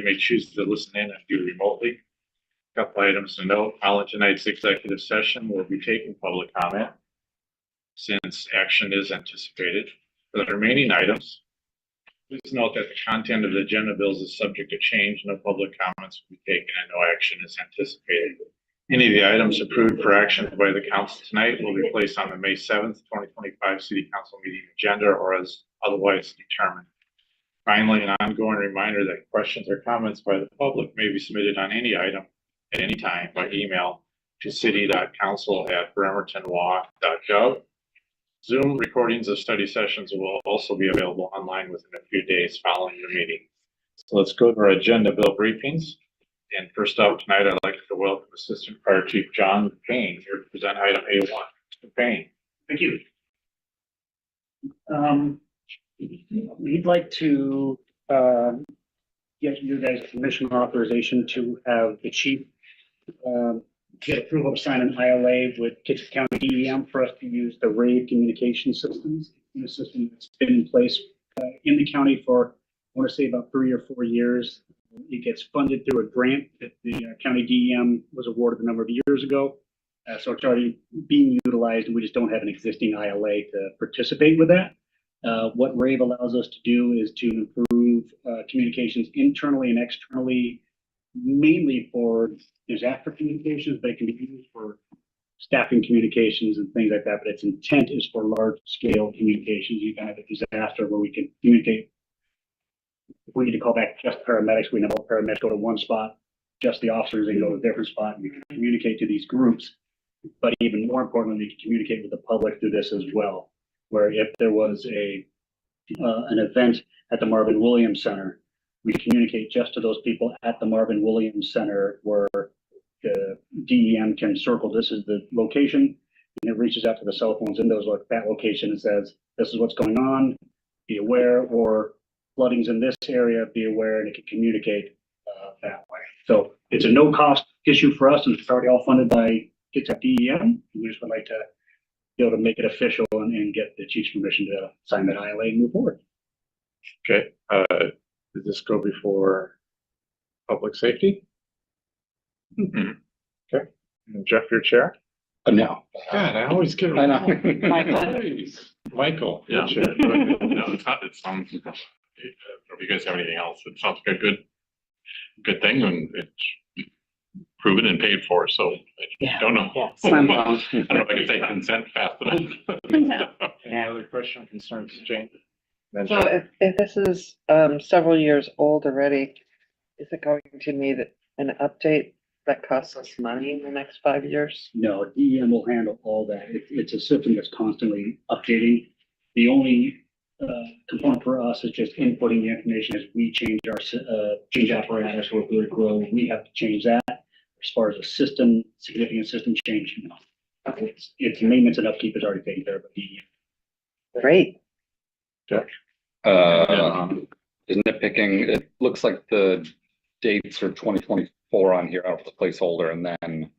everybody may choose to listen in and view remotely. A couple items to note. Following tonight's executive session, we'll be taking public comment since action is anticipated. For the remaining items, please note that the content of the agenda bills is subject to change. No public comments will be taken and no action is anticipated. Any of the items approved for action by the council tonight will be placed on the May 7th, 2025 City Council meeting agenda or as otherwise determined. Finally, an ongoing reminder that questions or comments by the public may be submitted on any item at any time by email to city.council@bremertonlaw.gov. Zoom recordings of study sessions will also be available online within a few days following the meeting. So let's go to our agenda bill briefings. And first up tonight, I'd like to welcome Assistant Fire Chief John Payne here to present item A1. Mr. Payne. Thank you. We'd like to get you guys permission authorization to have the chief get approval to sign an ILA with Kitchen County DEM for us to use the RAVE communication systems. The system that's been in place in the county for, I want to say, about 3 or 4 years. It gets funded through a grant that the county DEM was awarded a number of years ago. So it's already being utilized, and we just don't have an existing ILA to participate with that. What RAVE allows us to do is to improve communications internally and externally, mainly for disaster communications, but it can be used for staffing communications and things like that. But its intent is for large scale communications. You can have a disaster where we can communicate. If we need to call back just paramedics, we know paramedics go to one spot, just the officers, they go to a different spot, and we can communicate to these groups. But even more importantly, we can communicate with the public through this as well, where if there was an event at the Marvin Williams Center, we communicate just to those people at the Marvin Williams Center where the DEM can circle, this is the location, and it reaches out to the cell phones in that location and says, this is what's going on, be aware, or flooding's in this area, be aware, and it can communicate that way. So it's a no cost issue for us, and it's already all funded by DEM. We just would like to be able to make it official and get the chief's permission to sign that ILA and move forward. Okay. Did this go before public safety? Mm-hmm. Okay. And Jeff, your chair? No. God, I always get it. I know. Michael. Yeah. Chair. No, it sounds, if you guys have anything else, it sounds like a good thing, and it's proven and paid for, so I don't know. Yeah. I don't know if I can say consent fast enough. Any other question, concerns, Jane? Then So Jeff. if this is several years old already, is it going to need an update that costs us money in the next 5 years? No, DEM will handle all that. It's a system that's constantly updating. The only component for us is just inputting the information as we change our change apparatus or if we grow, we have to change that. As far as a significant system change, no. It's maintenance and upkeep is already taken care of by DEM. Great. Isn't it picking, it looks like the dates are 2024 on here out of the placeholder, and then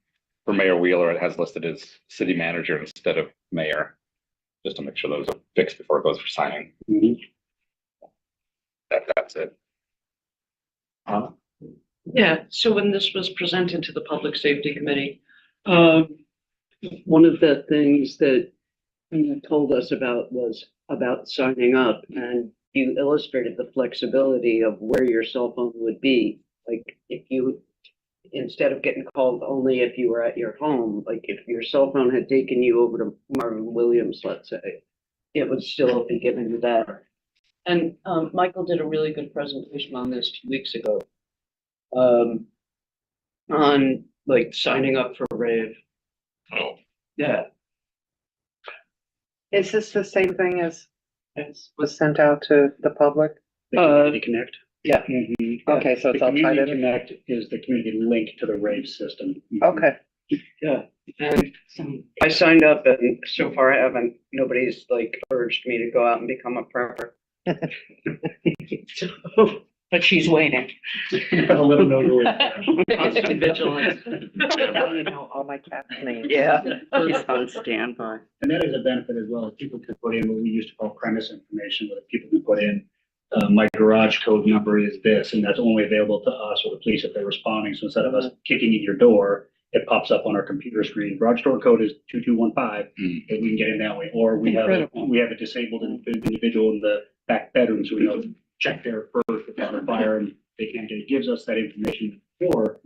for Mayor Wheeler, it has listed as city manager instead of mayor, just to make sure those are fixed before it goes for signing. That's it. Yeah, so when this was presented to the Public Safety Committee, one of the things that you told us about was about signing up, and you illustrated the flexibility of where your cell phone would be. Like if you, instead of getting called only if you were at your home, like if your cell phone had taken you over to Marvin Williams, let's say, it would still be giving you that. And Michael did a really good presentation on this 2 weeks ago. On like signing up for RAVE. Oh, Yeah. Is this the same thing as was sent out to the public? The Community Connect. Yeah. Okay, so it's all tied Community in. Connect is the community link to the RAVE system. Okay. Yeah. And I signed up, and so far I haven't, nobody's like urged me to go out and become a prepper. So, but she's waiting. I'll let them know you're Constant vigilance. You know all my cat's names. Yeah. He's on standby. And that is a benefit as well. People can put in what we used to call premise information, where people can put in my garage code number is this, and that's only available to us or the police if they're responding. So instead of us kicking in your door, it pops up on our computer screen. Garage door code is 2215, and we can get in that way. Or we have a disabled individual in the back bedroom, so we know to check there first if there's a fire and they can't get it. It gives us that information before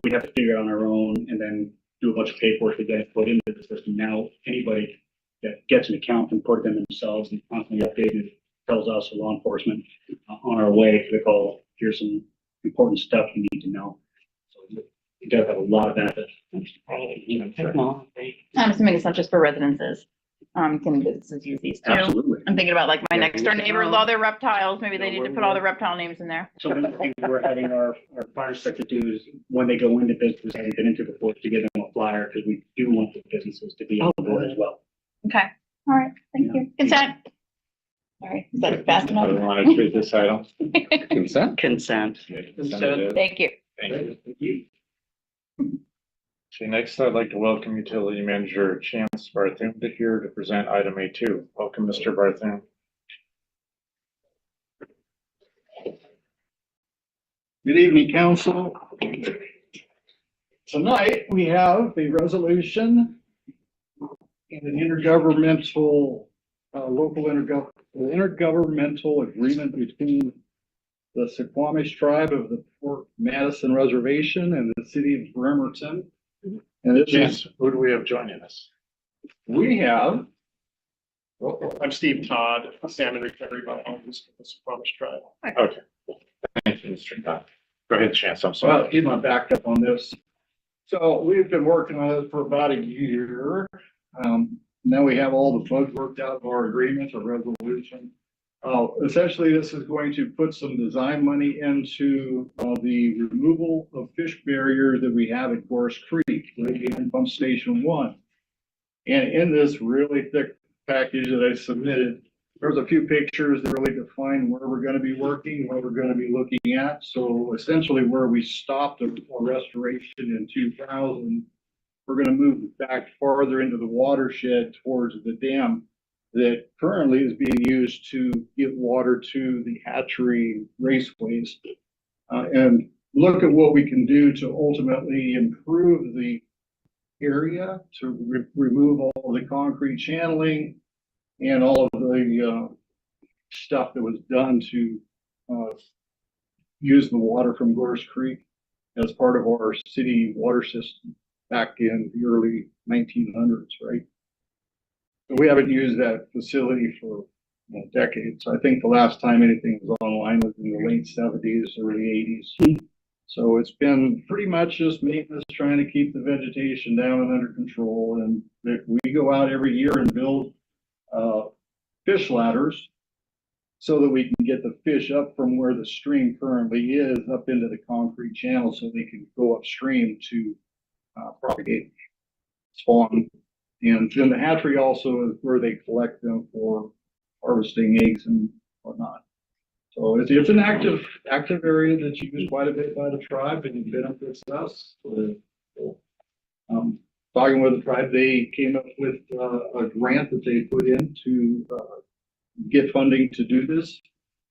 we have to figure it on our own and then do a bunch of paperwork to get it put into the system. Now, anybody that gets an account can put it in themselves and constantly update it. Tells us, law enforcement, on our way to the call, here's some important stuff you need to know. So it does have a lot of benefits. Technology. I'm assuming it's not just for residences. Can businesses use these too? Absolutely. I'm thinking about like my Yeah, next door neighbor with all their reptiles. Maybe they need to put all the we're- reptile names in there. So one of the things we're having our fire inspector do is when they go into business, having been into before, to give them a flyer, because we do want the businesses to be on board as well. Okay, all right, thank you. Consent. Sorry, is that fast I enough? want to treat this item. Consent? Consent. Consent it is. Thank you. Thank you. Okay, next I'd like to welcome Utility Manager Chance Barthum to here to present item A2. Welcome, Mr. Barthum. Good evening, council. Tonight, we have a resolution and an intergovernmental, intergovernmental agreement between the Suquamish tribe of the Fort Madison Reservation and the city of Bremerton. And this is, Chance, who do we have joining us? we have, I'm Steve Todd, Salmon Recovery Biologist with the Suquamish Tribe. Okay. Thank you, Mr. Todd. Go ahead, Chance, I'm well, sorry. he's my backup on this. So we've been working on it for about a year. Now we have all the bugs worked out of our agreement or resolution. Essentially, this is going to put some design money into the removal of fish barrier that we have at Gorse Creek, right in Pump Station 1. And in this really thick package that I submitted, there's a few pictures that really define where we're going to be working, what we're going to be looking at. So essentially where we stopped a restoration in 2000, we're going to move back farther into the watershed towards the dam that currently is being used to get water to the hatchery raceways, and look at what we can do to ultimately improve the area, to remove all of the concrete channeling and all of the stuff that was done to use the water from Gorse Creek as part of our city water system back in the early 1900s, right? But we haven't used that facility for decades. I think the last time anything was online was in the late 70s, early 80s. So it's been pretty much just maintenance, trying to keep the vegetation down and under control. And we go out every year and build fish ladders so that we can get the fish up from where the stream currently is up into the concrete channel so they can go upstream to propagate, spawn. And then the hatchery also is where they collect them for harvesting eggs and whatnot. So it's an active area that's used quite a bit by the tribe and benefits us. Talking with the tribe, they came up with a grant that they put in to get funding to do this.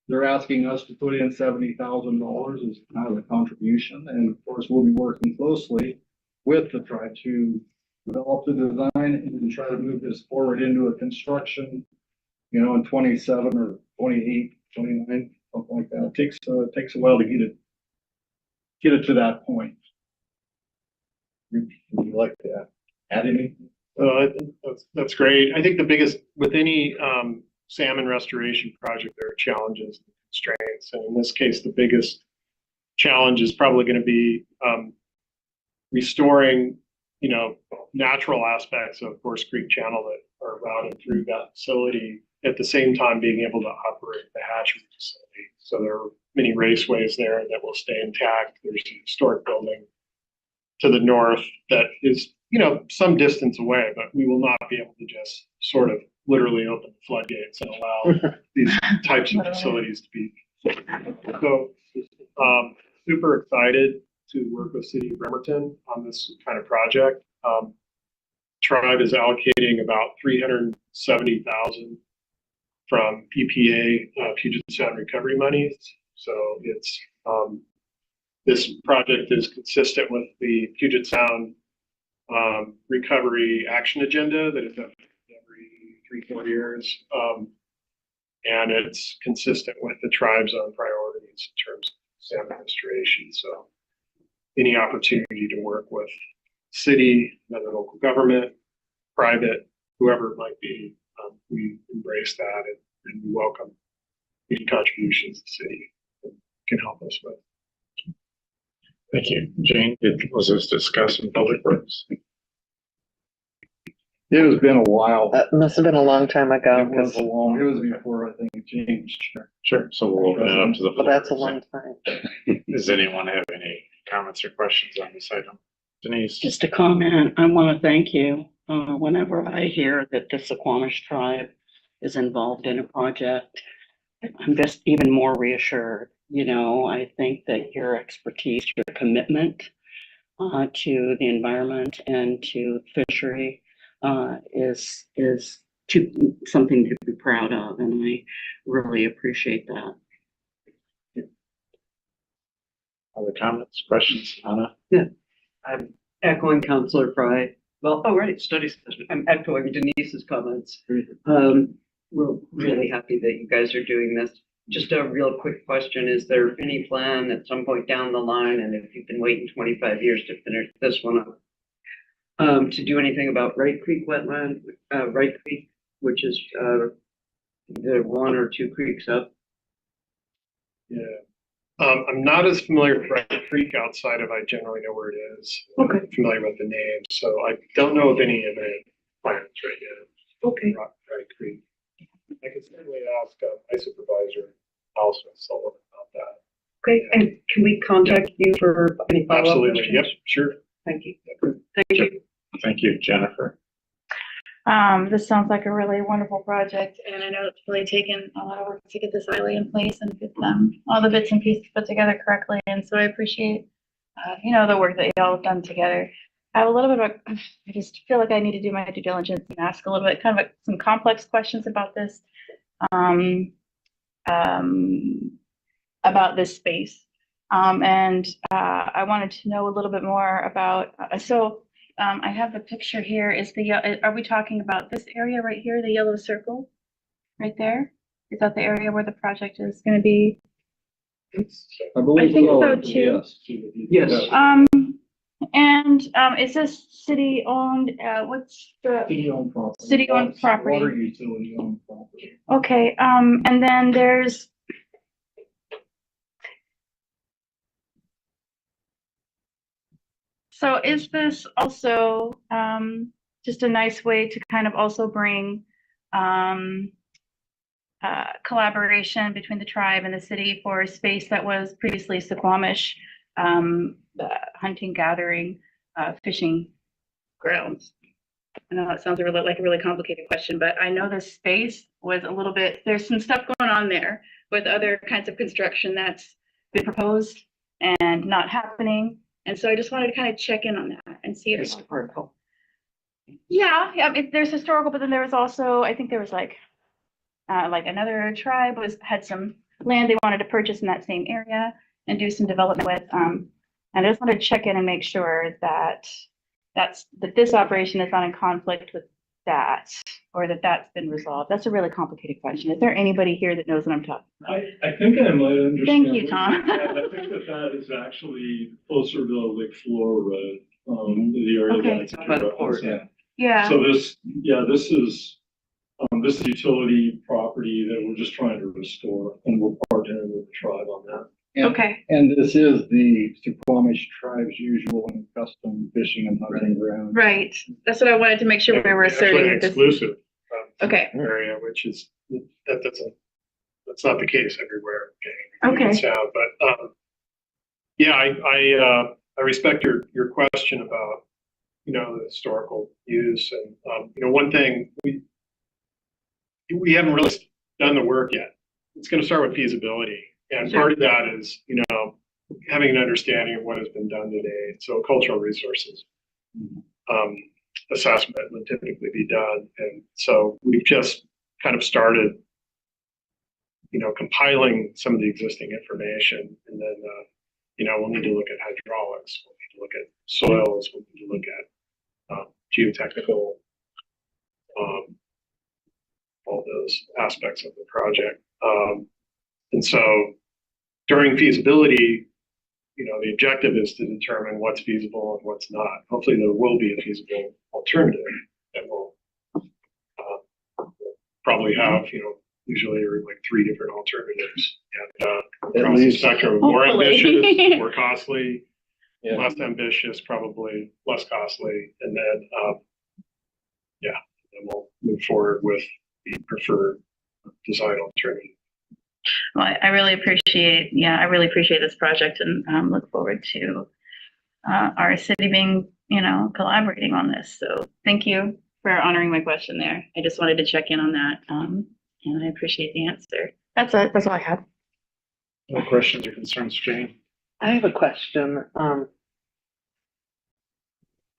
They're asking us to put in $70,000 as kind of a contribution. And of course, we'll be working closely with the tribe to develop the design and try to move this forward into a construction, in 27 or 28, 29, something like that. It takes a while to get it to that point. Would you like to add anything? I think that's great. I think the biggest, with any salmon restoration project, there are challenges and constraints. And in this case, the biggest challenge is probably going to be restoring, natural aspects of Gorse Creek Channel that are routed through that facility, at the same time being able to operate the hatchery facility. So there are many raceways there that will stay intact. There's a historic building to the north that is, some distance away, but we will not be able to just sort of literally open the floodgates and allow these types of facilities to be. So, super excited to work with City of Bremerton on this kind of project. Tribe is allocating about $370,000 from EPA, Puget Sound recovery monies. So it's, this project is consistent with the Puget Sound recovery action agenda that is done every 3-4 years. And it's consistent with the tribe's own priorities in terms of salmon restoration. So any opportunity to work with city, another local government, private, whoever it might be, we embrace that and we welcome any contributions the city can help us with. Thank you. Jane, was this discussed in Public Works? It has been a while. That must have been a long time ago, It was 'cause- it was before I think it changed. Sure, so we'll open it up to the well, that's a floor. long time. Does anyone have any comments or questions on this item? Denise? Just a comment, I want to thank you. Whenever I hear that the Suquamish tribe is involved in a project, I'm just even more reassured. You know, I think that your expertise, your commitment to the environment and to fishery is something to be proud of, and I really appreciate that. Other comments, questions, Anna? I'm echoing Counselor Fry. Well, oh, right, study session. I'm echoing Denise's comments. We're really happy that you guys are doing this. Just a real quick question. Is there any plan at some point down the line, and if you've been waiting 25 years to finish this one up, to do anything about Wright Creek wetland, Wright Creek, which is the 1 or 2 creeks up? Yeah. I'm not as familiar with Wright Creek outside of I generally know where it is. Okay. I'm familiar with the name, so I don't know of any imminent plans right now. Okay. Wright Creek. I could certainly ask my supervisor, Allison Sullivan, about that. Okay, and can we contact you for any follow-up Absolutely, questions? yep, sure. Thank you. Thank you. Thank you, Jennifer. This sounds like a really wonderful project, and I know it's really taken a lot of work to get this ILA in place and get all the bits and pieces put together correctly. And so I appreciate, the work that y'all have done together. I have a little bit of I just feel like I need to do my due diligence and ask a little bit, kind of some complex questions about this, about this space. And I wanted to know a little bit more about, I have the picture here. Are we talking about this area right here, the yellow circle? Right there? Is that the area where the project is gonna be? I believe I think so, so, too. yes. Yes. And is this city owned, what's the, City-owned property. City-owned property. Water utility-owned property. okay, and then there's, so is this also, just a nice way to kind of also bring, collaboration between the tribe and the city for a space that was previously Suquamish, hunting, gathering, fishing grounds? I know that sounds like a really complicated question, but I know this space was a little bit, there's some stuff going on there with other kinds of construction that's been proposed and not happening. And so I just wanted to kind of check in on that and see if. Historical. Yeah, there's historical, but then there was also, I think there was like another tribe had some land they wanted to purchase in that same area and do some development with. And I just wanted to check in and make sure that this operation is not in conflict with that, or that's been resolved. That's a really complicated question. Is there anybody here that knows what I'm talking about? I think I might understand. Thank you, what Tom. I think that is actually closer to Lake Flora Road, the area that I Okay. think By the you're port, referencing. Yeah. So this is utility property that we're just trying to restore, and we're partnering with the tribe on that. And- Okay. And this is the Suquamish tribe's usual and custom fishing and hunting ground. Right. That's what I wanted to make sure we were Actually asserting an this. exclusive Okay. area, which is, that's not the case everywhere. Okay. Sound, but, yeah, I respect your question about, the historical use and, one thing, we haven't really done the work yet. It's gonna start with feasibility. And part of that is, having an understanding of what has been done today. So cultural resources assessment would typically be done. And so we've just kind of started compiling some of the existing information, and then, we'll need to look at hydraulics, we'll need to look at soils, we'll need to look at geotechnical, all those aspects of the project. And so during feasibility, the objective is to determine what's feasible and what's not. Hopefully there will be a feasible alternative that will probably have, usually are like 3 different alternatives. And across the spectrum, more Hopefully. ambitious, more costly, Yeah. less ambitious, probably less costly. And then, then we'll move forward with the preferred design alternative. Well, I really appreciate this project and look forward to our city being, collaborating on this. So thank you for honoring my question there. I just wanted to check in on that. And I appreciate the answer. That's it. That's all I had. No questions or concerns, Jane? I have a question.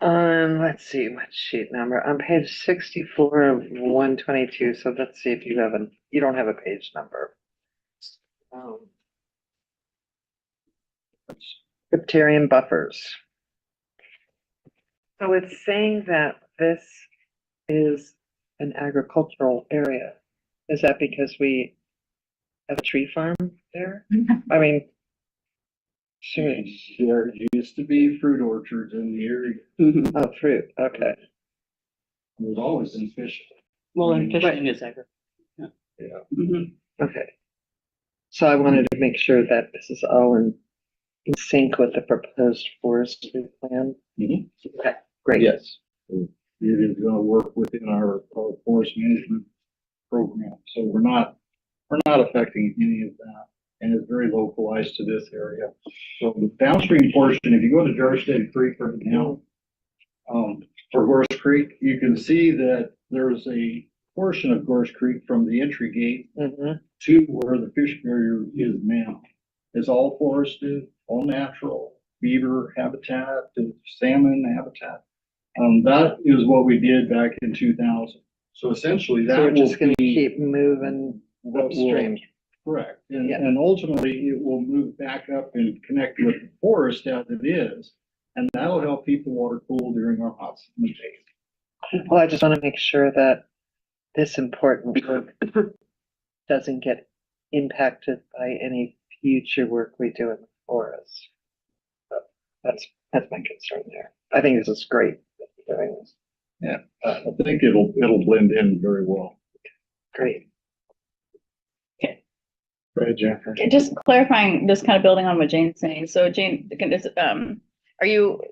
Let's see, what sheet number? On page 64 of 122. So let's see if you don't have a page number. Riparian buffers. So it's saying that this is an agricultural area. Is that because we have a tree farm there? I mean, sure. There used to be fruit orchards in the area. Oh, fruit, okay. There's always been fish. Well, and fishing is agriculture. Okay. So I wanted to make sure that this is all in sync with the proposed forestry plan. Mhm. Okay, great. Yes. It is gonna work within our forest management program, so we're not affecting any of that. And it's very localized to this area. So the downstream portion, if you go to Darstead Creek right now, for Gorse Creek, you can see that there's a portion of Gorse Creek from the entry gate Mhm. to where the fish barrier is now. It's all forested, all natural, beaver habitat, salmon habitat. That is what we did back in 2000. So essentially that So we're will just gonna be keep moving what will- upstream. Correct. And, Yeah. and ultimately it will move back up and connect with the forest as it is. And that'll help keep the water cool during our hot summer days. Well, I just want to make sure that this important work doesn't get impacted by any future work we do in the forest. So that's my concern there. I think this is great that you're doing this. Yeah, I think it'll blend in very well. Great. Go ahead, Jennifer. Just clarifying, just kind of building on what Jane's saying. So Jane, are you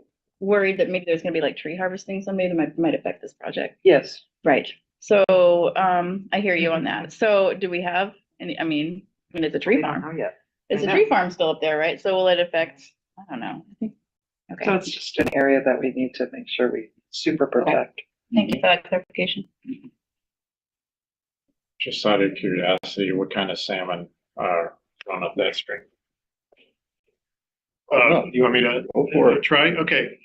worried that maybe there's gonna be like tree harvesting someday that might affect this project? Yes. Right. So, I hear you on that. So do we have any, it's a tree farm. Yeah. It's a I know. tree farm still up there, right? So will it affect, I don't know. I think. So Okay, it's just an area that we need to make sure we super protect. thank you for that clarification. Just out of curiosity, what kind of salmon run up that stream? You want me to Go for it. try? Okay.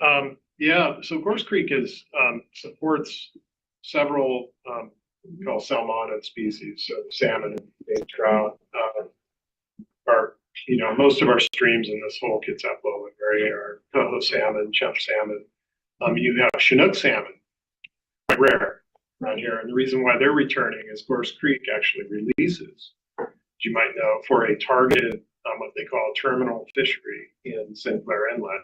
So Gorse Creek supports several, we call salmonid species, so salmon and baby trout, most of our streams in this whole Kitsap Lowland area are coho salmon, chump salmon. You have Chinook salmon, quite rare around here. And the reason why they're returning is Gorse Creek actually releases, as you might know, for a targeted, what they call terminal fishery in Sinclair Inlet.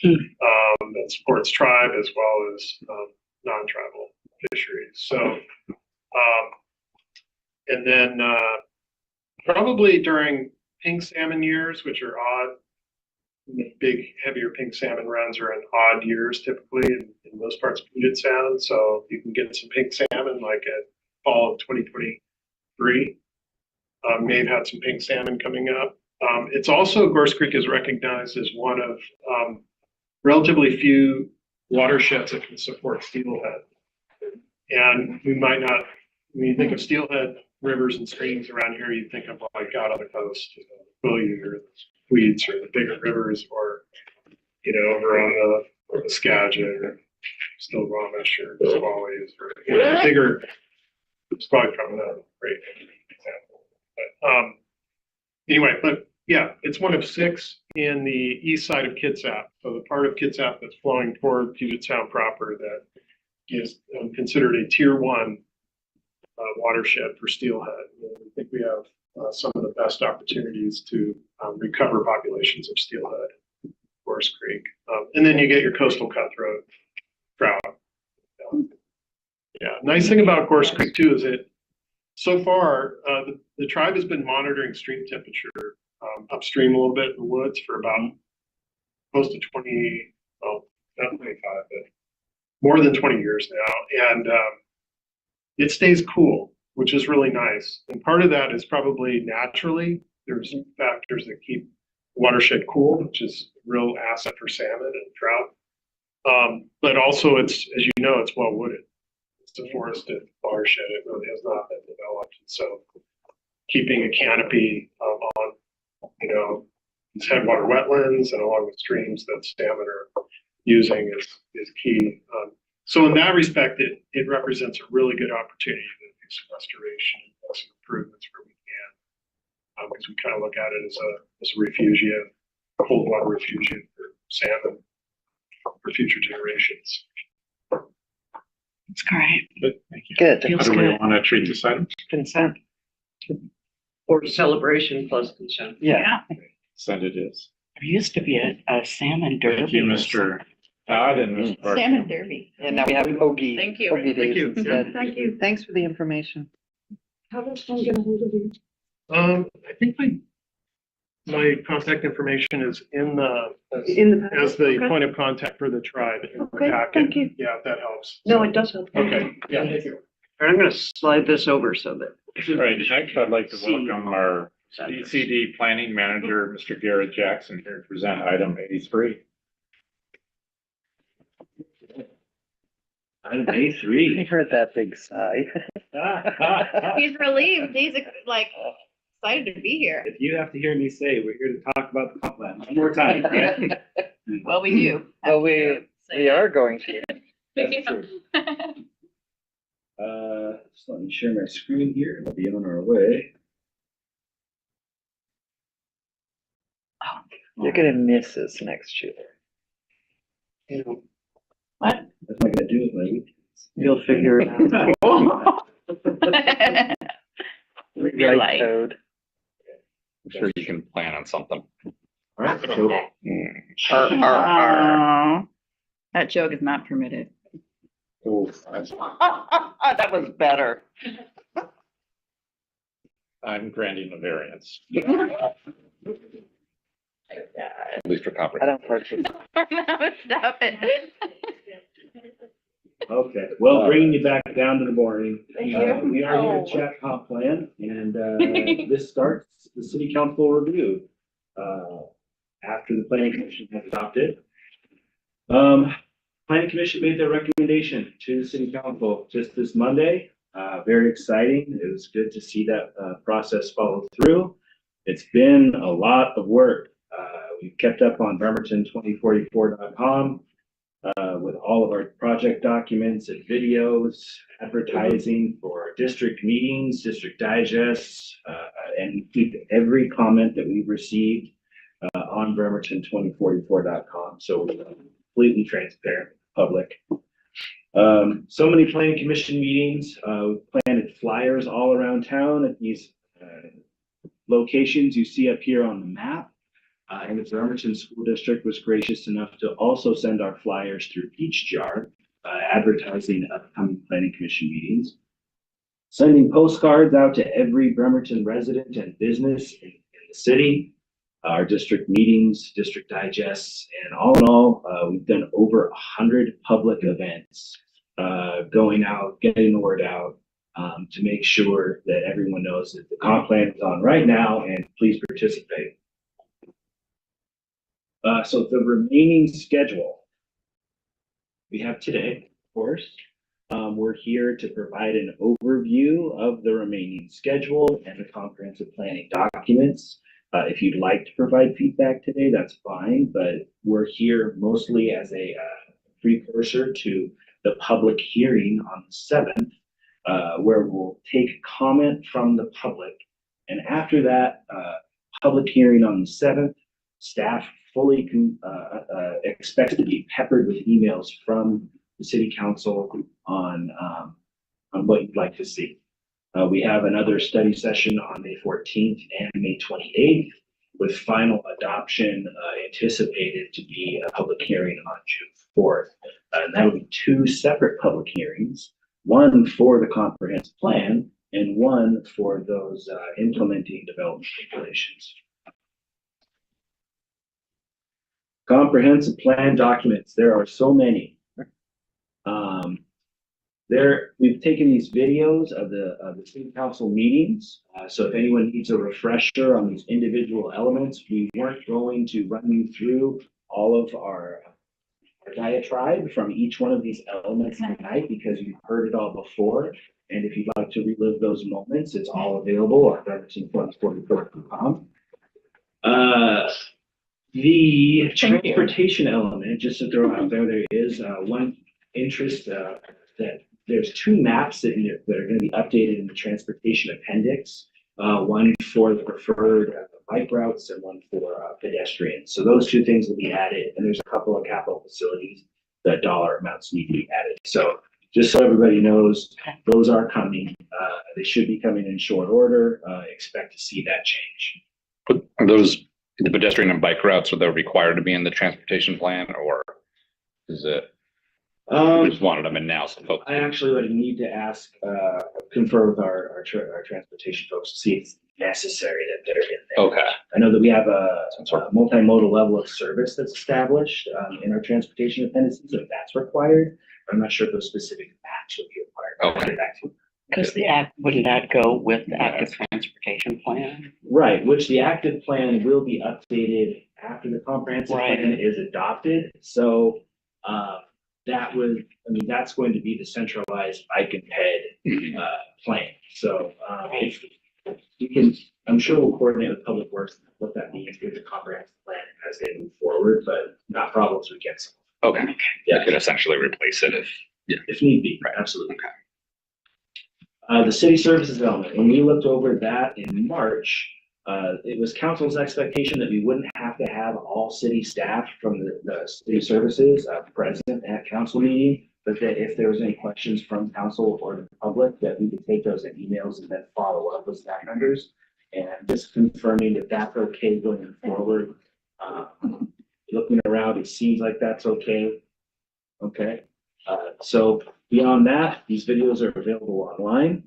That supports tribe as well as non-tribal fisheries. So, and then probably during pink salmon years, which are odd, big, heavier pink salmon runs are in odd years typically in most parts of Puget Sound. So you can get some pink salmon like at fall of 2023. May have had some pink salmon coming up. It's also, Gorse Creek is recognized as one of relatively few watersheds that can support steelhead. And we might not, when you think of steelhead rivers and streams around here, you think of like out on the coast, William or the Weeds or the bigger rivers, or over on the Skagit or Still-Wamish or Squawies, or bigger. It's probably from the great example. Anyway, but yeah, it's one of 6 in the east side of Kitsap. So the part of Kitsap that's flowing toward Puget Sound proper that is considered a tier 1 watershed for steelhead. And I think we have some of the best opportunities to recover populations of steelhead, Forest Creek. And then you get your coastal cutthroat trout. Yeah, nice thing about Gorse Creek too is that so far the tribe has been monitoring stream temperature upstream a little bit in the woods for about close to 20, well, not 25, but more than 20 years now. And it stays cool, which is really nice. And part of that is probably naturally, there's factors that keep the watershed cool, which is a real asset for salmon and trout. But also it's, as you know, it's well wooded. It's a forested watershed. It really has not been developed. So keeping a canopy on, these headwater wetlands and along the streams that salmon are using is key. So in that respect, it represents a really good opportunity to do some restoration and some improvements where we can. Because we kind of look at it as a refugia, a cold water refugia for salmon for future generations. That's great. Good, thank you. Good. How Feels do we good. want to treat this item? Consent. Or celebration plus consent. Yeah. Send it is. There used to be a salmon derby. Thank you, Mr. Todd and Ms. Parker. Salmon derby. And now we have Ogie. Thank you. Ogie days you. instead. Thank you. Thanks for the information. How does one get a hold of you? I think my contact information is in the packet? as the Okay. point of contact for the tribe in the Okay, packet. thank you. Yeah, if that helps. No, it does help. Okay, yeah, thank you. All right, I'm gonna slide this over so that. All right, next I'd like to welcome our DCD Planning Manager, Mr. Garrett Jackson, here to present item 83. Item I A3. heard that big sigh. He's relieved. He's like excited to be here. If you have to hear me say, we're here to talk about the comp plan one more time. right? Well, we do. Well, we are going to. That's true. Just let me share my screen here. We'll be on our way. You're gonna miss us next year. You know, What am I gonna do with my weekends? you'll figure it out. You're like, Code. I'm sure you can plan on something. All right, so oh, that joke is not permitted. Oh, that's- That was better. I'm granting a variance. At least for I comprehension. don't participate. Stop it. okay, well, bringing you back down to the boring. Thank you. We are here to chat comp plan, and this starts the city council review after the planning commission has adopted. Planning commission made their recommendation to the city council just this Monday. Very exciting. It was good to see that process follow through. It's been a lot of work. We've kept up on Bremerton2044.com with all of our project documents and videos, advertising for district meetings, district digests, and keep every comment that we've received on Bremerton2044.com. So we're completely transparent, public. So many planning commission meetings. We planted flyers all around town at these locations you see up here on the map. And the Bremerton School District was gracious enough to also send our flyers through Peach Jar, advertising upcoming planning commission meetings. Sending postcards out to every Bremerton resident and business in the city, our district meetings, district digests, and all in all, we've done over 100 public events, going out, getting the word out, to make sure that everyone knows that the comp plan is on right now, and please participate. So the remaining schedule we have today, of course, we're here to provide an overview of the remaining schedule and the comprehensive planning documents. If you'd like to provide feedback today, that's fine, but we're here mostly as a precursor to the public hearing on the 7th, where we'll take comment from the public And after that, public hearing on the 7th, staff fully expects to be peppered with emails from the city council on what you'd like to see. We have another study session on May 14th and May 28th, with final adoption anticipated to be a public hearing on June 4th. And that will be 2 separate public hearings, one for the comprehensive plan and one for those implementing development regulations. Comprehensive plan documents, there are so many. We've taken these videos of the city council meetings. So if anyone needs a refresher on these individual elements, we weren't going to run you through all of our diatribe from each one of these elements tonight because you've heard it all before. And if you'd like to relive those moments, it's all available on bremerton.com. The transportation element, just to throw out there, there is one interest that there's 2 maps that are going to be updated in the transportation appendix, one for the preferred bike routes and one for pedestrians. So those 2 things will be added, and there's a couple of capital facilities that dollar amounts need to be added. So just so everybody knows, those are coming. They should be coming in short order. Expect to see that change. But are those the pedestrian and bike routes, are they required to be in the transportation plan, or is it? We just wanted them in now, so folks. I actually would need to ask, confer with our transportation folks to see if it's necessary that they're in there. Okay. I know that we have a multimodal level of service that's established in our transportation appendices, if that's required. I'm not sure if those specific maps would be required. Okay. Because wouldn't that go with the active transportation plan? Right, which the active plan will be updated after the comprehensive plan is adopted. So that's going to be the centralized bike and ped plan. So if you can, I'm sure we'll coordinate with Public Works what that means with the comprehensive plan as they move forward, but not problems we can solve. Okay. Yeah, could essentially replace it if need be. Right. Absolutely. Okay. The city services element, when we looked over that in March, it was council's expectation that we wouldn't have to have all city staff from the city services present at council meeting, but that if there was any questions from council or the public, that we could take those in emails and then follow up with staff members. And just confirming that that's okay going forward. Looking around, it seems like that's okay. Okay. So beyond that, these videos are available online.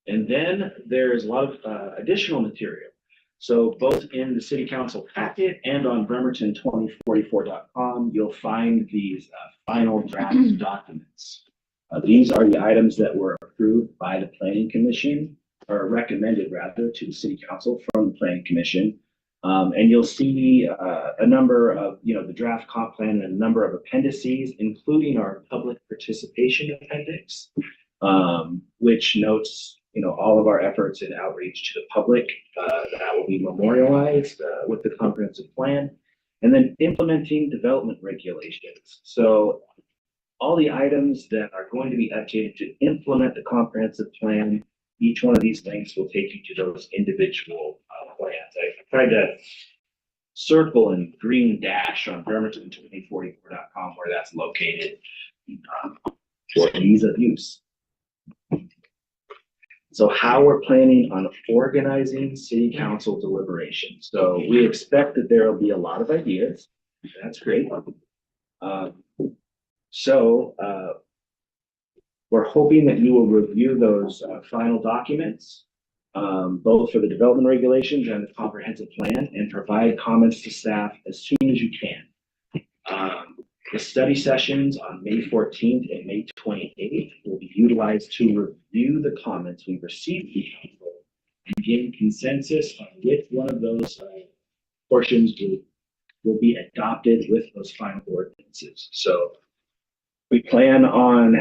And then there's a lot of additional material. So both in the city council packet and on Bremerton2044.com, you'll find these final draft documents. These are the items that were approved by the Planning Commission, or recommended rather to the city council from the Planning Commission. And you'll see a number of, the draft comp plan and a number of appendices, including our public participation appendix, which notes, all of our efforts in outreach to the public that will be memorialized with the comprehensive plan, and then implementing development regulations. So all the items that are going to be updated to implement the comprehensive plan, each one of these links will take you to those individual plans. I tried to circle and green dash on Bremerton2044.com where that's located for ease of use. So how we're planning on organizing city council deliberations. So we expect that there will be a lot of ideas. That's great. We're hoping that you will review those final documents, both for the development regulations and the comprehensive plan, and provide comments to staff as soon as you can. The study sessions on May 14th and May 28th will be utilized to review the comments we've received from council and gain consensus on which one of those portions will be adopted with those final ordinances. So we plan on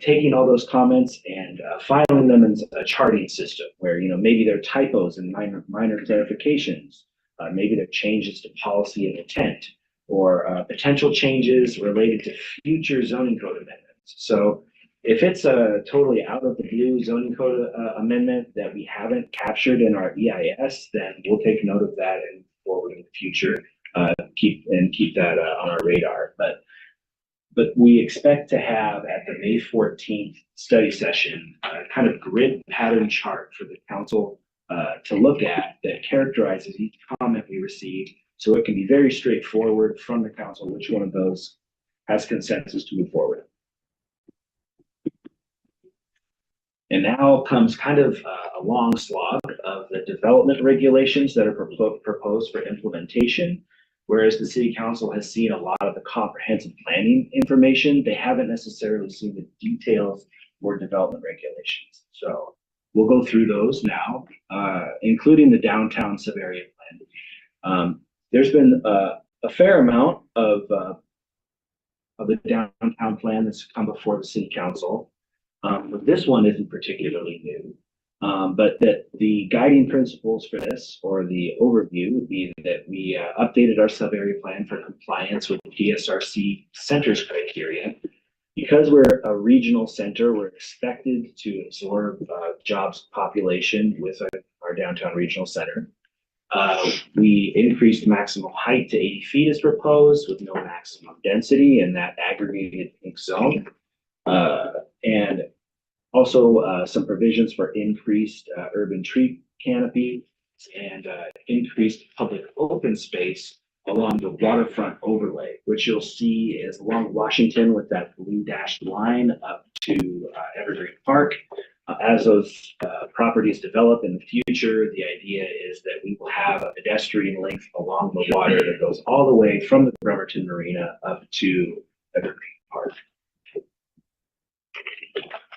taking all those comments and filing them in a charting system where, maybe there are typos and minor clarifications. Maybe there are changes to policy and intent, or potential changes related to future zoning code amendments. So If it's a totally out of the blue zoning code amendment that we haven't captured in our EIS, then we'll take note of that and forward in the future, keep that on our radar. But we expect to have at the May 14th study session, kind of grid pattern chart for the council to look at that characterizes each comment we receive. So it can be very straightforward from the council, which one of those has consensus to move forward. And now comes kind of a long slog of the development regulations that are proposed for implementation. Whereas the city council has seen a lot of the comprehensive planning information, they haven't necessarily seen the details for development regulations. So we'll go through those now, including the downtown sub-area plan. There's been a fair amount of the downtown plan that's come before the city council. But this one isn't particularly new. But that the guiding principles for this, or the overview, would be that we updated our sub-area plan for compliance with PSRC centers criteria. Because we're a regional center, we're expected to absorb jobs population with our downtown regional center. We increased maximum height to 80 feet as proposed, with no maximum density in that aggregated pink zone. And also some provisions for increased urban tree canopy and increased public open space along the waterfront overlay, which you'll see is along Washington with that blue dashed line up to Evergreen Park. As those properties develop in the future, the idea is that we will have a pedestrian link along the water that goes all the way from the Bremerton Marina up to Evergreen Park.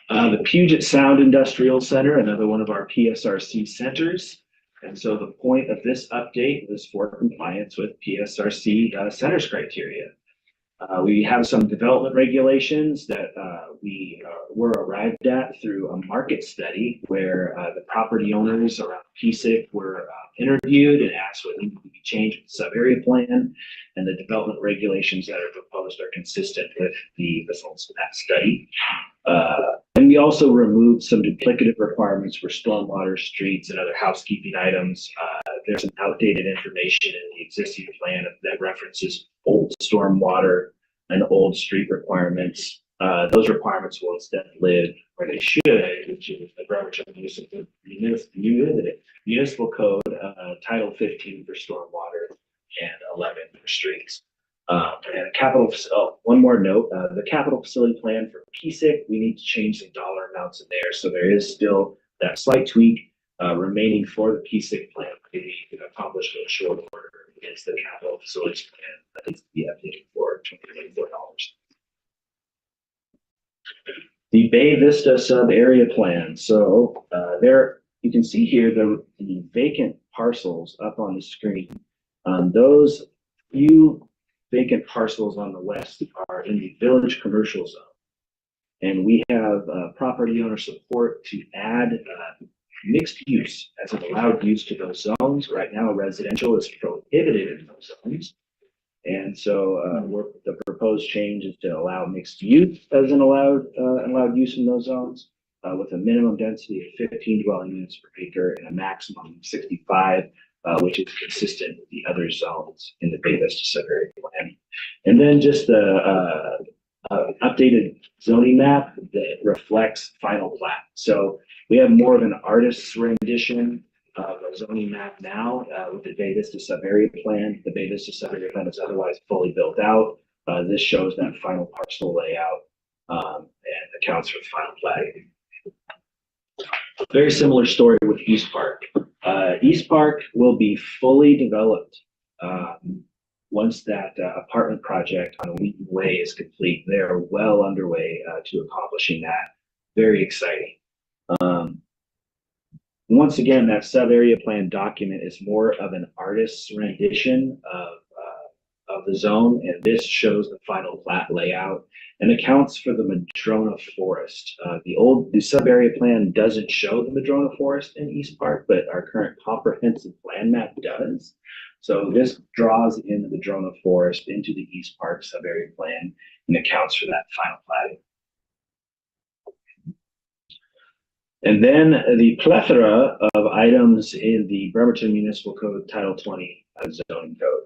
The Puget Sound Industrial Center, another one of our PSRC centers. And so the point of this update is for compliance with PSRC centers criteria. We have some development regulations that we were arrived at through a market study where the property owners around PSIC were interviewed and asked what needed to be changed with the sub-area plan, and the development regulations that are proposed are consistent with the results of that study. And we also removed some duplicative requirements for stormwater, streets, and other housekeeping items. There's some outdated information in the existing plan that references old stormwater and old street requirements. Those requirements will instead live where they should, which is the Bremerton Municipal Code, Title 15 for stormwater and 11 for streets. One more note, the capital facility plan for PSIC, we need to change some dollar amounts in there. So there is still that slight tweak remaining for the PSIC plan, maybe accomplished in short order against the capital facilities plan that needs to be updated for $24. The Bay Vista sub-area plan. So there you can see here the vacant parcels up on the screen. Those few vacant parcels on the west are in the village commercial zone. And we have property owner support to add mixed use as an allowed use to those zones. Right now, residential is prohibited in those zones. And so the proposed change is to allow mixed use as an allowed use in those zones with a minimum density of 15 dwelling units per acre and a maximum of 65, which is consistent with the other zones in the Bay Vista sub-area plan. And then just the updated zoning map that reflects final plat. So we have more of an artist's rendition of a zoning map now with the Bay Vista sub-area plan. The Bay Vista sub-area plan is otherwise fully built out. This shows that final parcel layout and accounts for final platting. Very similar story with East Park. East Park will be fully developed once that apartment project on Wheaton Way is complete. They are well underway to accomplishing that. Very exciting. Once again, that sub-area plan document is more of an artist's rendition of the zone, and this shows the final plat layout and accounts for the Madrona Forest. The sub-area plan doesn't show the Madrona Forest in East Park, but our current comprehensive plan map does. So this draws in the Madrona Forest into the East Park sub-area plan and accounts for that final platting. And then the plethora of items in the Bremerton Municipal Code Title 20 zoning code,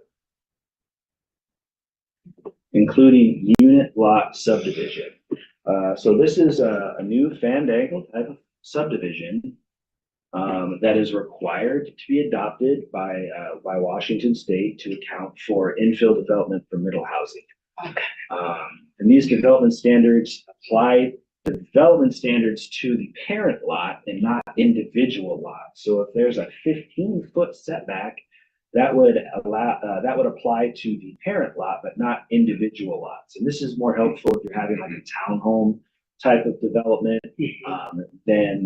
including unit lot subdivision. So this is a new fandangled type of subdivision that is required to be adopted by Washington State to account for infill development for middle housing. And these development standards apply the development standards to the parent lot and not individual lots. So if there's a 15-foot setback, that would apply to the parent lot, but not individual lots. And this is more helpful if you're having like a townhome type of development. Then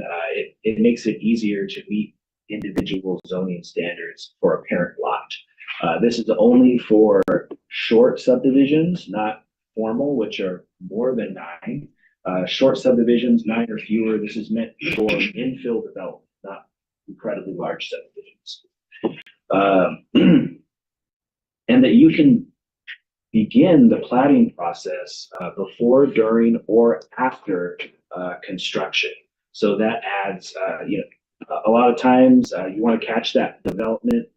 it makes it easier to meet individual zoning standards for a parent lot. This is only for short subdivisions, not formal, which are more than 9. Short subdivisions, 9 or fewer. This is meant for infill development, not incredibly large subdivisions. And that you can begin the plating process before, during, or after construction. So that adds, a lot of times you want to catch that development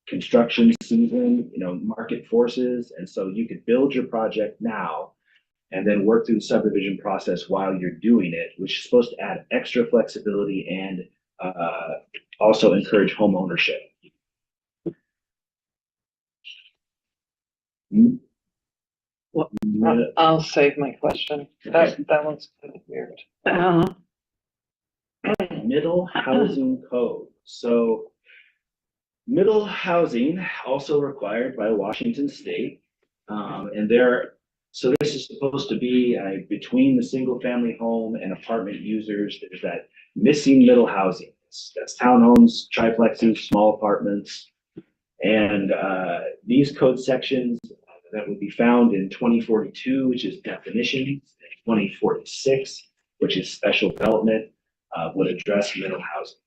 construction season, market forces. And so you could build your project now and then work through the subdivision process while you're doing it, which is supposed to add extra flexibility and also encourage home ownership. I'll save my question. That one's kind of weird. Middle housing code. So middle housing also required by Washington State. So this is supposed to be between the single family home and apartment users. There's that missing middle housing. That's townhomes, triplexes, small apartments. And these code sections that would be found in 2042, which is definitions, and 2046, which is special development, would address middle housing.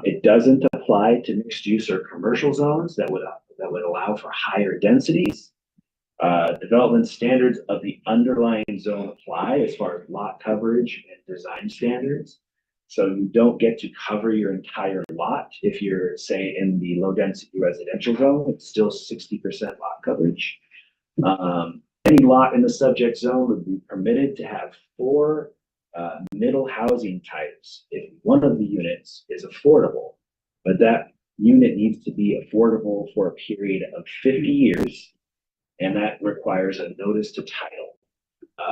It doesn't apply to mixed use or commercial zones that would allow for higher densities. Development standards of the underlying zone apply as far as lot coverage and design standards. So you don't get to cover your entire lot. If you're, say, in the low density residential zone, it's still 60% lot coverage. Any lot in the subject zone would be permitted to have 4 middle housing types if one of the units is affordable, but that unit needs to be affordable for a period of 50 years, and that requires a notice to title.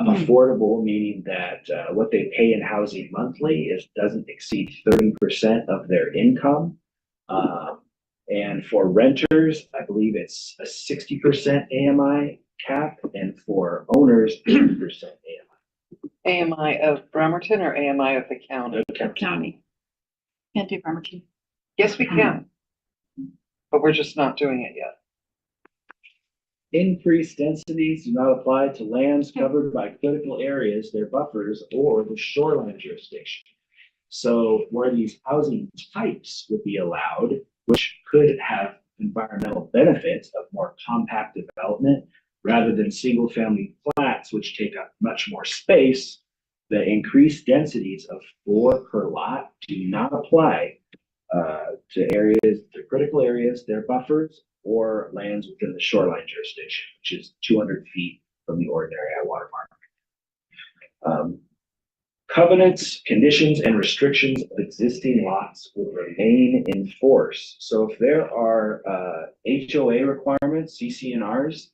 Affordable meaning that what they pay in housing monthly doesn't exceed 30% of their income. And for renters, I believe it's a 60% AMI cap, and for owners, 80% AMI. AMI of Bremerton or AMI of the county? County. Can't do Bremerton. Yes, we can. But we're just not doing it yet. Increased densities do not apply to lands covered by critical areas, their buffers, or the shoreline jurisdiction. So where these housing types would be allowed, which could have environmental benefits of more compact development rather than single family flats, which take up much more space, the increased densities of 4 per lot do not apply to critical areas, their buffers, or lands within the shoreline jurisdiction, which is 200 feet from the ordinary high water mark. Covenants, conditions, and restrictions of existing lots will remain in force. So if there are HOA requirements, CC&Rs,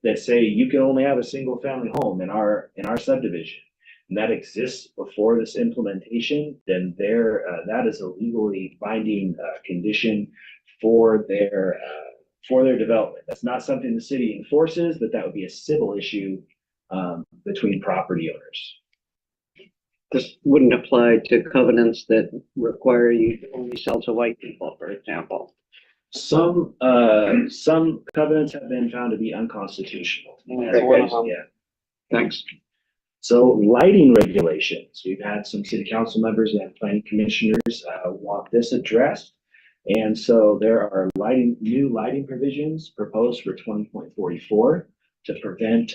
that say you can only have a single family home in our subdivision, and that exists before this implementation, then that is a legally binding condition for their development. That's not something the city enforces, but that would be a civil issue between property owners. This wouldn't apply to covenants that require you to only sell to white people, for example. Some covenants have been found to be unconstitutional. Yeah. Thanks. So lighting regulations, we've had some city council members and planning commissioners want this addressed. And so there are new lighting provisions proposed for 20.44. to prevent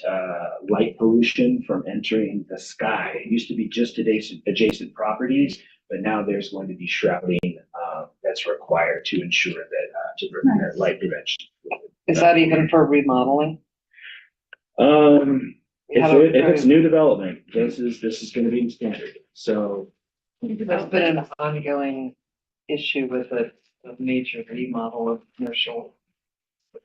light pollution from entering the sky. It used to be just adjacent properties, but now there's going to be shrouding that's required to ensure that to prevent light prevention. Is that even for remodeling? If it's new development, this is going to be the standard. So There's been an ongoing issue with a major remodel of commercial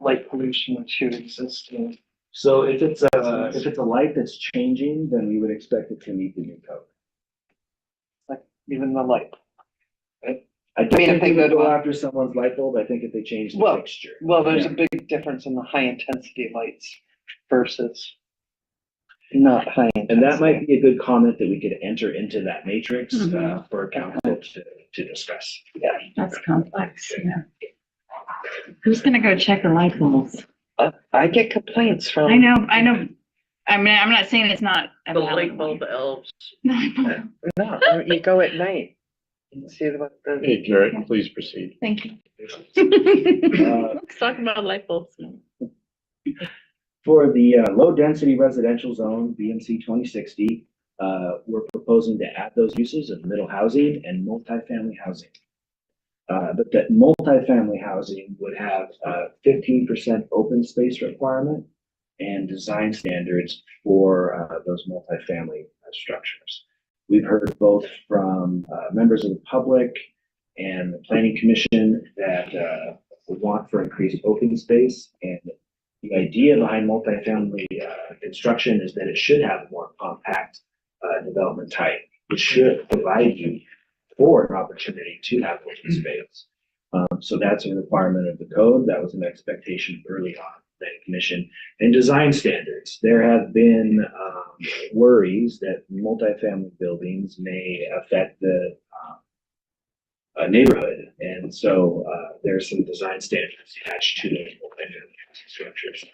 light pollution to existing. So if it's a light that's changing, then we would expect it to meet the new code. Like even the light. I don't mean, if think they they would go go to- after someone's light bulb. I think if they change the Well, fixture. Well, there's Yeah. a big difference in the high intensity lights versus not high intensity. And that might be a good comment that we could enter into that matrix Mhm. for council to discuss. That's complex, yeah. Who's gonna go check the light bulbs? I get complaints from. I know. I mean, I'm not saying it's not. a The valid light point. bulb elves. No, you go at night. and see what the. Hey, Garrett, please proceed. Thank you. Uh, Let's talk about light bulbs. For the low-density residential zone, BMC 2060, we're proposing to add those uses of middle housing and multifamily housing. But that multifamily housing would have a 15% open space requirement and design standards for those multifamily structures. We've heard both from members of the public and the planning commission that we want for increased open space. And the idea behind multifamily construction is that it should have a more compact development type, which should provide you for an opportunity to have open space. So that's a requirement of the code. That was an expectation early on, planning commission. And design standards. There have been worries that multifamily buildings may affect the neighborhood. And so there's some design standards attached to those multifamily structures.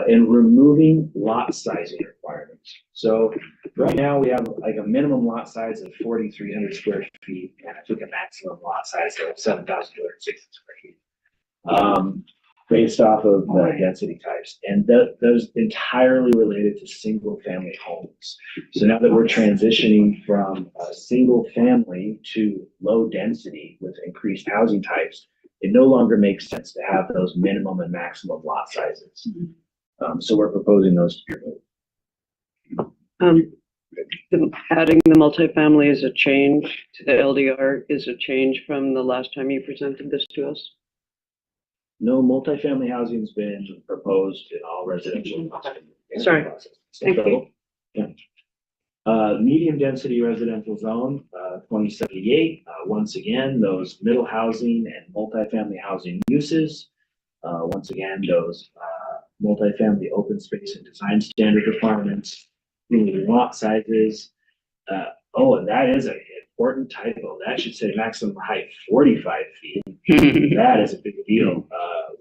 And removing lot sizing requirements. So right now we have like a minimum lot size of 4,300 square feet, and I took a maximum lot size of 7,260 square feet. Based off of the density types, and those entirely related to single family homes. So now that we're transitioning from a single family to low density with increased housing types, it no longer makes sense to have those minimum and maximum lot sizes. So we're proposing those to be removed. Adding the multifamily is a change to the LDR, is a change from the last time you presented this to us? No, multifamily housing's been proposed in all residential. Sorry. Thank you. Yeah. Medium density residential zone, 2078, once again, those middle housing and multifamily housing uses. Once again, those multifamily open space and design standard requirements, lot sizes. And that is an important typo. That should say maximum height 45 feet. That is a big deal.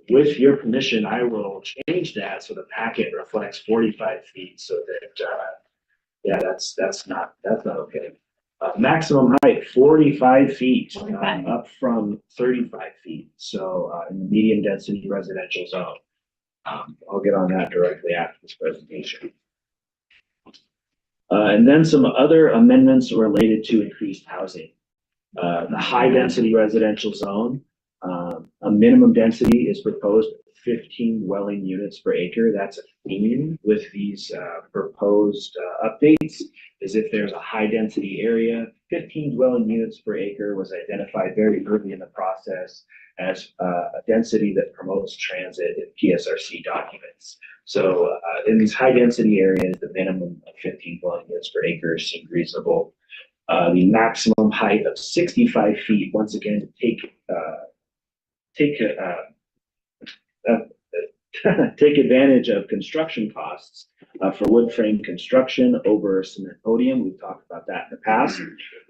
With your permission, I will change that so the packet reflects 45 feet so that, that's not okay. Maximum height 45 feet, 45. up from 35 feet. So in the medium density residential zone. I'll get on that directly after this presentation. And then some other amendments related to increased housing. The high density residential zone, a minimum density is proposed 15 dwelling units per acre. That's a theme with these proposed updates, is if there's a high density area, 15 dwelling units per acre was identified very early in the process as a density that promotes transit in PSRC documents. So in these high density areas, the minimum of 15 dwelling units per acre seemed reasonable. The maximum height of 65 feet, once again, take advantage of construction costs for wood frame construction over cement podium. We've talked about that in the past.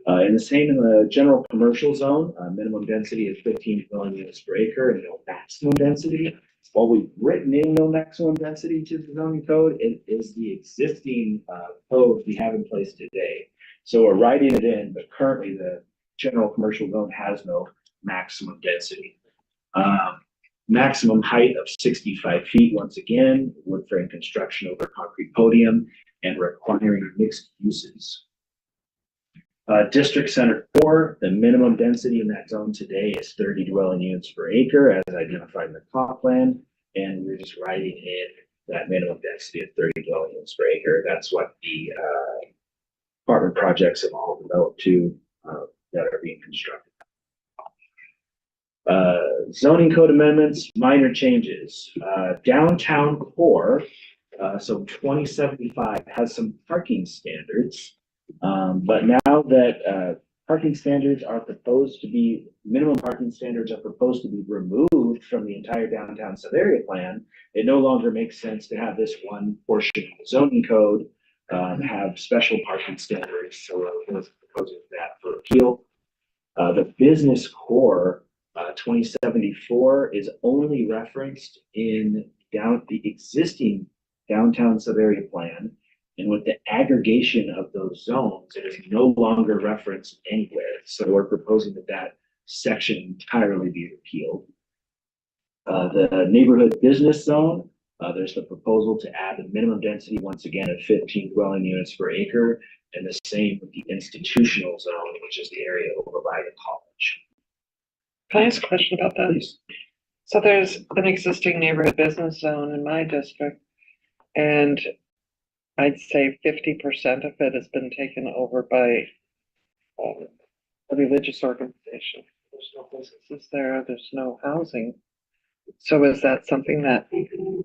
And the same in the general commercial zone, minimum density is 15 dwelling units per acre and no maximum density. While we've written in no maximum density to the zoning code, it is the existing code we have in place today. So we're writing it in, but currently the general commercial zone has no maximum density. maximum height of 65 feet, once again, wood frame construction over concrete podium, and requiring mixed uses. District Center 4, the minimum density in that zone today is 30 dwelling units per acre as identified in the comp plan. And we're just writing in that minimum density of 30 dwelling units per acre. That's what the apartment projects have all developed to that are being constructed. Zoning code amendments, minor changes. Downtown core, so 2075 has some parking standards. But now that parking standards are proposed to be, minimum parking standards are proposed to be removed from the entire downtown sub-area plan, it no longer makes sense to have this one portion of the zoning code have special parking standards. So we're proposing that for appeal. The business core 2074 is only referenced in the existing downtown sub-area plan. And with the aggregation of those zones, it is no longer referenced anywhere. So we're proposing that that section entirely be repealed. The neighborhood business zone, there's the proposal to add the minimum density once again of 15 dwelling units per acre, and the same with the institutional zone, which is the area over by the college. Can I ask a question about that? Please. So there's an existing neighborhood business zone in my district, and I'd say 50% of it has been taken over by a religious organization. There's no businesses there, there's no housing. So is that something that in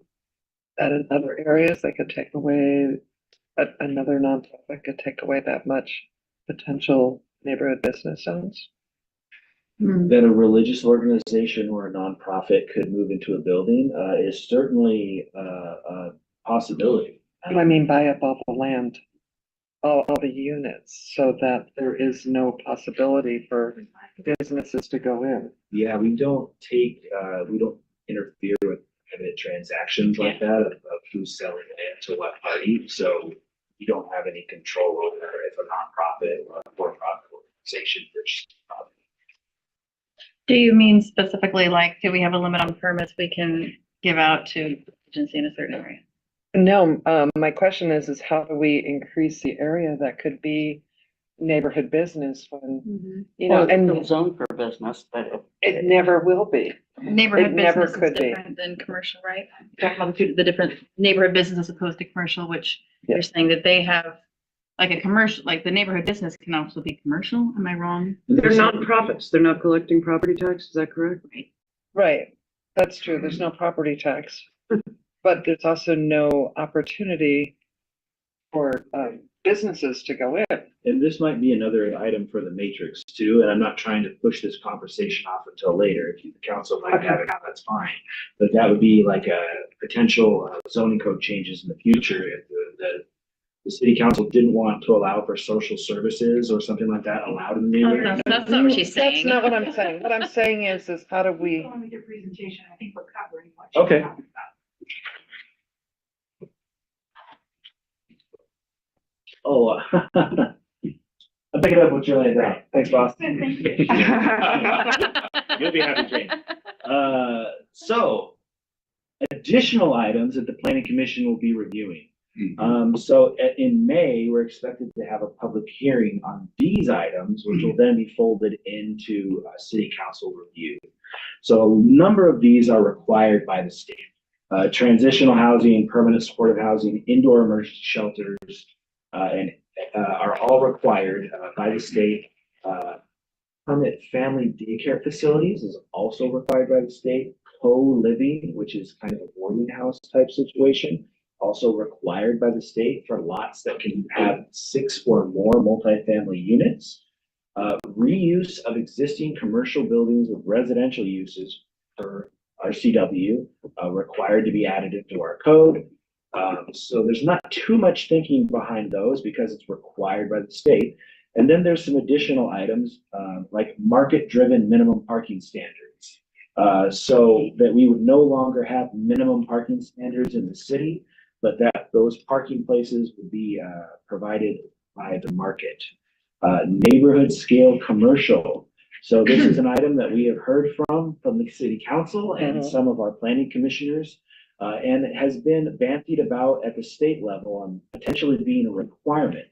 other areas they could take away, another nonprofit could take away that much potential neighborhood business zones? That a religious organization or a nonprofit could move into a building is certainly a possibility. I mean, buy up all the land, all the units, so that there is no possibility for businesses to go in. Yeah, we don't interfere with private transactions like that of who's selling land to what party. So you don't have any control over if a nonprofit or a for-profit organization purchases property. Do you mean specifically like, do we have a limit on permits we can give out to agency in a certain area? No, my question is how do we increase the area that could be neighborhood business when, you know, and zone for business, but it never will be. Neighborhood It never business is could be. different than commercial, right? Talking about the different neighborhood business as opposed to commercial, which Yeah. you're saying that they have like a commercial, like the neighborhood business can also be commercial. Am I wrong? they're nonprofits. They're not collecting property tax. Is that correct? Right. Right, that's true. There's no property tax, but there's also no opportunity for businesses to go in. And this might be another item for the matrix too, and I'm not trying to push this conversation off until later. If the council might have it now, that's fine. But that would be like a potential zoning code changes in the future if the city council didn't want to allow for social services or something like that allowed in the Oh, neighborhood. no, that's not what she's saying. That's not what I'm saying. What I'm saying is how do we, With your presentation, I think we're covering what Okay. Oh, I'm picking up what you're laying down. Thanks, boss. You'll be happy, Jane. So additional items that the planning commission will be reviewing. In May, we're expected to have a public hearing on these items, which will then be folded into city council review. So a number of these are required by the state. Transitional housing, permanent supportive housing, indoor emergency shelters, and are all required by the state. Permanent family daycare facilities is also required by the state. Co-living, which is kind of a boarding house type situation, also required by the state for lots that can have 6 or more multifamily units. Reuse of existing commercial buildings with residential uses for RCW required to be added into our code. So there's not too much thinking behind those because it's required by the state. And then there's some additional items like market-driven minimum parking standards. So that we would no longer have minimum parking standards in the city, but that those parking places would be provided by the market. Neighborhood scale commercial. So this is an item that we have heard from the city council and some of our planning commissioners. And it has been bandied about at the state level on potentially being a requirement.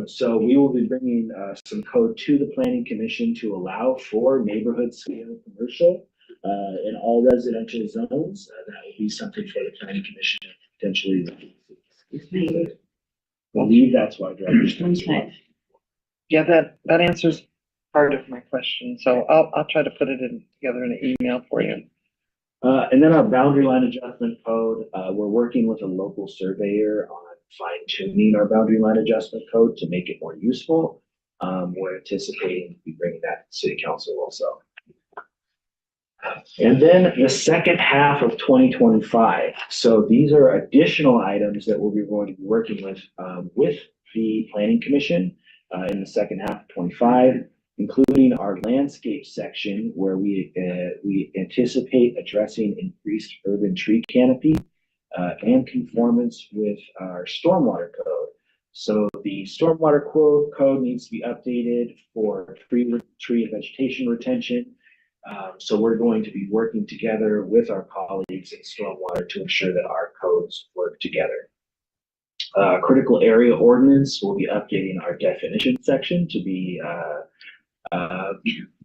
So we will be bringing some code to the planning commission to allow for neighborhood scale commercial in all residential zones. That would be something for the planning commission to potentially. I believe that's why. Yeah, that answers part of my question. So I'll try to put it together in an email for you. And then our boundary line adjustment code, we're working with a local surveyor on fine tuning our boundary line adjustment code to make it more useful. We're anticipating to be bringing that to city council also. And then the second half of 2025. So these are additional items that we'll be going to be working with the planning commission in the second half of 25. Including our landscape section where we anticipate addressing increased urban tree canopy and conformance with our stormwater code. So the stormwater code needs to be updated for tree and vegetation retention. So we're going to be working together with our colleagues in stormwater to ensure that our codes work together. Critical area ordinance will be updating our definition section to be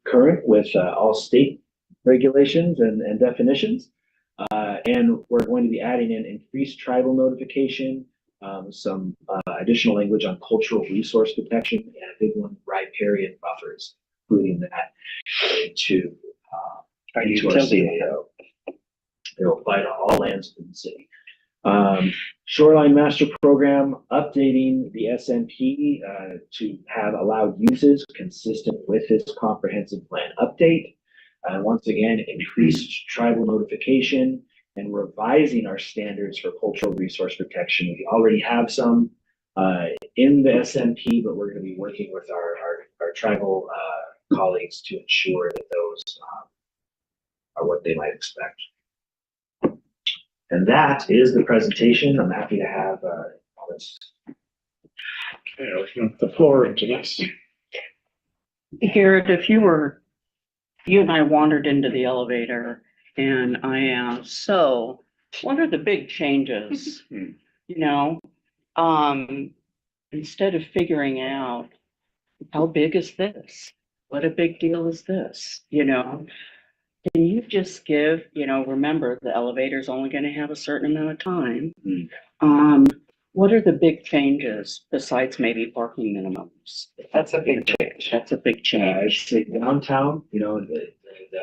current with all state regulations and definitions. And we're going to be adding in increased tribal notification, some additional language on cultural resource protection, and a big one, riparian buffers, including that into our CAO. It'll apply to all lands in the city. Shoreline Master Program, updating the SMP to have allowed uses consistent with this comprehensive plan update. Once again, increased tribal notification and revising our standards for cultural resource protection. We already have some in the SMP, but we're going to be working with our tribal colleagues to ensure that those are what they might expect. And that is the presentation. I'm happy to have comments. Okay, I'll open up the floor to this. Garrett, you and I wandered into the elevator and I asked, so what are the big changes? Instead of figuring out how big is this? What a big deal is this? Can you just give, remember the elevator's only going to have a certain amount of time. What are the big changes besides maybe parking minimums? That's a big change. That's a big I'd change. say downtown, the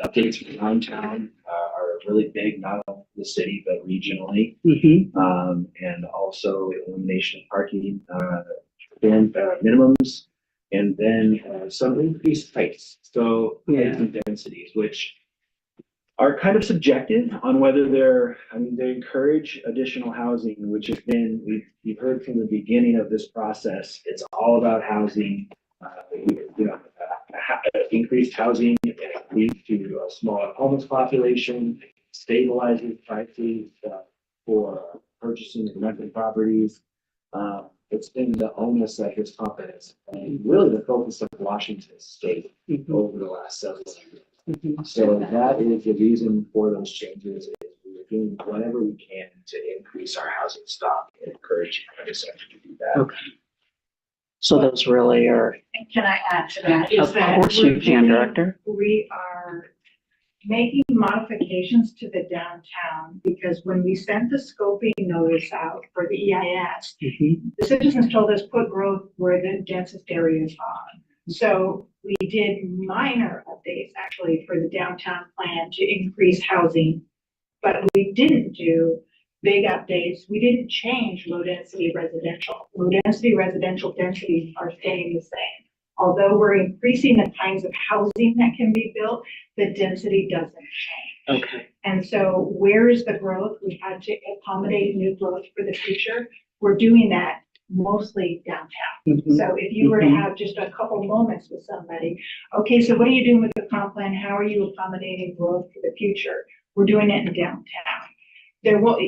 updates for downtown are really big, not only the city, but regionally. And also elimination of parking minimums, and then some increased heights. So heights and densities, which are kind of subjective on whether they encourage additional housing, which has been, we've heard from the beginning of this process, it's all about housing. Increased housing leads to a smaller homeless population, stabilizes prices for purchasing and renting properties. It's been the onus of this confidence and really the focus of Washington State over the last several years. So that is the reason for those changes. Is we're doing whatever we can to increase our housing stock and encourage private sector to do that. Okay. So those really are. And can I add to that? Of course you can, Director. We are making modifications to the downtown because when we sent the scoping notice out for the EIS, the citizens told us put growth where the densest areas are. So we did minor updates actually for the downtown plan to increase housing, but we didn't do big updates. We didn't change low density residential. Low density residential densities are staying the same. Although we're increasing the kinds of housing that can be built, the density doesn't change. Okay. And so where is the growth? We had to accommodate new growth for the future. We're doing that mostly downtown. So if you were to have just a couple moments with somebody, okay, so what are you doing with the comp plan? How are you accommodating growth for the future? We're doing it in downtown. There will,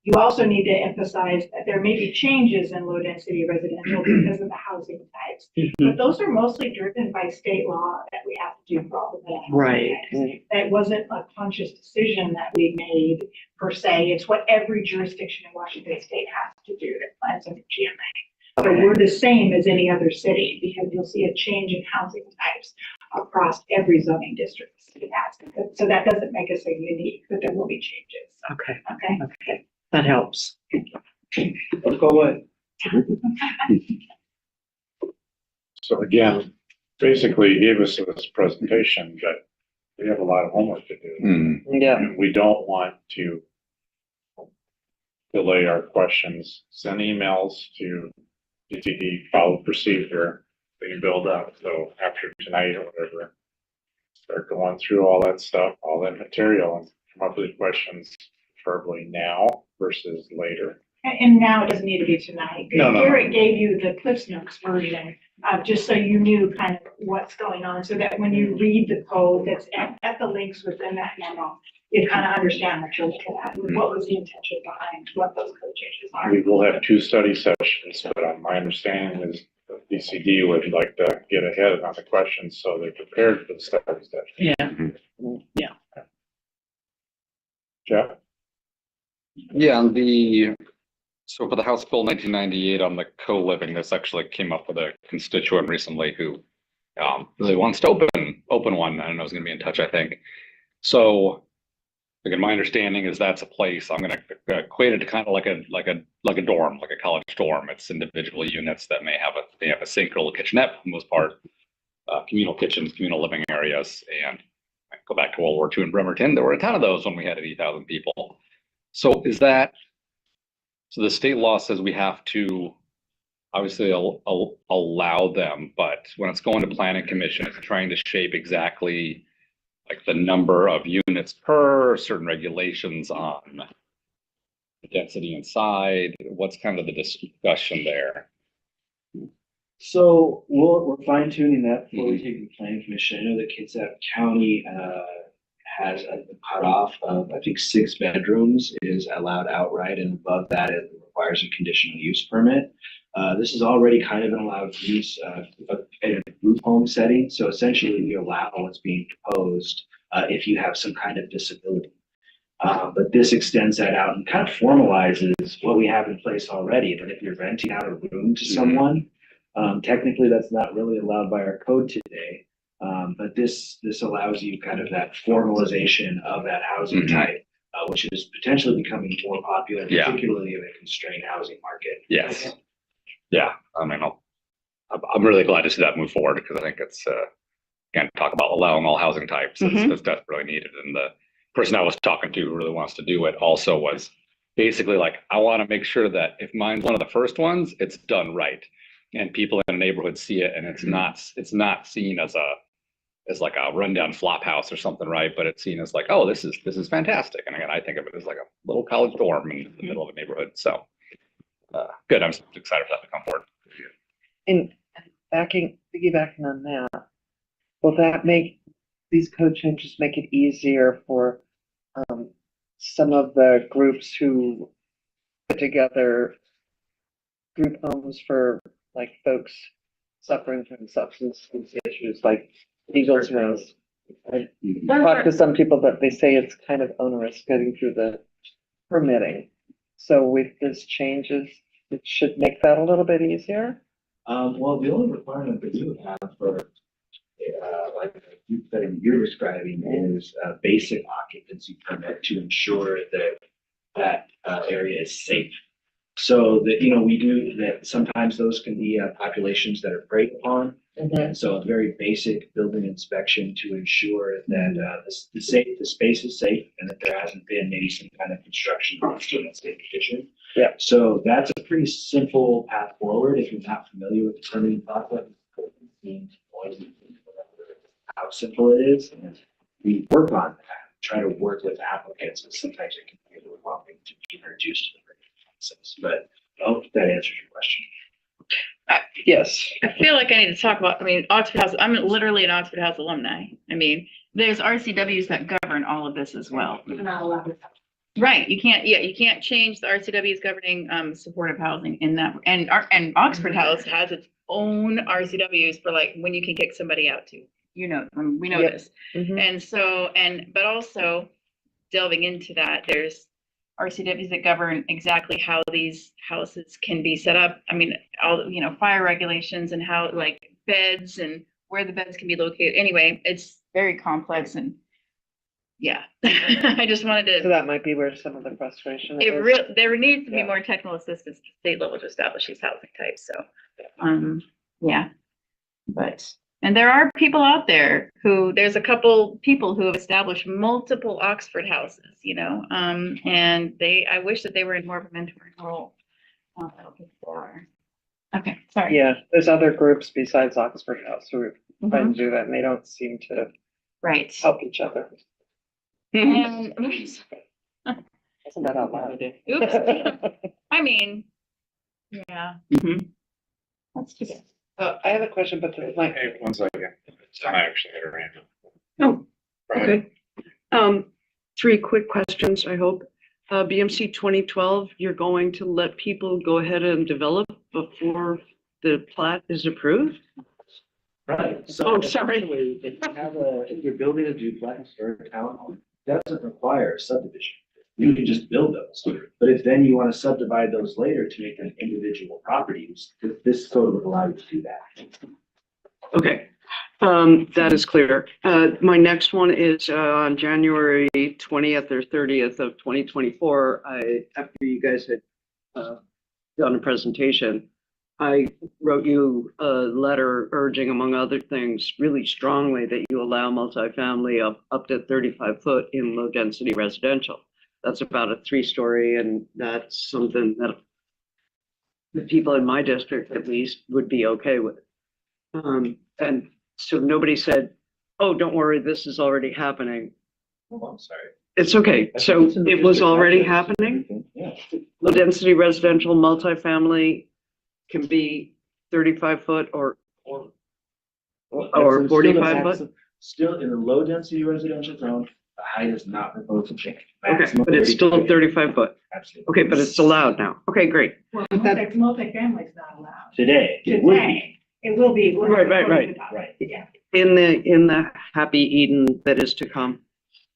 You also need to emphasize that there may be changes in low density residential because of the housing types. But those are mostly driven by state law that we have to do for all the housing Right. types. That wasn't a conscious decision that we made per se. It's what every jurisdiction in Washington state has to do that plans under GMA. So we're the same as any other city because you'll see a change in housing types across every zoning district the city has. So that doesn't make us a unique, but there will be changes. Okay, Okay. okay, that helps. Let's go away. So again, basically he gave us this presentation, but we have a lot of homework to do. Hmm. Yeah, And we don't want to delay our questions, send emails to DTD, follow procedure, they can build up. So after tonight or whatever, start going through all that stuff, all that material and come up with questions preferably now versus later. And now it doesn't need to be tonight. No. Garrett gave you the Cliffs Notes version, just so you knew kind of what's going on, so that when you read the code that's at the links within that memo, you kind of understand what you're looking at, and what was the intention behind what those code changes are. We will have 2 study sessions, but my understanding is the DCD would like to get ahead on the questions so they're prepared for the study session. Yeah. Jeff? Yeah, so for the House Bill 1998 on the co-living, this actually came up with a constituent recently who really wants to open one. I don't know, is going to be in touch, I think. So again, my understanding is that's a place I'm going to equate it to kind of like a dorm, like a college dorm. It's individual units that may have a sink or a little kitchenette for the most part, communal kitchens, communal living areas, and I go back to World War II in Bremerton. There were a ton of those when we had 80,000 people. So so the state law says we have to obviously allow them, but when it's going to planning commission, it's trying to shape exactly like the number of units per, certain regulations on the density inside. What's kind of the discussion there? So we're fine tuning that before we take the planning commission. I know the Kitsap County has a cutoff of, I think, 6 bedrooms is allowed outright, and above that it requires a conditional use permit. This is already kind of an allowed use in a group home setting. So essentially you allow what's being proposed if you have some kind of disability. But this extends that out and kind of formalizes what we have in place already, that if you're renting out a room to someone, technically that's not really allowed by our code today. But this allows you kind of that formalization of that housing type, which is potentially becoming more popular, particularly in a constrained housing market. Yes. Yeah. I mean, I'm really glad to see that move forward because I think it's, again, talk about allowing all housing types. It's desperately needed. And the person I was talking to who really wants to do it also was basically like, I want to make sure that if mine's one of the first ones, it's done right. And people in the neighborhood see it and it's not seen as like a rundown flop house or something, right? But it's seen as like, oh, this is fantastic. And again, I think of it as like a little college dorm in the middle of a neighborhood. So good. I'm excited for that to come forward. and piggybacking on that, will that make these code changes make it easier for some of the groups who put together group homes for like folks suffering from substance use issues like Eagles Mills? I talked to some people that they say it's kind of onerous getting through the permitting. So with this changes, it should make that a little bit easier. Well, the only requirement that you have for like the setting you're describing is a basic occupancy permit to ensure that that area is safe. So that, we do that, sometimes those can be populations that are preyed upon. And so a very basic building inspection to ensure that the space is safe and that there hasn't been maybe some kind of construction that's in a safe condition. Yeah. So that's a pretty simple path forward if you're not familiar with the permitting process. How simple it is, and we work on that. Try to work with applicants, but sometimes it can be a little bumping to be introduced to the permitting process. But I hope that answers your question. Yes. I feel like I need to talk about, Oxford House, I'm literally an Oxford House alumni. There's RCWs that govern all of this as well. You're not allowed to. Right, you can't, yeah, you can't change the RCW's governing supportive housing in that, and Oxford House has its own RCWs for like when you can kick somebody out too. You know, we know Yep. this. Mhm. And so, but also delving into that, there's RCWs that govern exactly how these houses can be set up. I mean, all, fire regulations and how like beds and where the beds can be located. Anyway, it's very complex and yeah, I just wanted So to, that might be where some of the frustration it is. there needs to be Yeah. more technical assistance at state level to establish these housing types, so, yeah. And there are people out there there's a couple people who have established multiple Oxford houses, and I wish that they were in more of a mentoring role. I don't think they are. Okay, sorry. Yeah, there's other groups besides Oxford House who are trying Mhm. to do that, and they don't seem to Right. help each other. And, Isn't that out loud? oops, I mean, yeah. That's too bad. I have a question, but there's like, Hey, one second. It's not actually her hand. Oh, Go ahead. okay. Three quick questions, I hope. BMC 2012, you're going to let people go ahead and develop before the plat is approved? Right. Oh, sorry. essentially, if you're building a duplex or a townhome, it doesn't require a subdivision. You can just build those. But if then you want to subdivide those later to make them individual properties, this code would allow you to do that. Okay, that is clear. My next one is on January 20th or 30th of 2024. After you guys had done a presentation, I wrote you a letter urging, among other things, really strongly that you allow multifamily up to 35 foot in low density residential. That's about a 3-story, and that's something that the people in my district at least would be okay with. And so nobody said, oh, don't worry, this is already happening. Oh, I'm sorry. It's okay. So it was already happening. Yeah. Low density residential multifamily can be 35 foot or Or 45 foot. Still in the low density residential zone, the height is not proposed to change. Okay, Maximum but it's still 35 foot. Absolutely. Okay, but it's allowed now. Okay, great. Well, multifamily is not allowed. Today, it would be. Today, it will be. Right. Right. Yeah. In the happy Eden that is to come.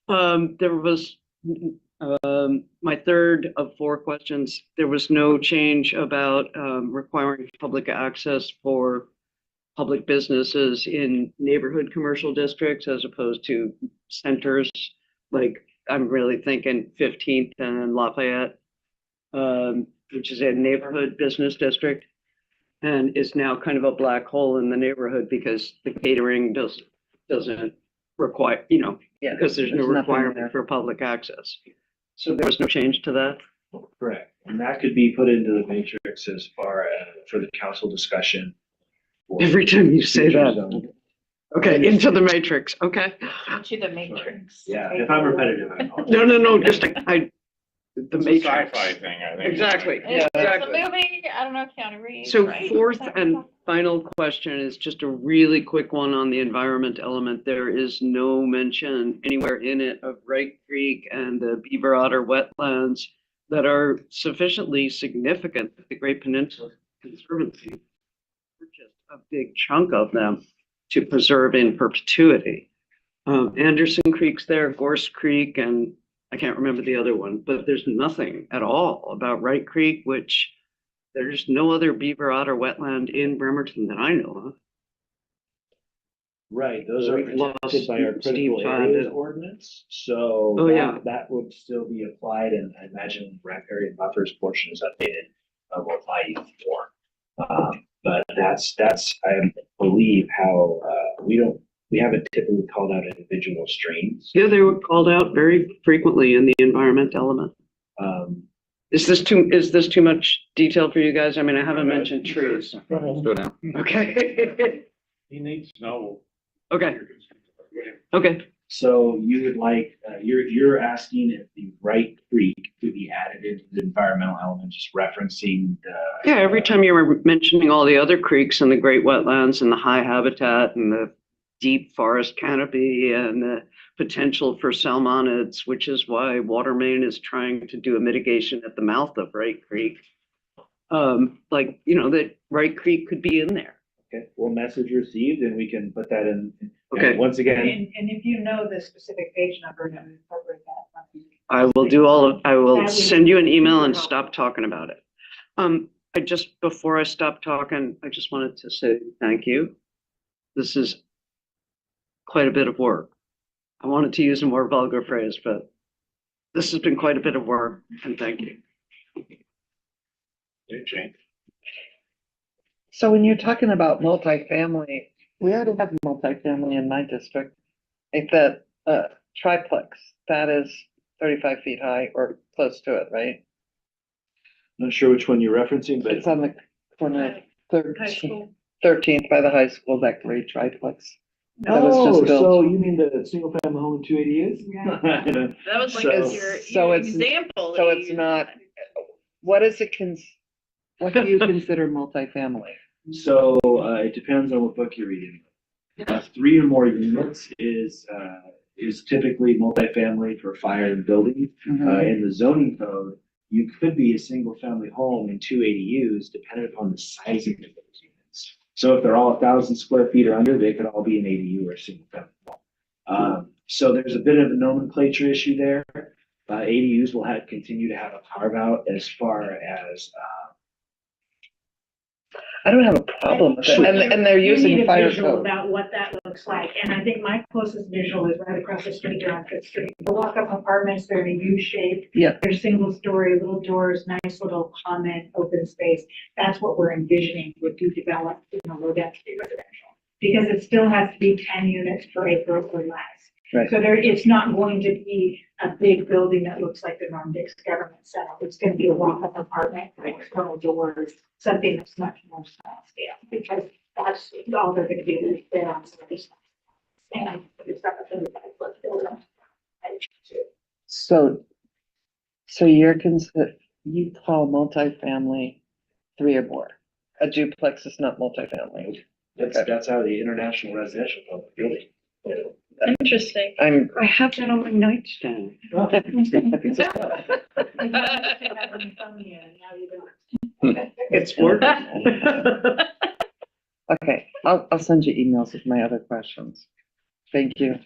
There was, my third of 4 questions. There was no change about, requiring public access for public businesses in neighborhood commercial districts as opposed to centers. Like, I'm really thinking 15th and Lafayette, which is a neighborhood business district. And is now kind of a black hole in the neighborhood because the catering doesn't require, yeah, because there's no nothing requirement there. for public access. So there was no change to that? Correct. And that could be put into the matrix as far as for the council discussion. for Every time you say future that. zoning. Okay, into the matrix, okay. To the matrix. Yeah, if I'm repetitive, I apologize. No, just the It's a matrix. sci-fi thing, I think. Exactly. It's a Exactly. movie, I don't know, Keanu Reeves, So right? fourth and final question is just a really quick one on the environment element. There is no mention anywhere in it of Wright Creek and the Beaver Otter wetlands that are sufficiently significant that the Great Peninsula Conservancy purchased a big chunk of them to preserve in perpetuity. Anderson Creek's there, Gorse Creek, and I can't remember the other one, but there's nothing at all about Wright Creek, which there's no other beaver otter wetland in Bremerton that I know of. Right, those are We've lost protected by our Steve critical Todd. areas ordinance, so Oh, yeah. that would still be applied, and I imagine riparian buffers portion is updated, will apply even more. But that's, I believe how, we haven't typically called out individual streams. Yeah, they were called out very frequently in the environment element. Is this too much detail for you guys? I mean, I haven't mentioned trees. Go down. Okay. He needs to know. Okay. So you would like, you're asking if the Wright Creek could be added into the environmental element, just referencing the. Yeah, every time you were mentioning all the other creeks and the great wetlands and the high habitat and the deep forest canopy and the potential for salmonids, which is why Watermain is trying to do a mitigation at the mouth of Wright Creek. Like, you know, that Wright Creek could be in there. Okay, well, message received, and we can put that in. Okay. And once again, And if you know the specific page number, then incorporate that. I will do all of, I will That would send you an be email super and helpful. stop talking about it. I just, before I stop talking, I just wanted to say thank you. This is quite a bit of work. I wanted to use a more vulgar phrase, but this has been quite a bit of work, and thank you. Hey, Jane. So when you're talking about multifamily, we already have multifamily in my district. Like that, triplex, that is 35 feet high or close to it, right? not sure which one you're referencing, but It's on the corner of High school. 13th by the high school, that great triplex. That was just built. so you mean the single family home in 280 is? Yeah. That was like So- so your it's- example. So it's not, what is it what do you consider multifamily? So, it depends on what book you're reading. 3 or more units is typically multifamily for fire and building. In the zoning code, you could be a single family home in 2 ADUs depending upon the sizing of those units. So if they're all 1,000 square feet or under, they could all be an ADU or a single family home. So there's a bit of a nomenclature issue there. ADUs will continue to have a carve out as far as, I don't have a problem with it, and they're You need using a fire visual code. about what that looks like, and I think my closest visual is right across the street here on Fifth Street. The walk-up apartments, they're in a U shape. Yeah. They're single story, little doors, nice little common open space. That's what we're envisioning would be developed in a low density residential. Because it still has to be 10 units per acre or less. Right. So it's not going to be a big building that looks like the Norm Dix government setup. It's gonna be a walk-up apartment, external doors, something that's much more small scale, because that's all they're gonna be able to fit on some of these. And it's not a 35-foot building. So you call multifamily 3 or more. A duplex is not multifamily. that's how the International Residential Code building. Interesting. I have that on my nightstand. It's working. Okay, I'll send you emails with my other questions. Thank you.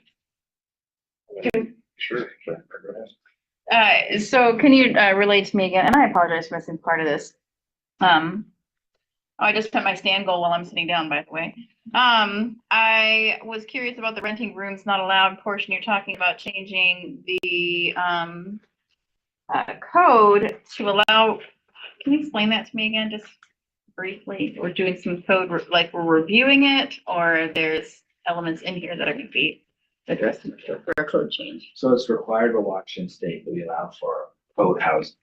Sure. Go ahead. So can you relate to me again? And I apologize for missing part of this. I just put my stand goal while I'm sitting down, by the way. I was curious about the renting rooms not allowed portion. You're talking about changing the code to allow. Can you explain that to me again, just briefly? We're doing some code, like we're reviewing it, or there's elements in here that are going to be addressed for a code change. So it's required by Washington State that we allow for co-housing,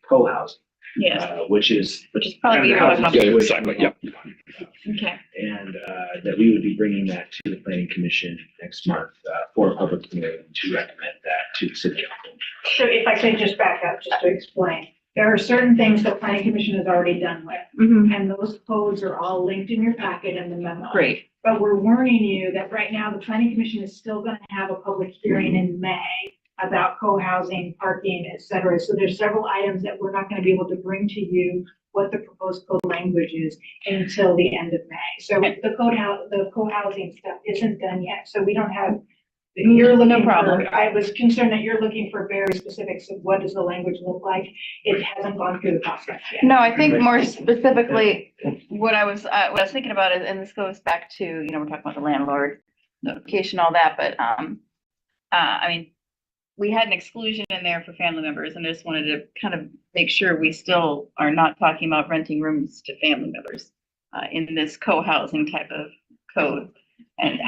Yeah, which is. which is probably kind of your the housing Yeah, situation exactly, we're yeah. talking about. okay. And that we would be bringing that to the planning commission next month for a public hearing to recommend that to the city council. So if I could just back up, just to explain, there are certain things that planning commission has already done with, and those codes are all linked in your packet in the memo. Great. But we're warning you that right now, the planning commission is still gonna have a public hearing in May about co-housing, parking, et cetera. So there's several items that we're not gonna be able to bring to you what the proposed code language is until the end of May. So the co-housing stuff isn't done yet, so we don't have, you're No looking problem. for, I was concerned that you're looking for very specifics of what does the language look like. It hasn't gone through the process yet. No, I think more specifically, what I was thinking about is, and this goes back to, we're talking about the landlord notification, all that, but, I mean, we had an exclusion in there for family members, and I just wanted to kind of make sure we still are not talking about renting rooms to family members, in this co-housing type of code. And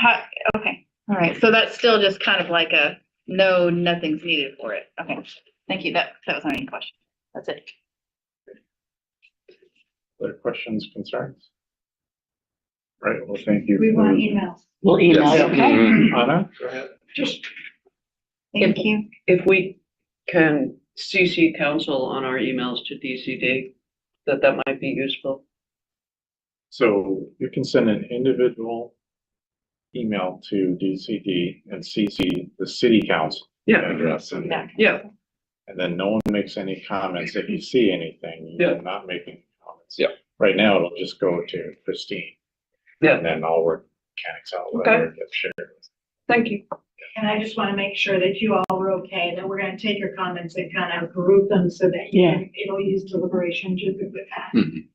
okay, all right, so that's still just kind of like a, no, nothing's needed for it. Okay, thank you, that was my main question. That's it. Other questions, concerns? Right, well, thank you. We want for- emails. We'll email. Yes. Okay. Anna, go ahead. Just Thank you. if we can CC council on our emails to DCD, that might be useful. So you can send an individual email to DCD and CC the city council Yeah, address in there. yeah, And then no one makes any comments. If you see anything, Yeah. you're not making comments. Yeah. Right now, it'll just go to Christine. Yeah. And then all work mechanics out, whatever gets shared. thank you. And I just want to make sure that you all were okay, that we're going to take your comments and kind of group them so that you can, it'll use deliberation. You're good with that. Mhm.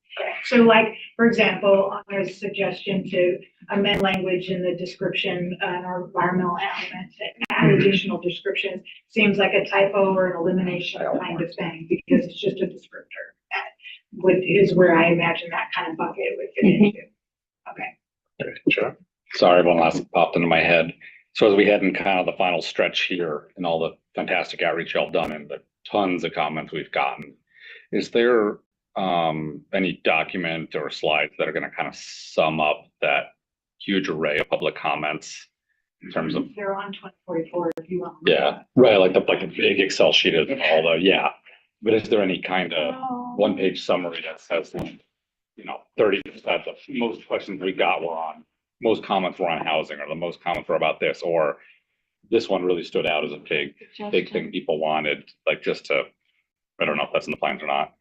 So like, for example, there's a suggestion to amend language in the description, or environmental element, to add additional descriptions. Seems like a typo or an elimination kind of thing, because it's just a descriptor. That is where I imagine that kind of bucket would fit into. Okay. Sure. Sorry, one last popped into my head. So as we head in kind of the final stretch here and all the fantastic outreach y'all done and the tons of comments we've gotten, is there any document or slides that are going to kind of sum up that huge array of public comments in terms of? They're on 2044 if you want. Yeah, right, like a big Excel sheet of all the, yeah. But is there any kind of one-page summary that says, like, 30% of most questions we got were on, most comments were on housing, or the most comments were about this, or this one really stood out as a big thing people wanted, like just to, I don't know if that's in the plans or not.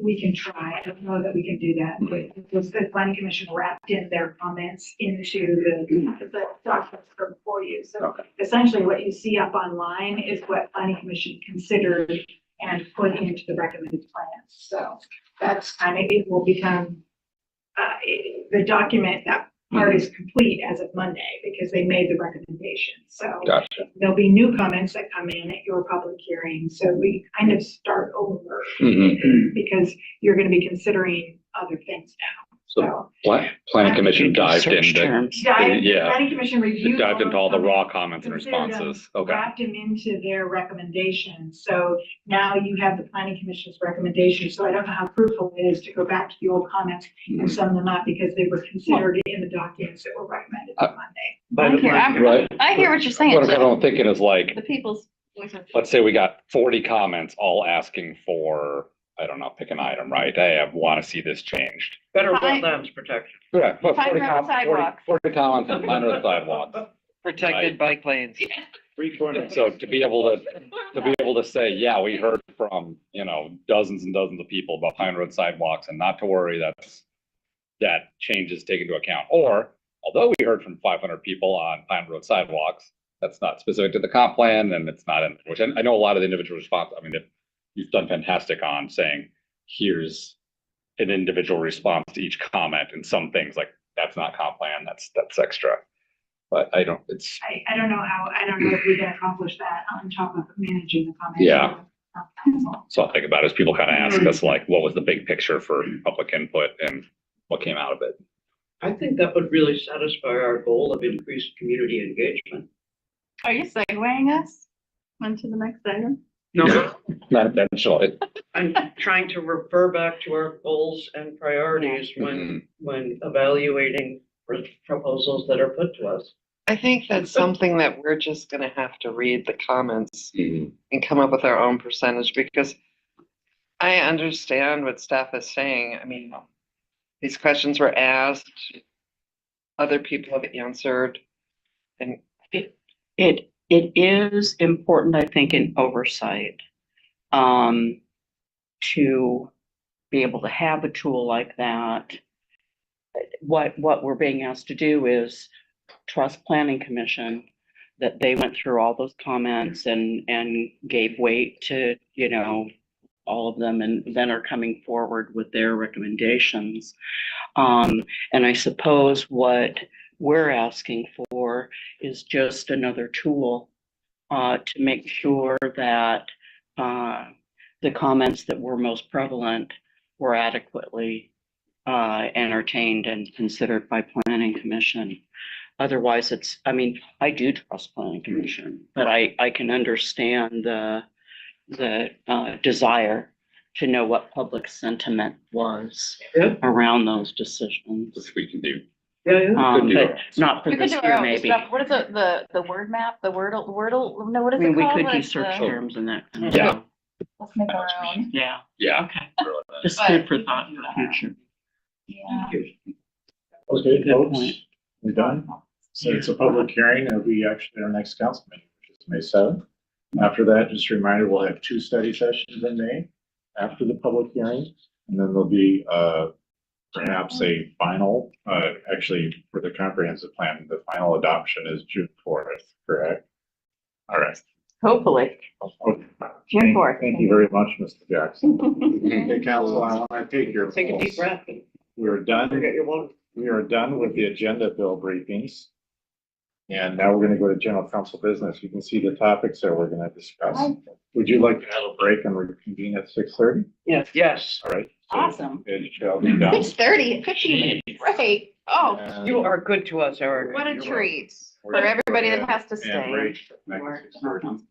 We can try. I don't know that we can do that, but the planning commission wrapped in their comments into the documents for you. So essentially what you see up online is what planning commission considered and put into the recommended plans. So that's kind of, it will become, the document, that part is complete as of Monday because they made the recommendation. So Gotcha. there'll be new comments that come in at your public hearing. So we kind of start over because you're going to be considering other things now. So planning commission dived into, yeah, Planning commission reviewed. dived into all the raw comments and considered them, responses. Okay. Wrapped them into their recommendations. So now you have the planning commission's recommendations. So I don't know how fruitful it is to go back to the old comments and sum them up because they were considered in the documents that were recommended on Monday. I hear what you're saying. What I'm kind of thinking is like, The people's. let's say we got 40 comments all asking for, I don't know, pick an item, right? Hey, I want to see this changed. Better Fine. wetlands protection. Yeah, but Pine 40 Road com- 40 sidewalk. 40 comments on Pine Road sidewalk. Protected bike lanes. Free corner. So to be able to say, yeah, we heard from, dozens and dozens of people about Pine Road sidewalks and not to worry, that change is taken into account. Or, although we heard from 500 people on Pine Road sidewalks, that's not specific to the comp plan and it's not in, which I know a lot of the individual response, I mean, you've done fantastic on saying, here's an individual response to each comment, and some things like that's not comp plan, that's extra. But I don't know if we can accomplish that on top of managing the comments. Yeah. So I'll think about it as people kind of ask us like, what was the big picture for public input and what came out of it? I think that would really satisfy our goal of increased community engagement. Are you segueing us onto the next item? No, Not eventually. I'm trying to refer back to our goals and priorities when evaluating proposals that are put to us. I think that's something that we're just gonna have to read the comments Mhm. and come up with our own percentage, because I understand what staff is saying. I mean, these questions were asked, other people have answered, and It is important, I think, in oversight, to be able to have a tool like that. What we're being asked to do is trust planning commission that they went through all those comments and gave weight to, all of them, and then are coming forward with their recommendations. And I suppose what we're asking for is just another tool to make sure that the comments that were most prevalent were adequately entertained and considered by planning commission. Otherwise, I do trust planning commission, but I can understand the desire to know what public sentiment was around those decisions. Which we can do. But not for We could this do year, our own maybe. stuff. What is the word map, the wordle, no, what I is mean, it we called? could What do is search the- terms and that. kind of Yeah. stuff. Let's make our own. Yeah, Yeah. okay. Just food for thought for the future. Yeah. Okay, Good folks, point. We're done. So it's a public hearing. It'll be actually our next council meeting, which is May 7th. After that, just a reminder, we'll have 2 study sessions in May after the public hearing. And then there'll be, perhaps a final, actually for the comprehensive plan, the final adoption is June 4th, correct? All right. Hopefully. June 4th. Thank you very much, Mr. Jackson. Okay, council, I want to take your. Take a deep breath. We're done. Forget your water. We are done with the agenda bill briefings. And now we're going to go to general council business. You can see the topics that we're going to discuss. Would you like to have a break and reconvene at 6:30? Yes. Yes. All right. So Awesome. It shall be done. 6:30, 15-minute break. Oh, And You are good to us, Eric. what a you're treat We're for gonna go everybody that ahead has to and stay. break next 6:30.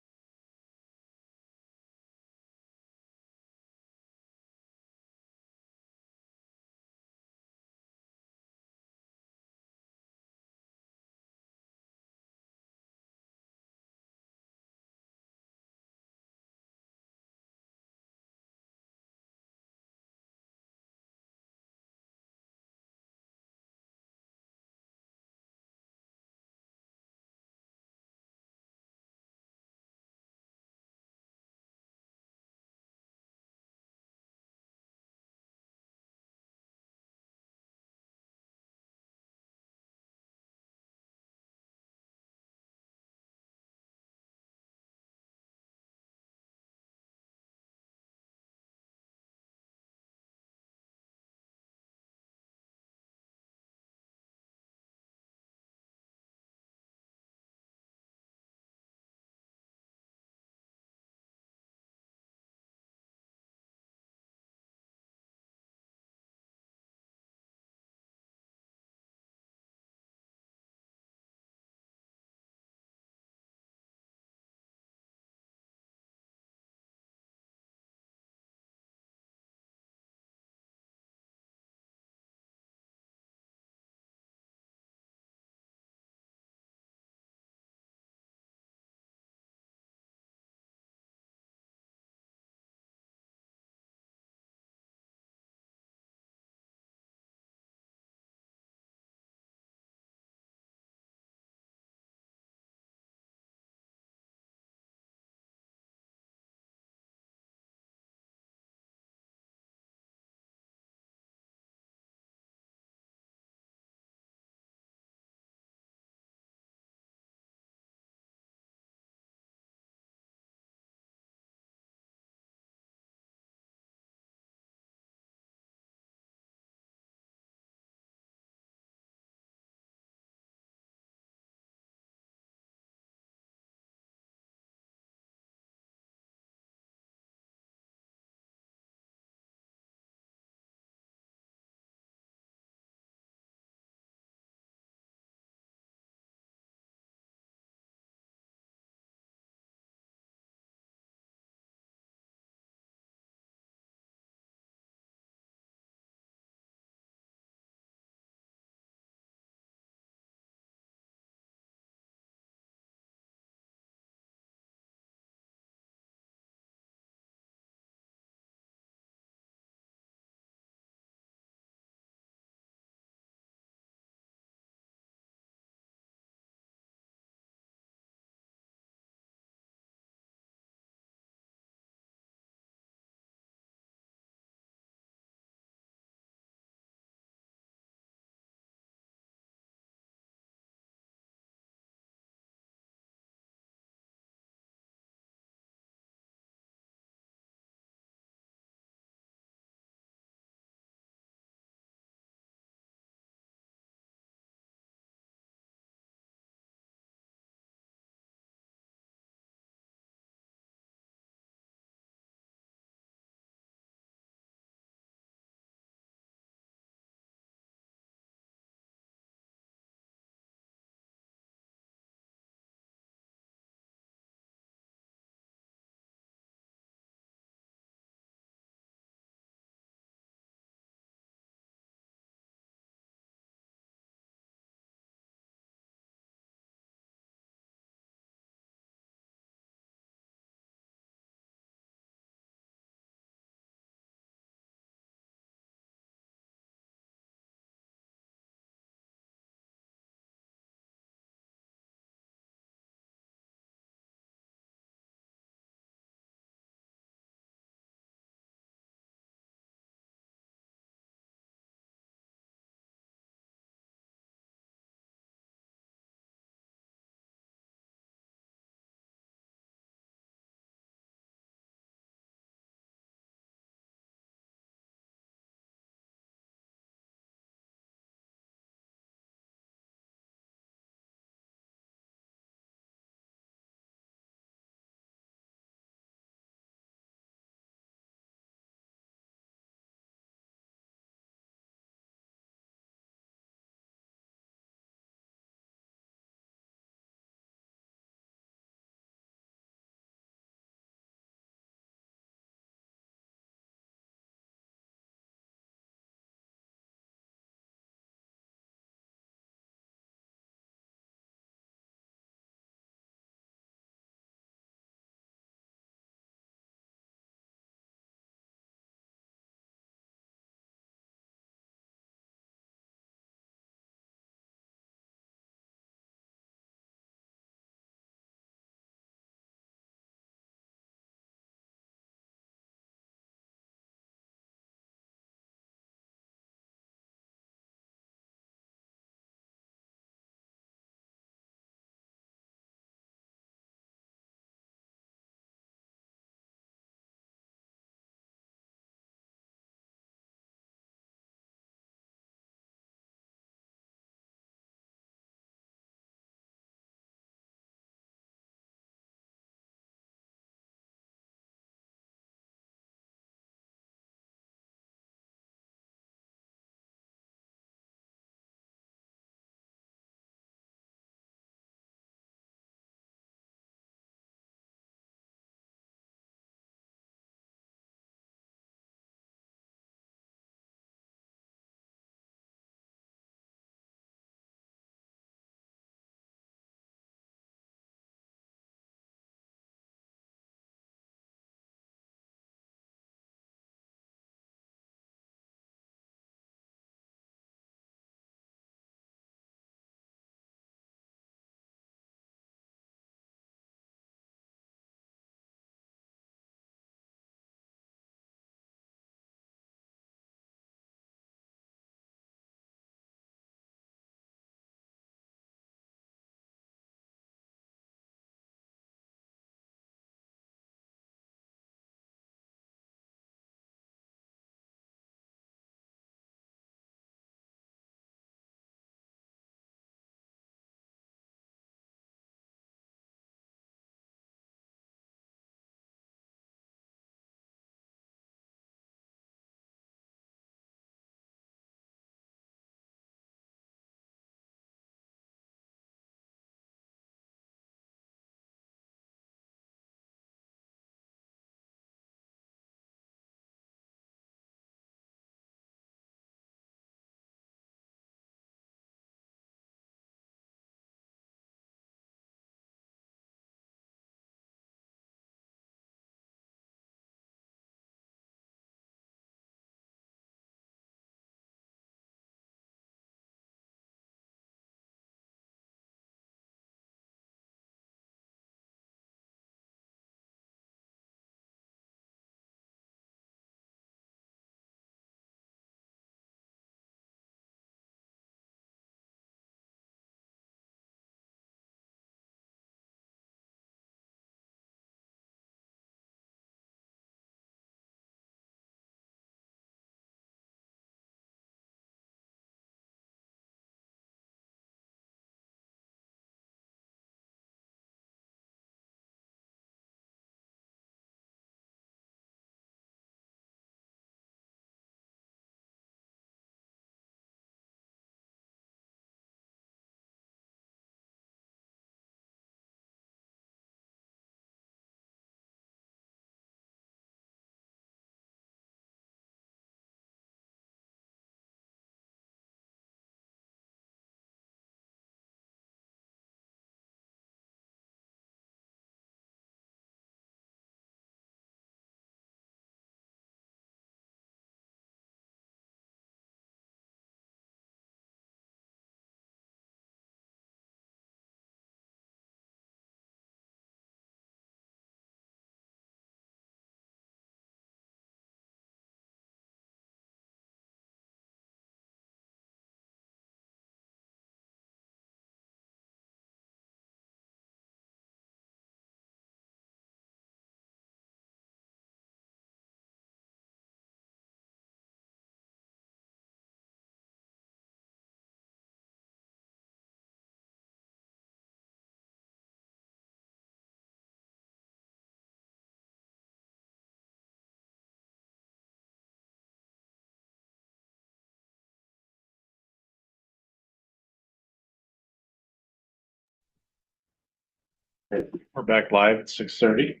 We're back live at 6:30.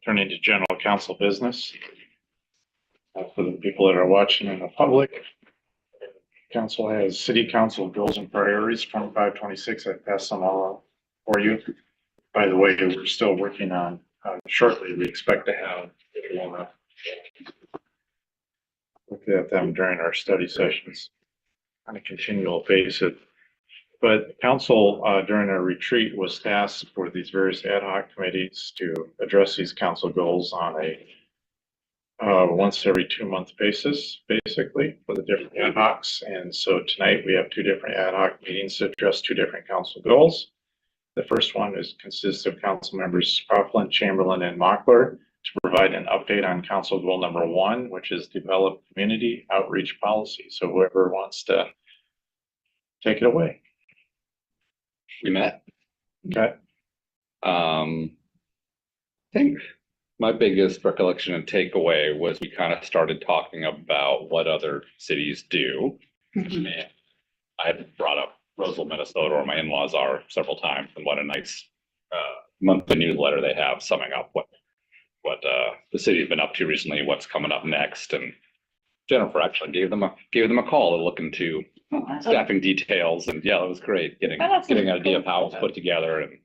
Turning to general council business. For the people that are watching in the public, council has city council goals and priorities from 526. I passed them all out for you. By the way, we're still working on, shortly, we expect to have, look at them during our study sessions on a continual basis. But council, during our retreat, was tasked for these various ad hoc committees to address these council goals on a once every 2 month basis, basically, for the different ad hocs. And so tonight we have two different ad hoc meetings to address two different council goals. The first one consists of council members Coughlin, Chamberlain, and Mockler to provide an update on council goal number 1, which is develop community outreach policy. So whoever wants to take it away. We met. Okay. I think my biggest recollection and takeaway was we kind of started talking about what other cities do. And I had brought up Roseville, Minnesota, where my in-laws are several times, and what a nice monthly newsletter they have summing up what the city has been up to recently, what's coming up next. And Jennifer actually gave them a call to look into staffing details, and yeah, it was great getting an idea of how it was put together and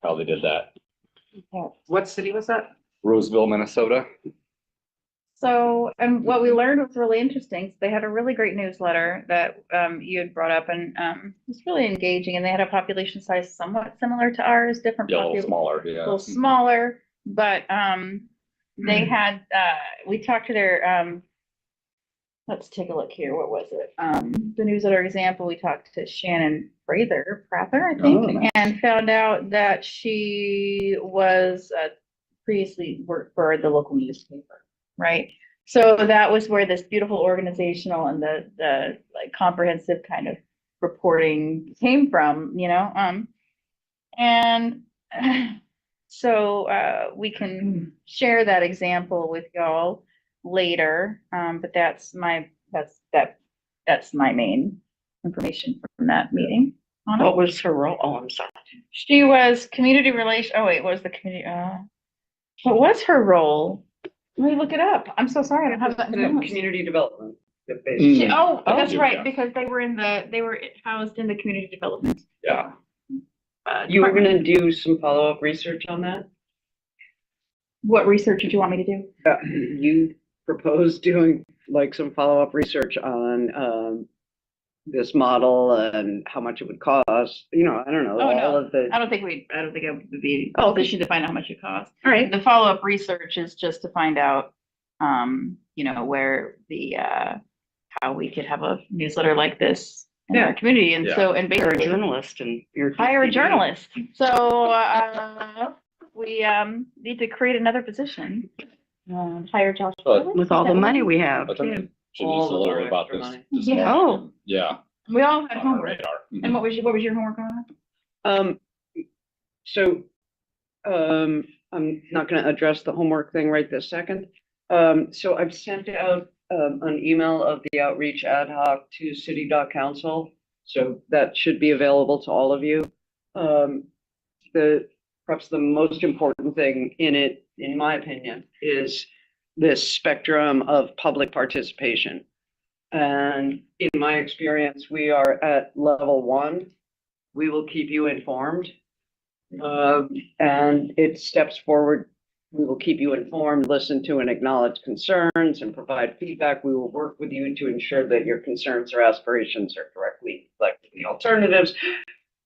how they did that. What city was that? Roseville, Minnesota. So, and what we learned was really interesting. They had a really great newsletter that you had brought up, and it's really engaging. And they had a population size somewhat similar to ours, different, Yeah, a little smaller. Yeah, a little smaller. But they had we talked to their let's take a look here. What was it? The newsletter example. We talked to Shannon Prather, I think, and found out that she was previously worked for the local newspaper. Right. So that was where this beautiful organizational and the like comprehensive kind of reporting came from, and so we can share that example with y'all later. But that's my main information from that meeting. What was her role? Oh, I'm sorry. She was community relation. Oh wait, was the community? What was her role? Let me look it up. I'm so sorry. I don't have that. Community development. That's yeah. right, because they were housed in the community development. Yeah. You were gonna do some follow-up research on that? What research did you want me to do? You proposed doing like some follow-up research on this model and how much it would cost, I don't know, all of the. I don't think I would be in a position to find out how much it costs. All right. The follow-up research is just to find out, where how we could have a newsletter like this in our community. And so, and You're a basically journalist and you're. hire a journalist. So, we need to create another position. Hire Josh. With all the money we have. I think too. should be All the literally about extra this. money. this Yeah. morning. Yeah. We all had On our homework. radar. And what was your homework on? So, I'm not gonna address the homework thing right this second. So I've sent out, an email of the outreach ad hoc to city.council. So that should be available to all of you. Perhaps the most important thing in it, in my opinion, is this spectrum of public participation. And in my experience, we are at level 1. We will keep you informed. And it steps forward. We will keep you informed, listen to and acknowledge concerns and provide feedback. We will work with you to ensure that your concerns or aspirations are directly reflected in the alternatives.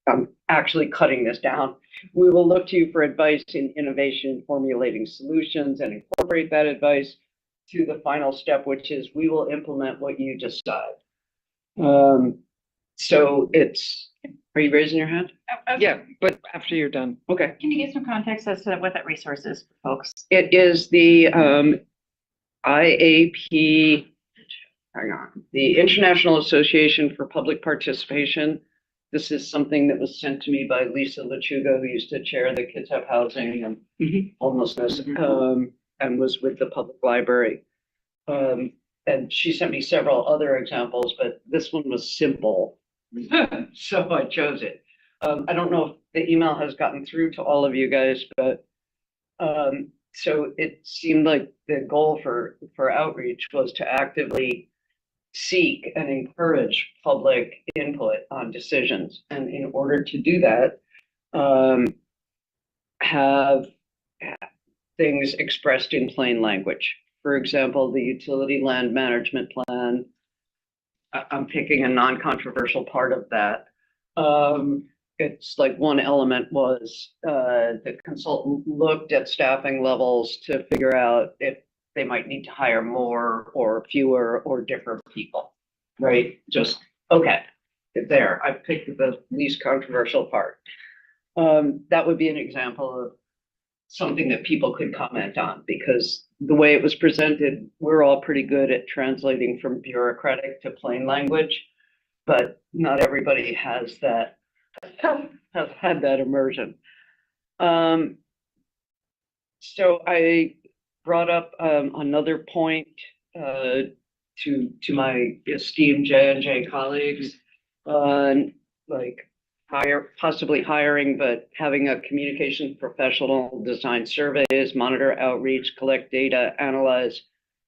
I'm actually cutting this down. We will look to you for advice in innovation, formulating solutions, and incorporate that advice to the final step, which is we will implement what you decide. So are you raising your hand? Yeah, but after you're done. Okay. Can you give some context as to what that resource is for folks? It is the IAP, hang on, the International Association for Public Participation. This is something that was sent to me by Lisa Lechuga, who used to chair the Kids Have Housing and Homelessness, and was with the public library. And she sent me several other examples, but this one was simple. So I chose it. I don't know if the email has gotten through to all of you guys, but so it seemed like the goal for outreach was to actively seek and encourage public input on decisions. And in order to do that, have things expressed in plain language. For example, the utility land management plan. I'm picking a non-controversial part of that. It's like one element was the consultant looked at staffing levels to figure out if they might need to hire more or fewer or different people, right? Just, okay, there, I picked the least controversial part. That would be an example of something that people could comment on, because the way it was presented, we're all pretty good at translating from bureaucratic to plain language, but not everybody has that, has had that immersion. So I brought up another point to my esteemed J&J colleagues on like possibly hiring, but having a communications professional design surveys, monitor outreach, collect data, analyze,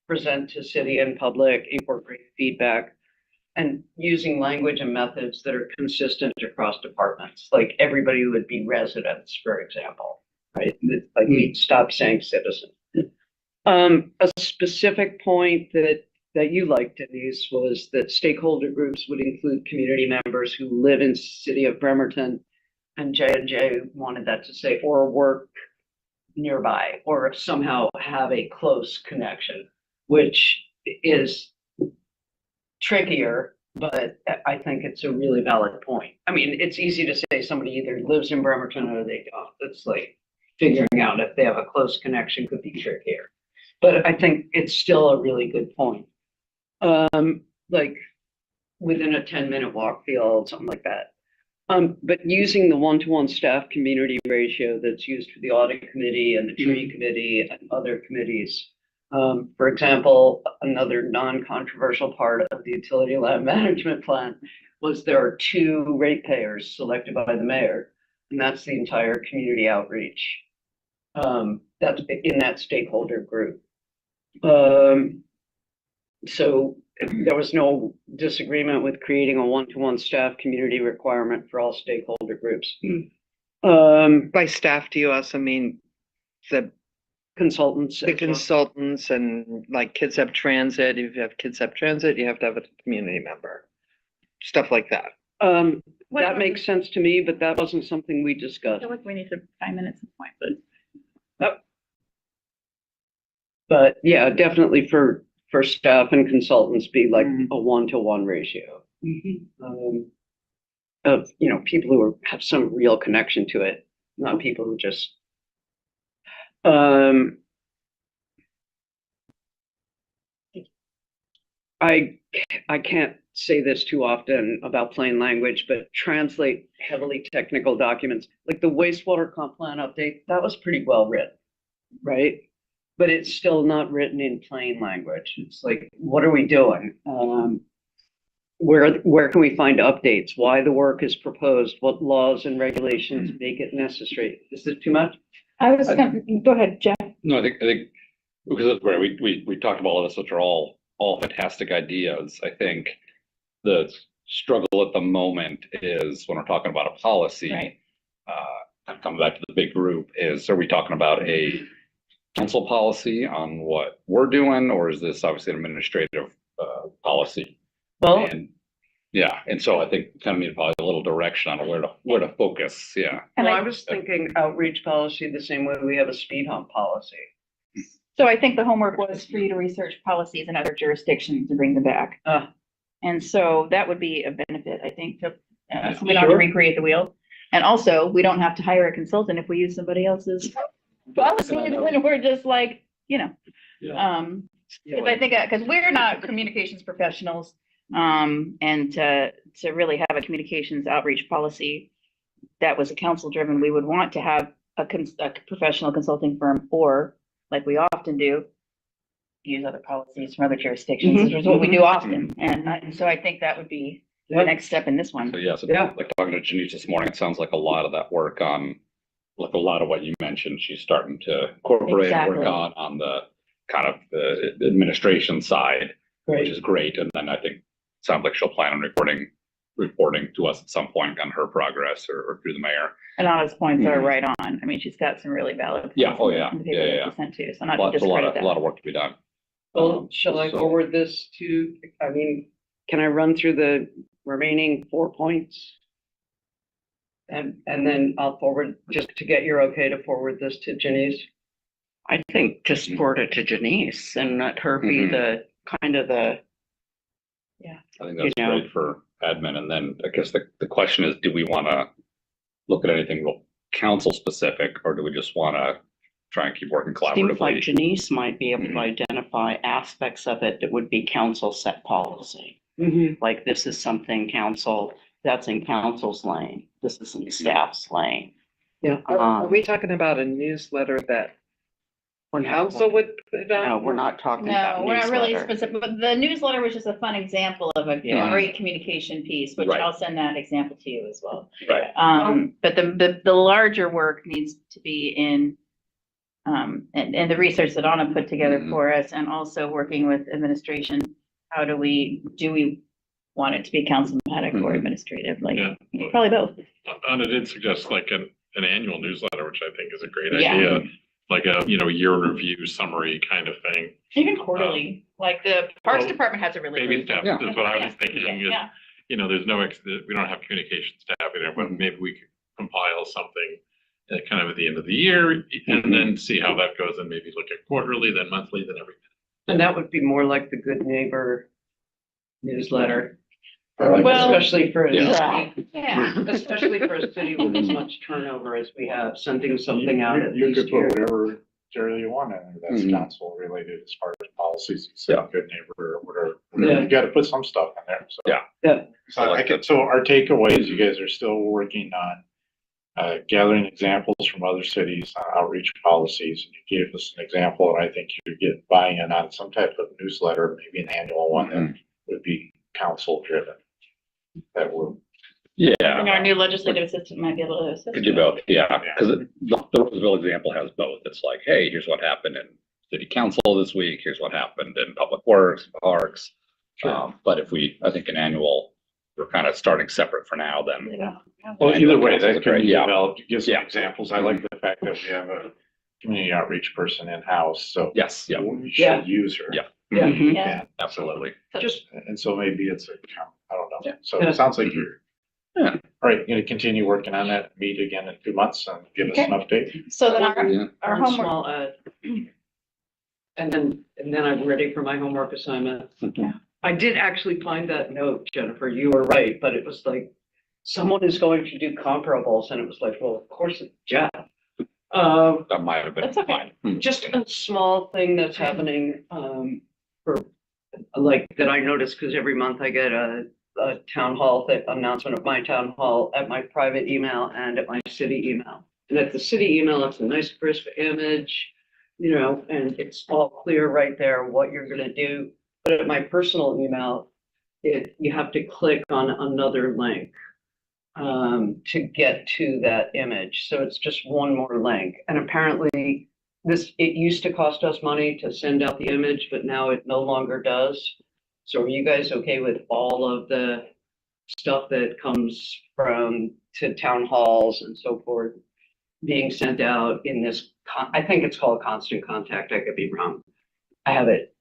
present to city and public, incorporate feedback, and using language and methods that are consistent across departments. Like everybody would be residents, for example, right? Like we stop saying citizen. A specific point that you liked, Denise, was that stakeholder groups would include community members who live in city of Bremerton, and J&J wanted that to say, or work nearby, or somehow have a close connection, which is trickier, but I think it's a really valid point. I mean, it's easy to say somebody either lives in Bremerton or they don't. It's like figuring out if they have a close connection could be trickier. But I think it's still a really good point. Like within a 10-minute walk field, something like that. But using the 1-to-1 staff community ratio that's used for the audit committee and the tree committee and other committees. For example, another non-controversial part of the utility land management plan was there are 2 ratepayers selected by the mayor, and that's the entire community outreach. That's in that stakeholder group. So there was no disagreement with creating a 1-to-1 staff community requirement for all stakeholder groups. By staff, do you also mean the Consultants. the consultants and like Kids Up Transit? If you have Kids Up Transit, you have to have a community member. Stuff like that. That makes sense to me, but that wasn't something we I discussed. feel like we need to 5 minutes at point, but But yeah, definitely for staff and consultants, be like a 1-to-1 ratio. Of, you know, people who have some real connection to it, not people who just. I can't say this too often about plain language, but translate heavily technical documents, like the wastewater comp plan update, that was pretty well written, right? But it's still not written in plain language. It's like, what are we doing? Where can we find updates? Why the work is proposed? What laws and regulations make it necessary? Is this too much? I was gonna, go ahead, Jeff. No, I think because that's where we talked about all this, which are all fantastic ideas. I think the struggle at the moment is when we're talking about a policy. Right. I'm coming back to the big group. Are we talking about a council policy on what we're doing, or is this obviously an administrative policy? Well, And yeah, and so I think kind of need probably a little direction on where to focus. Yeah. And I was thinking outreach policy the same way we have a speed hump policy. So I think the homework was for you to research policies in other jurisdictions and bring them back. And so that would be a benefit, I think, to, so we don't have to recreate the wheel. And also, we don't have to hire a consultant if we use somebody else's policy, and we're just like, you know. Because I think, because we're not communications professionals, and to really have a communications outreach policy that was council driven, we would want to have a professional consulting firm, or like we often do, use other policies from other jurisdictions, which is what we do often. And so I think that would be the next step in this one. So yes, Yeah. like talking to Janice this morning, it sounds like a lot of that work on, like a lot of what you mentioned, she's starting to incorporate and work Exactly. on the kind of the administration side, which Great. is great. And then I think, sounds like she'll plan on reporting to us at some point on her progress or through the mayor. And Anna's points are Mhm. right on. I mean, she's got some really valid. Yeah, points oh, in the- yeah, in the paper yeah, that yeah. she sent too, so not to Lots, a lot discredit of, a lot that. of work to be done. Well, shall I so- forward this to, I mean, can I run through the remaining 4 points? And then I'll forward, just to get your okay to forward this to Janice. I think just forward it to Janice and let her be Mhm. the kind of the, I think that's You know. great for admin. And then I guess the question is, do we want to look at anything real council specific, or do we just want to try and keep working seems like collaboratively? Janice might be able to Mhm. identify aspects of it that would be council set policy. Like this is something council, that's in council's lane. This is in staff's lane. Yeah. Are we talking about a newsletter that We're not, council would put no, out? we're not talking about No, we're not really newsletter. specific, but the newsletter was just a fun example of a Yeah. great communication piece, which Right. I'll send that example to you as well. Right. But the larger work needs to be in, and the research that Anna put together Mhm. for us, and also working with administration. How do we want it to be councilmatic or Mhm. administrative? Like, Yeah. probably both. Anna did suggest like an annual newsletter, which I think is a great Yeah. idea. Like a, year review summary kind of thing. Even quarterly, like the Parks well, Department has a really. Baby great steps Yeah. is what I was thinking. is, Yeah. There's no, we don't have communication staff in there, but Mhm. maybe we could compile something kind of at the end of the year and then see how that goes and maybe look at quarterly, then monthly, then everything. And that would be more like the Good Neighbor newsletter. Well- Especially for, Yeah. Yeah. especially for a city with as much turnover as we have, sending something out at You least could put here. whatever material you want in there that's Mhm. council related as far as policies, you said, Yeah. good neighbor or whatever. Yeah. You gotta put some stuff in there, so. Yeah. Yeah. So our takeaway is you guys are still working on gathering examples from other cities on outreach policies. And you gave us an example, and I think you get buy-in on some type of newsletter, maybe an annual one that would be council driven. That would, And Yeah, our new legislative assistant might be able to assist. could do both, yeah, because the Roseville example has both. It's like, hey, here's what happened in city council this week, here's what happened in public works, parks. But if I think an annual, we're kind of starting separate for now, then. Yeah. well, either way, that Council's could be great, yeah. developed, give some Yeah. examples. I like the fact that we have a community outreach person in-house, so. Yes, yeah, We Yeah. should use her. Yeah. Yeah. Mhm. Yeah. absolutely. Just, And so maybe it's I don't know. Yeah. So Yeah. it sounds like you're. Yeah. All right, you're gonna continue working on that, meet again in 2 months and give us an update. So then Yeah. our one homework, small add. And then I'm ready for my homework assignment. Yeah. I did actually find that note, Jennifer, you were right, but it was like, someone is going to do comparables, and it was like, well, of course it's Jeff. That might have been That's okay. fine. Just a small thing that's happening, for, like, that I noticed, because every month I get a town hall, announcement of my town hall at my private email and at my city email. And at the city email, it's a nice crisp image, and it's all clear right there what you're gonna do. But at my personal email, you have to click on another link to get to that image. So it's just one more link. And apparently it used to cost us money to send out the image, but now it no longer does. So are you guys okay with all of the stuff that comes to town halls and so forth being sent out in this, I think it's called Constant Contact, I could be wrong. I have it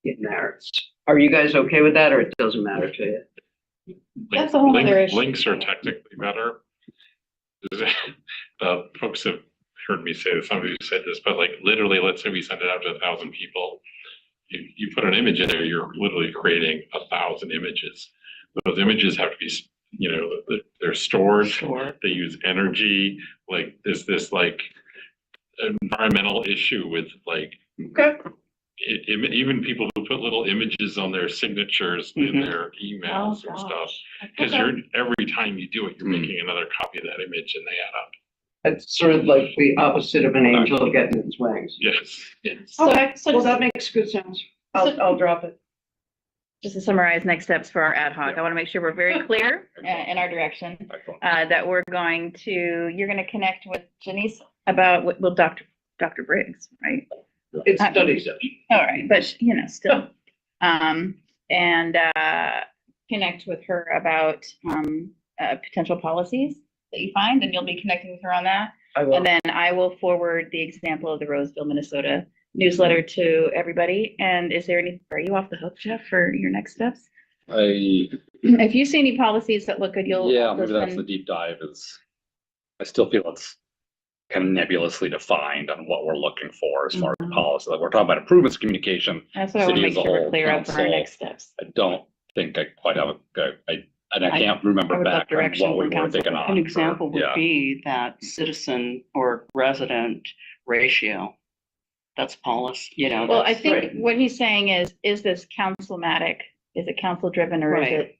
in there. Are you guys okay with that, or it doesn't matter to you? That's a whole other issue. Links are technically better. Folks have heard me say this, some of you said this, but like literally, let's say we send it out to 1,000 people. You put an image in there, you're literally creating 1,000 images. Those images have to be, they're stored. Sure. They use energy. Like there's this like environmental issue with like. Okay. Even people who put little images on their signatures in Mhm. their emails and stuff, because every time you do it, you're making another copy of that image and they add up. It's sort of like the opposite of an angel getting its wings. Yes, yes. so Well, just, that makes good sense. I'll drop it. just to summarize next steps for our ad hoc, I want to make sure we're very clear in our direction. That we're going to, you're going to connect with Janice about, well, Dr. Briggs, right? It's study session. All right, but you know, still. And connect with her about potential policies that you find, and you'll be connecting with her on that. And then I will forward the example of the Roseville, Minnesota newsletter to everybody. And is there are you off the hook, Jeff, for your next steps? If you see any policies that look good, Yeah, maybe that's the deep dive I still feel it's kind of nebulously defined on what we're looking for as far as policy. Like we're talking about improvements of communication. That's what I want to city make as a sure we're whole, clear on for our council. next steps. I don't think I quite have I can't I remember would love back on direction what we from were council. thinking on. An example would yeah. be that citizen or resident ratio. That's policy, you know. Well, I that's- think what he's saying is this councilmatic? Is it council driven, or is Right. it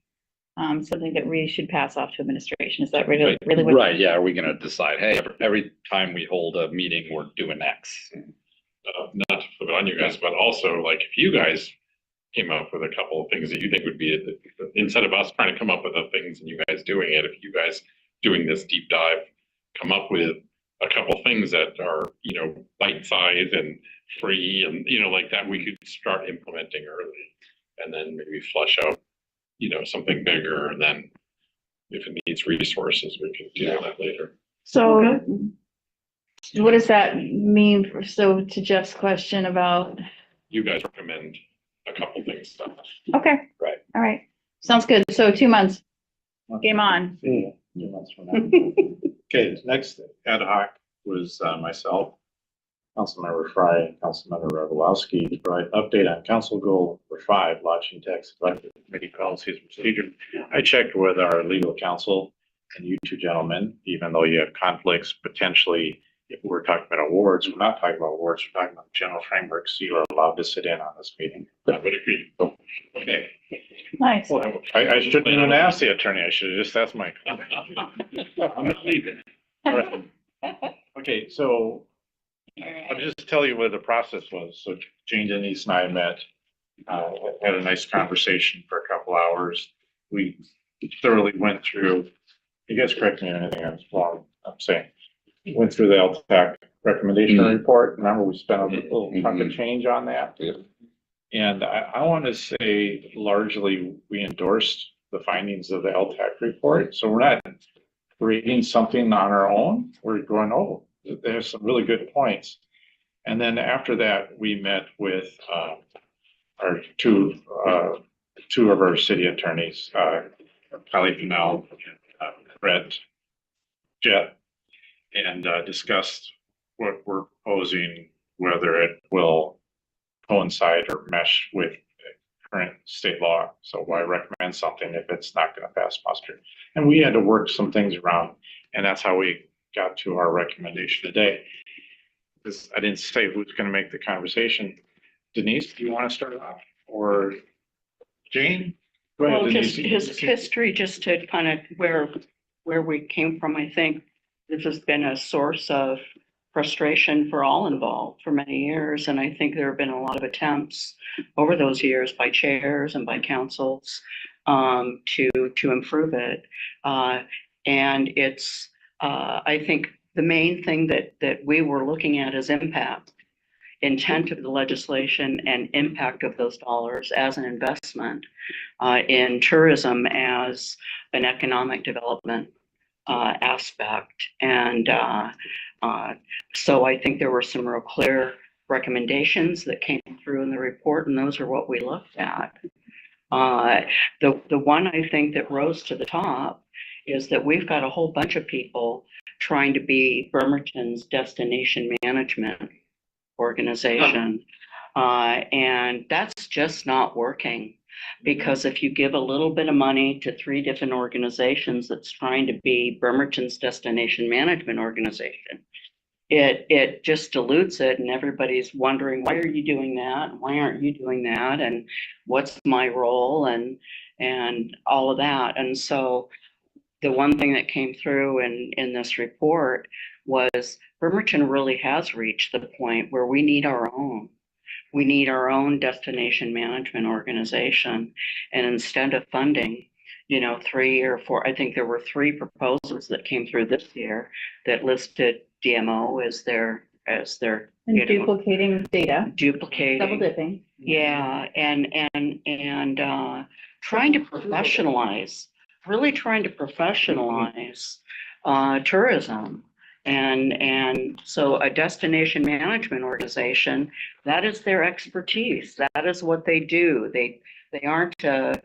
something that we should pass off to administration? Is that really what? Right, yeah, are we gonna decide, hey, every time we hold a meeting, we're doing X? Not to put it on you guys, but also like if you guys came up with a couple of things that you think would be, instead of us trying to come up with the things and you guys doing it, if you guys doing this deep dive, come up with a couple of things that are, you know, bite size and free and, you know, like that, we could start implementing early and then maybe flush out, you know, something bigger. And then if it needs resources, we can do that later. So what does that mean? So to Jeff's question about, You guys recommend a couple things stuff. okay. Right. All right. Sounds good. So 2 months. Game on. Yeah, 2 months from now. Okay, next ad hoc was myself, Councilmember Fry, and Councilmember Revelowski to provide update on Council Goal number 5, Lodging Tax Collective Committee Policies and Procedure. I checked with our legal counsel and you two gentlemen, even though you have conflicts potentially, if we're talking about awards, we're not talking about awards, we're talking about general frameworks, so you are allowed to sit in on this meeting. I would agree. So, okay. Nice. Well, I shouldn't even ask the attorney, I should have just asked Mike. I'm not leaving. All right. Okay, so I'll just tell you what the process was. So Jane, Denise and I met, had a nice conversation for a couple hours. We thoroughly went through, you guys correct me on anything I'm wrong, I'm saying. Went through the LTAC recommendation report. Remember, we spent a little chunk of change on that. Yeah. And I want to say largely we endorsed the findings of the LTAC report. So we're not creating something on our own. We're going, oh, there's some really good points. And then after that, we met with our two of our city attorneys, Kylie Fennell, Brett Jett, and discussed what we're proposing, whether it will coincide or mesh with current state law. So why recommend something if it's not going to pass muster? And we had to work some things around, and that's how we got to our recommendation today. Because I didn't say who's going to make the conversation. Denise, do you want to start off, or Jane? Go ahead, Well, Denise. just his history, just to kind of where we came from, I think this has been a source of frustration for all involved for many years. And I think there have been a lot of attempts over those years by chairs and by councils to improve it. And it's, I think the main thing that we were looking at is impact, intent of the legislation and impact of those dollars as an investment in tourism as an economic development aspect. And so I think there were some real clear recommendations that came through in the report, and those are what we looked at. The one I think that rose to the top is that we've got a whole bunch of people trying to be Bremerton's destination management organization. And that's just not working, because if you give a little bit of money to 3 different organizations that's trying to be Bremerton's destination management organization, it just dilutes it, and everybody's wondering, why are you doing that? Why aren't you doing that? And what's my role? And all of that. And so the one thing that came through in this report was Bremerton really has reached the point where we need our own. we need our own destination management organization. And instead of funding, 3 or 4, I think there were 3 proposals that came through this year that listed DMO as their, And duplicating data, double duplicating. dipping. Yeah, and trying to professionalize, really trying to professionalize tourism. And so a destination management organization, that is their expertise. That is what they do. They aren't a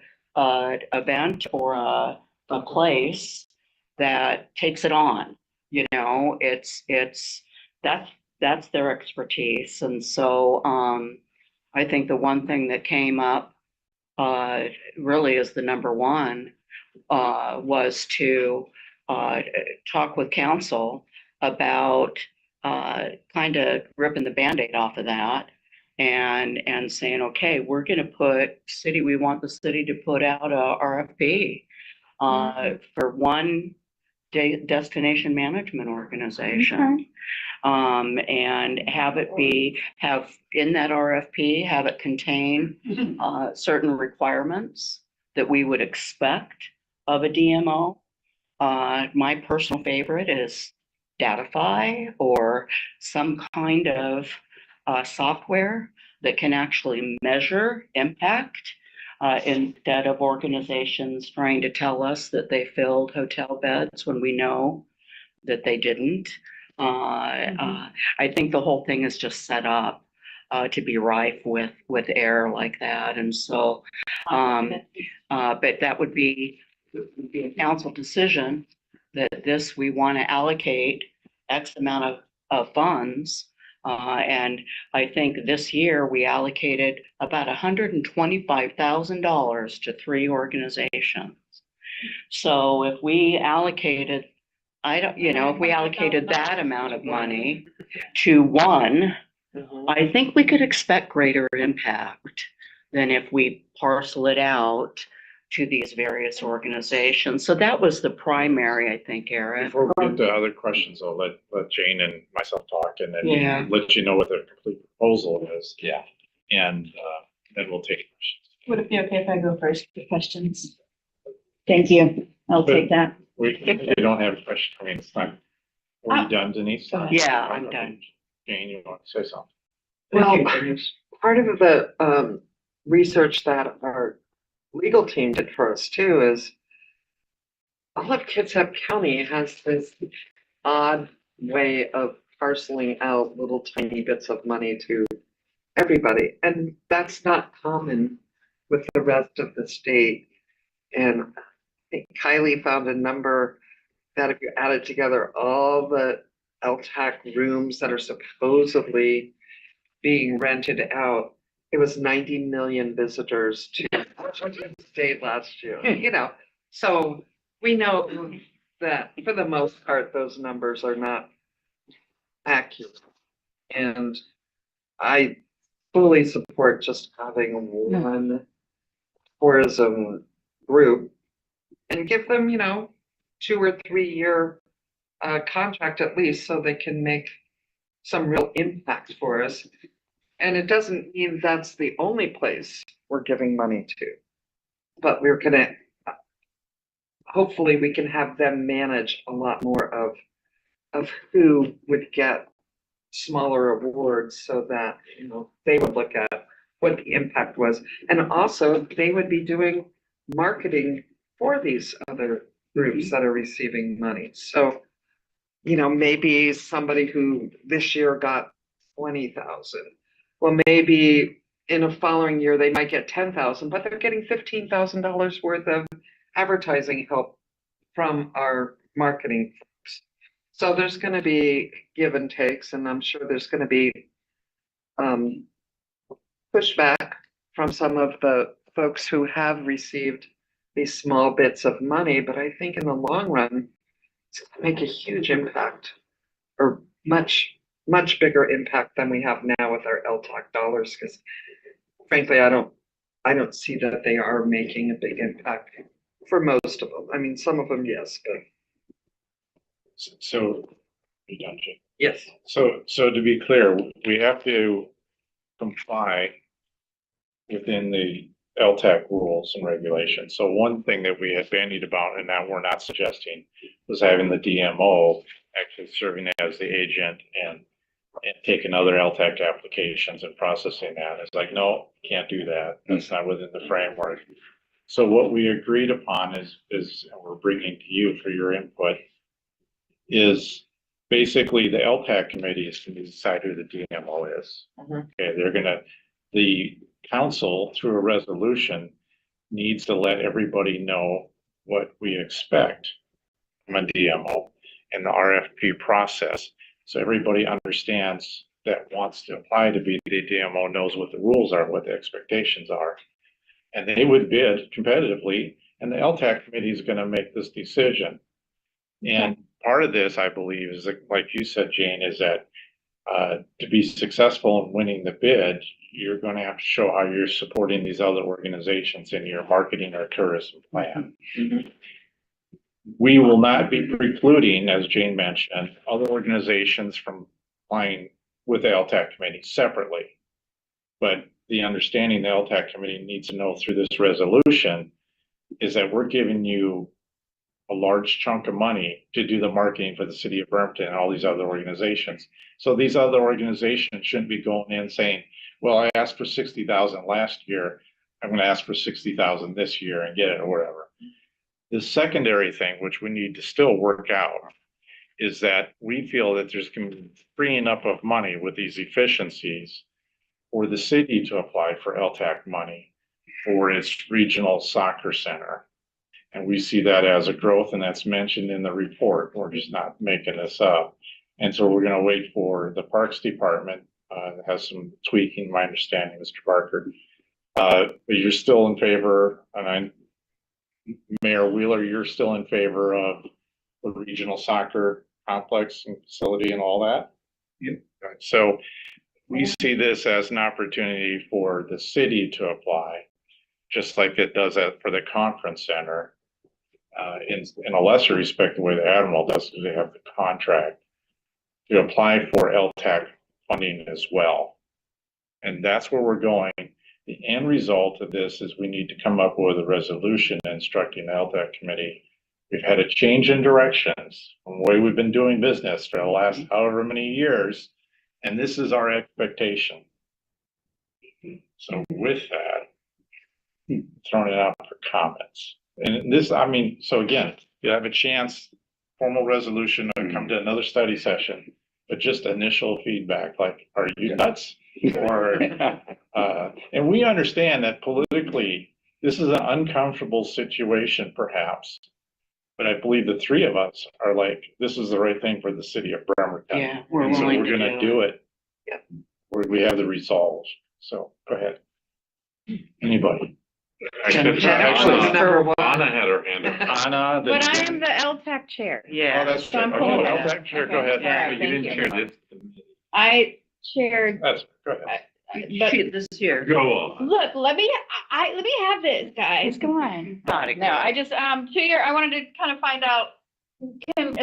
event or a place that takes it on. It's that's their expertise. And so I think the one thing that came up really is the number one was to talk with council about kind of ripping the Band-Aid off of that and saying, okay, we're going to we want the city to put out a RFP for one destination destination organization. And have in that RFP, have it contain certain requirements that we would expect of a DMO. My personal favorite is Datify or some kind of software that can actually measure impact instead of organizations trying to tell us that they filled hotel beds when we know that they didn't. I think the whole thing is just set up to be rife with error like that. And so, but that would be a council decision that we want to allocate X amount of funds. And I think this year we allocated about $125,000 to 3 organizations. So if we allocated if we allocated that amount of money to one, I think we could expect greater impact than if we parcel it out to these various organizations. So that was the primary, I think, Eric. Before we get to other questions, I'll let Jane and myself talk and then let you know what the complete proposal is. Yeah. And then we'll take questions. Would it be okay if I go first for questions? Thank you. I'll take that. You don't have a question. I mean, it's not. Are you done, Denise? Yeah, I'm done. Jane, you want to say something? Well, part of the research that our legal team did for us too is all of Kitsap County has this odd way of parceling out little tiny bits of money to everybody. And that's not common with the rest of the state. And I think Kylie found a number that if you added together all the LTAC rooms that are supposedly being rented out, it was 90 million visitors to the state last year, So we know that for the most part, those numbers are not accurate. And I fully support just having one tourism group and give them, 2 or 3 year contract at least so they can make some real impact for us. And it doesn't mean that's the only place we're giving money to, but we're gonna, hopefully we can have them manage a lot more of who would get smaller awards so that, they would look at what the impact was. And also they would be doing marketing for these other groups that are receiving money. So, maybe somebody who this year got 20,000. Well, maybe in a following year, they might get 10,000, but they're getting $15,000 worth of advertising help from our marketing folks. So there's going to be give and takes, and I'm sure there's going to be pushback from some of the folks who have received these small bits of money. But I think in the long run, it's going to make a huge impact, or much bigger impact than we have now with our LTAC dollars, because frankly, I don't see that they are making a big impact for most of them. I mean, some of them, yes, but. So, you done, Jane? Yes. So to be clear, we have to comply within the LTAC rules and regulations. So one thing that we had bandied about, and now we're not suggesting, was having the DMO actually serving as the agent and taking other LTAC applications and processing that. It's like, no, can't do that. That's not within the framework. So what we agreed upon is, and we're bringing to you for your input, is basically the LTAC committee is going to decide who the DMO is. Okay, they're gonna, the council through a resolution needs to let everybody know what we expect from a DMO and the RFP process. So everybody understands that wants to apply to be the DMO knows what the rules are, what the expectations are. And they would bid competitively, and the LTAC committee is going to make this decision. And part of this, I believe, is that, like you said, Jane, is that to be successful in winning the bid, you're going to have to show how you're supporting these other organizations in your marketing or tourism plan. We will not be precluding, as Jane mentioned, other organizations from applying with the LTAC committee separately. But the understanding the LTAC committee needs to know through this resolution is that we're giving you a large chunk of money to do the marketing for the city of Bremerton and all these other organizations. So these other organizations shouldn't be going in saying, well, I asked for 60,000 last year. I'm going to ask for 60,000 this year and get it or whatever. The secondary thing, which we need to still work out, is that we feel that there's going to be freeing up of money with these efficiencies for the city to apply for LTAC money for its regional soccer center. And we see that as a growth, and that's mentioned in the report. We're just not making this up. And so we're going to wait for the Parks Department, has some tweaking, my understanding, Mr. Barker. But you're still in favor, and Mayor Wheeler, you're still in favor of the regional soccer complex and facility and all that? Yep. So we see this as an opportunity for the city to apply, just like it does that for the conference center. In a lesser respect, the way the Admiral does, because they have the contract to apply for LTAC funding as well. And that's where we're going. The end result of this is we need to come up with a resolution instructing the LTAC committee. We've had a change in directions from the way we've been doing business for the last however many years, and this is our expectation. So with that, throwing it out for comments. And this, I mean, so again, you have a chance, formal resolution, or come to another study session, but just initial feedback, like, are you nuts? Or, and we understand that politically, this is an uncomfortable situation, perhaps. But I believe the three of us are like, this is the right thing for the city of Bremerton. Yeah, we're And so willing we're to gonna do it. Yep. We have the resolve. So go ahead. Anybody? Actually, Anna had her hand up. Anna. But I am the LTAC chair. Oh, Yeah. that's So true. I'm Okay, cool with LTAC that. chair, go Okay. ahead. Yeah. You Thank didn't you. share this. I chaired, Go ahead. but This year. Go on. look, let me have this, guys. Come on. No, I just, 2 year, I wanted to kind of find out,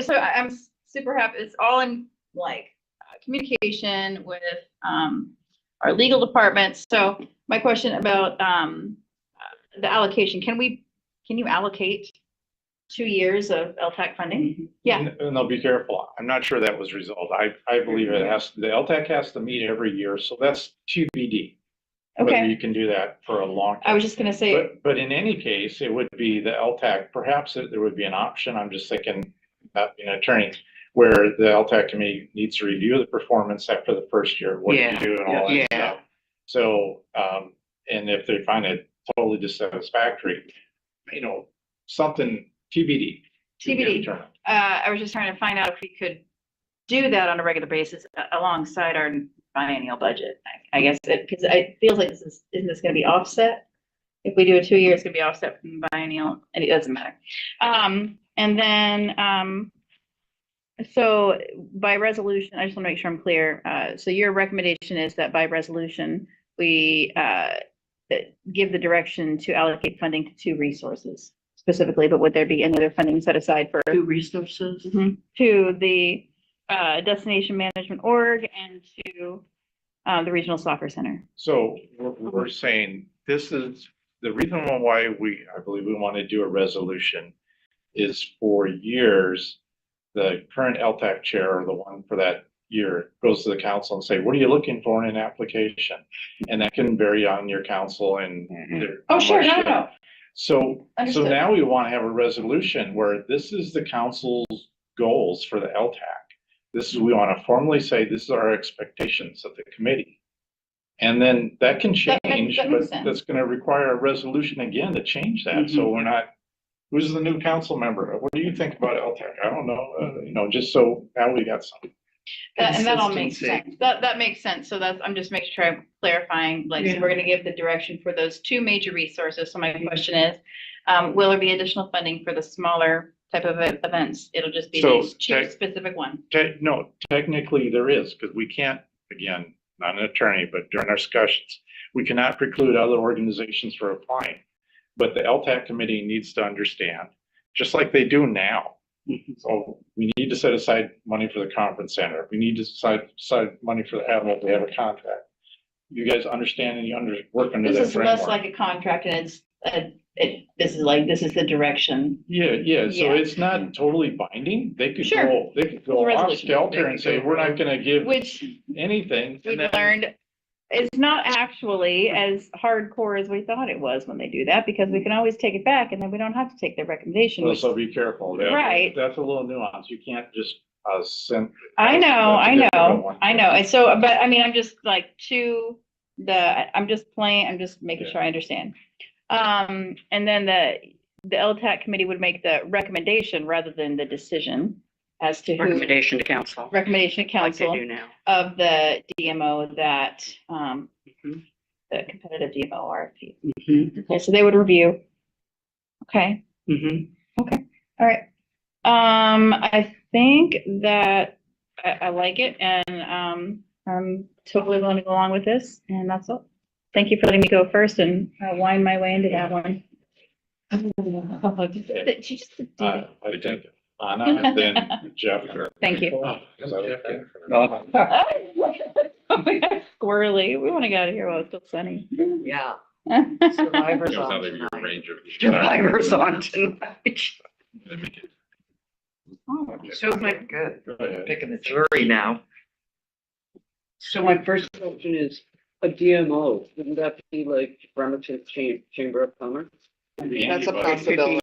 so I'm super happy. It's all in like communication with, our legal department. So my question about, the allocation, can you allocate 2 years of LTAC funding? Yeah. And they'll be careful. I'm not sure that was resolved. I believe it has, the LTAC has to meet every year, so that's TBD. Whether Okay. you can do that for a long time. I was just gonna say, But in any case, it would be the LTAC, perhaps there would be an option, I'm just thinking, not being an attorney, where the LTAC committee needs to review the performance after the first year, what did you do and all that Yeah. stuff. So, and if they find it totally dissatisfactory, something TBD. to be TBD. determined. I was just trying to find out if we could do that on a regular basis alongside our biennial budget. I guess because it feels like isn't this gonna be offset? If we do a 2 year, it's gonna be offset from biennial, and it doesn't matter. And then, so by resolution, I just wanna make sure I'm clear. So your recommendation is that by resolution, we, give the direction to allocate funding to 2 resources specifically, but would there be any other funding set aside for? 2 resources. To the, destination management org and to the regional soccer center. So we're saying this is the reason why I believe we want to do a resolution is for years, the current LTAC chair or the one for that year goes to the council and say, what are you looking for in an application? And that can vary on your council and. Oh, sure, no. So Understood. now we want to have a resolution where this is the council's goals for the LTAC. We want to formally say, this is our expectations of the committee. And then that can change, that but makes sense. that's going to require a resolution again to change that. So we're not, who's the new council member? What do you think about LTAC? I don't know, just so now we got some. And that all makes Consistency. sense. That makes sense. So I'm just making sure I'm clarifying, like, so we're gonna give the direction for those two major resources. So my question is, will there be additional funding for the smaller type of events? It'll just be So, these two specific ones. No, technically there is, because we can't, again, not an attorney, but during our discussions, we cannot preclude other organizations from applying. But the LTAC committee needs to understand, just like they do now. So we need to set aside money for the conference center. We need to set aside money for the Admiral. We have a contract. You guys understand and you work under This that is less framework. like a contract and this is the direction. Yeah. Yeah. So it's not totally binding. They could Sure. go It's a off resolution. skelter and say, we're not gonna give Which anything. we've and then- learned is not actually as hardcore as we thought it was when they do that, because we can always take it back and then we don't have to take their recommendation. Well, so be careful. Right. That's a little nuance. You can't just send. I know. That's a difficult one. And so, but I mean, I'm just like I'm just making sure I understand. And then the LTAC committee would make the recommendation rather than the decision as to who. Recommendation to council. Recommendation to Like they council do now. of the DMO that, the competitive DMO RFP. Okay, so they would review. Okay. Okay, all right. I think that I like it and, I'm totally willing to go along with this and that's all. Thank you for letting me go first and wind my way into that one. She just did it. I think Anna and then Jeff. Thank you. Oh, is that okay? Oh my God, squirrely. We want to get out of here while it's still sunny. Yeah. It Survivors was out on of your tonight. range of. Survivors on tonight. So my, good, Go ahead. picking the jury now. So my first question is, a DMO, wouldn't that be like Bremerton Chamber of Commerce? That's a Anybody. possibility.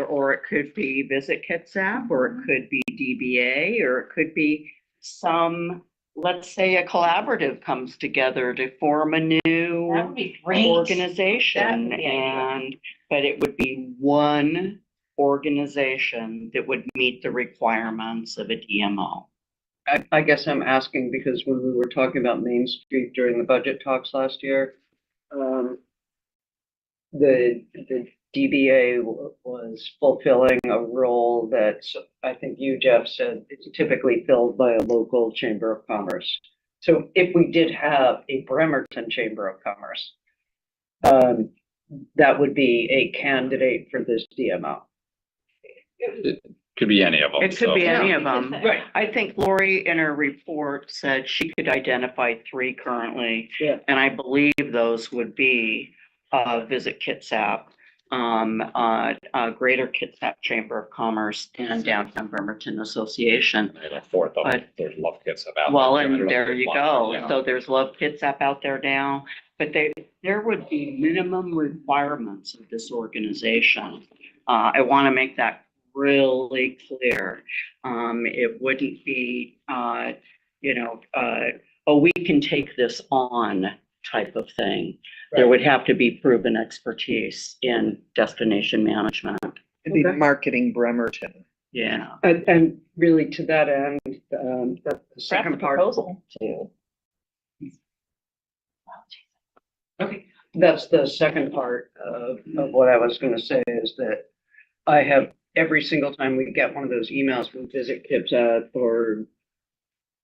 Or it could be Visit Kitsap, or it could be DBA, or it could be some, let's say a collaborative comes together to form a new That would be great. organization, That would be but it would be one organization that would meet the requirements of a DMO. I guess I'm asking because when we were talking about Main Street during the budget talks last year, the DBA was fulfilling a role that I think you, Jeff, said it's typically filled by a local chamber of commerce. So if we did have a Bremerton Chamber of Commerce, that would be a candidate for this DMO. It could be any of them. It could be any of them. Right. I think Lori in her report said she could identify 3 currently. Yeah. And I believe those would be Visit Kitsap, Greater Kitsap Chamber of Commerce, and Downtown Bremerton Association. And a fourth of them, But- there's Love Kids about. Well, and there you go. Yeah. So there's Love Kitsap out there now, but there would be minimum requirements of this organization. I want to make that really clear. It wouldn't be, oh, we can take this on type of thing. There would have to be proven expertise in destination management. It'd be Okay. marketing Bremerton. Yeah. And really to that end, the Perhaps a second part. proposal too. Okay. That's the second part of what I was gonna say is that I have, every single time we get one of those emails from Visit Kitsap or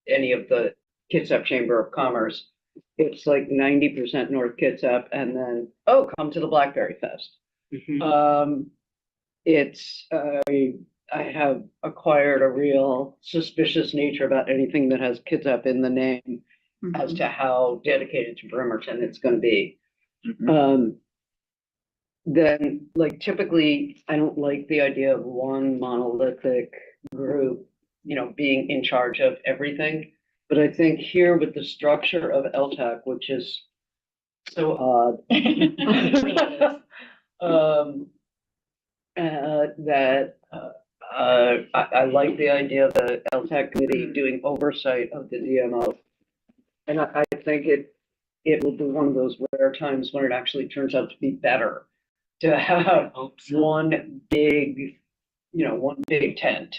any of the Kitsap Chamber of Commerce, it's like 90% North Kitsap and then, oh, come to the Blackberry Fest. It's, I have acquired a real suspicious nature about anything that has Kitsap in the name as to how dedicated to Bremerton it's gonna be. Then, like, typically, I don't like the idea of one monolithic group, being in charge of everything. But I think here with the structure of LTAC, which is so odd. I like the idea of the LTAC committee doing oversight of the DMO. And I think it will be one of those rare times when it actually turns out to be better to have one big tent.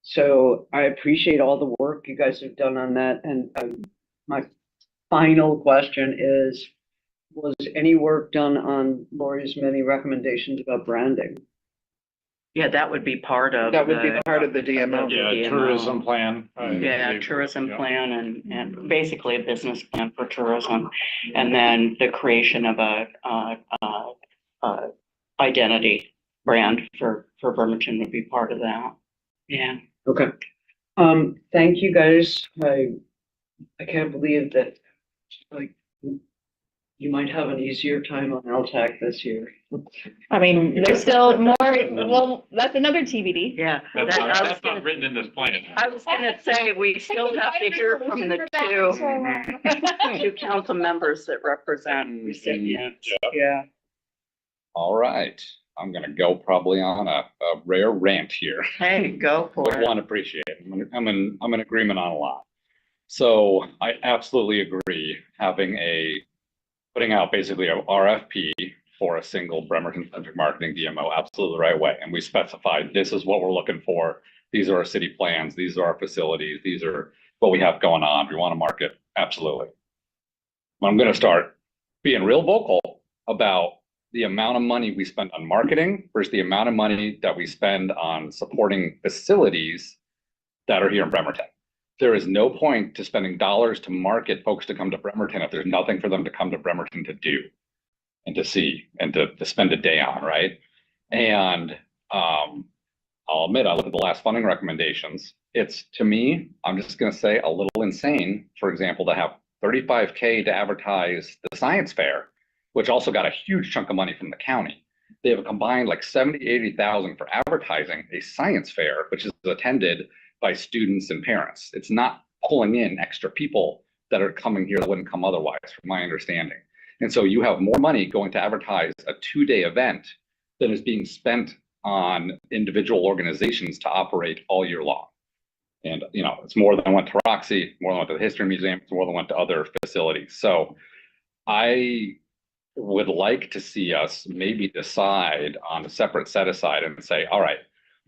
So I appreciate all the work you guys have done on that. And my final question is, was any work done on Lori's many recommendations about branding? Yeah, that would be part of. That would be part of the DMO. Yeah, tourism plan. Yeah, tourism Yeah. plan and basically a business plan for tourism. And then the creation of a identity brand for Bremerton would be part of that. Yeah. Okay. Thank you guys. I can't believe that, like, you might have an easier time on LTAC this year. I mean, there's still more, well, that's another TBD. Yeah. That's not written in this plan. I was gonna say, we still have to hear from the two council members that represent recipients. Yeah. All right, I'm gonna go probably on a rare rant here. Hey, go for Would it. want to appreciate it. I'm in agreement on a lot. So I absolutely agree putting out basically a RFP for a single Bremerton centric marketing DMO, absolutely the right way. And we specified, this is what we're looking for. These are our city plans. These are our facilities. These are what we have going on. We want to market. Absolutely. But I'm going to start being real vocal about the amount of money we spend on marketing versus the amount of money that we spend on supporting facilities that are here in Bremerton. There is no point to spending dollars to market folks to come to Bremerton if there's nothing for them to come to Bremerton to do and to see and to spend a day on, right? And I'll admit, I look at the last funding recommendations. It's, to me, I'm just going to say, a little insane, for example, to have $35K to advertise the science fair, which also got a huge chunk of money from the county. They have a combined like 70, 80,000 for advertising a science fair, which is attended by students and parents. It's not pulling in extra people that are coming here that wouldn't come otherwise, from my understanding. And so you have more money going to advertise a 2-day event than is being spent on individual organizations to operate all year long. And, it's more than went to Roxy, more than went to the History Museum, it's more than went to other facilities. So I would like to see us maybe decide on a separate set aside and say, all right,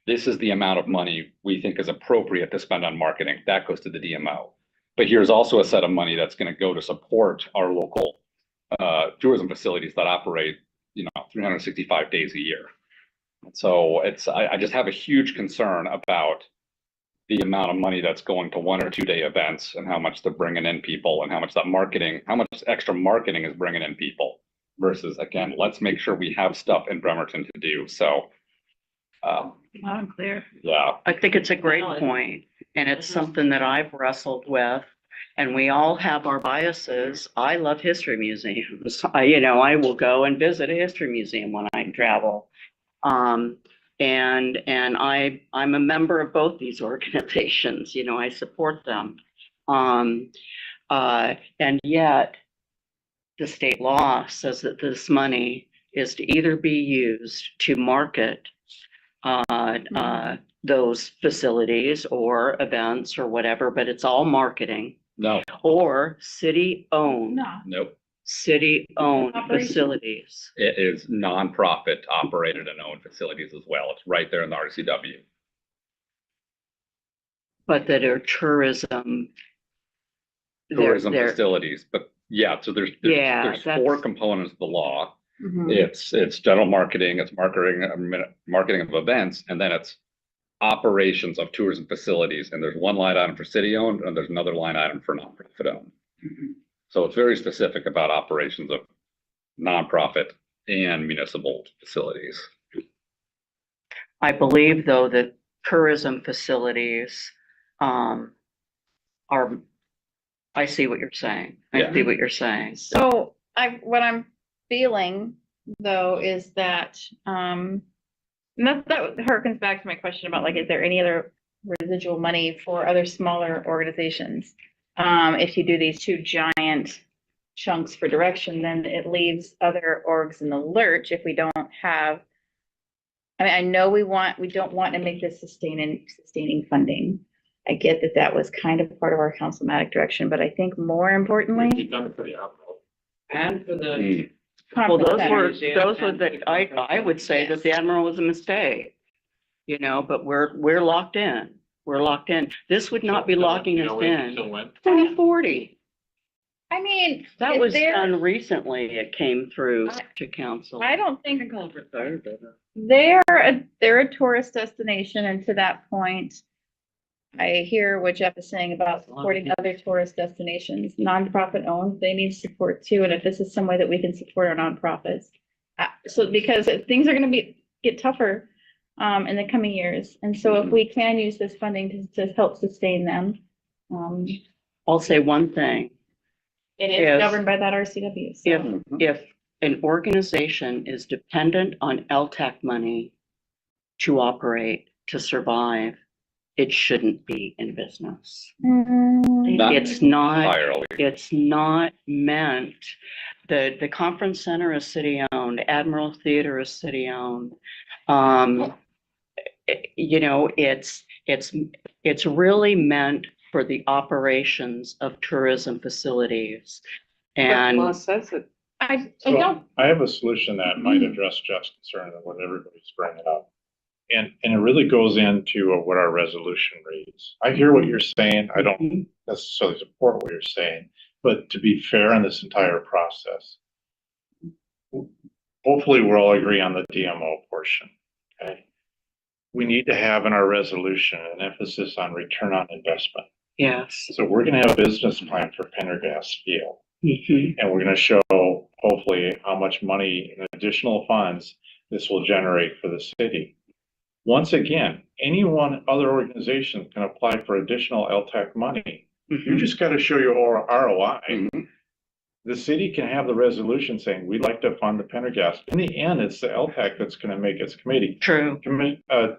this is the amount of money we think is appropriate to spend on marketing. That goes to the DMO. But here's also a set of money that's going to go to support our local tourism facilities that operate, 365 days a year. So I just have a huge concern about the amount of money that's going to 1 or 2 day events and how much they're bringing in people and how much extra marketing is bringing in people versus, again, let's make sure we have stuff in Bremerton to do. So Loud and clear. yeah. I think it's a great point, and it's something that I've wrestled with, and we all have our biases. I love history museums. I will go and visit a history museum when I travel. And I'm a member of both these organizations, I support them. And yet the state law says that this money is to either be used to market those facilities or events or whatever, but it's all marketing. No. Or city-owned. No. Nope. City-owned facilities. It is nonprofit operated and owned facilities as well. It's right there in the RCW. But that are tourism. Tourism they're- facilities, but yeah, so there's Yeah, 4 components of the law. Mhm. It's general marketing, it's marketing of events, and then it's operations of tourism facilities. And there's one line item for city owned, and there's another line item for nonprofit owned. So it's very specific about operations of nonprofit and municipal facilities. I believe though that tourism facilities, are, I see what you're saying. I see what you're saying. So what I'm feeling though is that, and that harkens back to my question about like, is there any other residual money for other smaller organizations? If you do these two giant chunks for direction, then it leaves other orgs in the lurch if we don't have. I mean, I know we don't want to make this sustaining funding. I get that that was kind of part of our councilmatic direction, but I think more importantly. We've done it for the Admiral. And for the. Well, conference those center. were I would say that the Admiral was a mistake. You know, but we're locked in. We're locked in. This would not be locking us in. Till when? 2040. I mean, That if was they're- done recently. It came through to council. I don't think Call for third, but, they're a tourist destination, and to that point, I hear what Jeff is saying about supporting other tourist destinations, nonprofit owned, they need support too, and if this is some way that we can support our nonprofits. So because things are gonna get tougher, in the coming years, and so if we can use this funding to help sustain them. I'll say one thing. It is Yes. governed by that RCW, so. If an organization is dependent on LTAC money to operate, to survive, it shouldn't be in business. Not It's not, entirely. it's not meant, the conference center is city owned, Admiral Theater is city owned. You know, it's really meant for the operations of tourism facilities. And Law says it. I So don't, I have a solution that might address Jeff's concern and what everybody's bringing up. And it really goes into what our resolution reads. I hear what you're saying. I don't necessarily support what you're saying, but to be fair in this entire process, hopefully we'll all agree on the DMO portion, okay? We need to have in our resolution an emphasis on return on investment. yes. So we're gonna have a business plan for Pendergast Field. Mhm. And we're gonna show hopefully how much money and additional funds this will generate for the city. Once again, any one other organization can apply for additional LTAC money. You just gotta show your ROI. The city can have the resolution saying, we'd like to fund the Pendergast. In the end, it's the LTAC that's gonna make its True.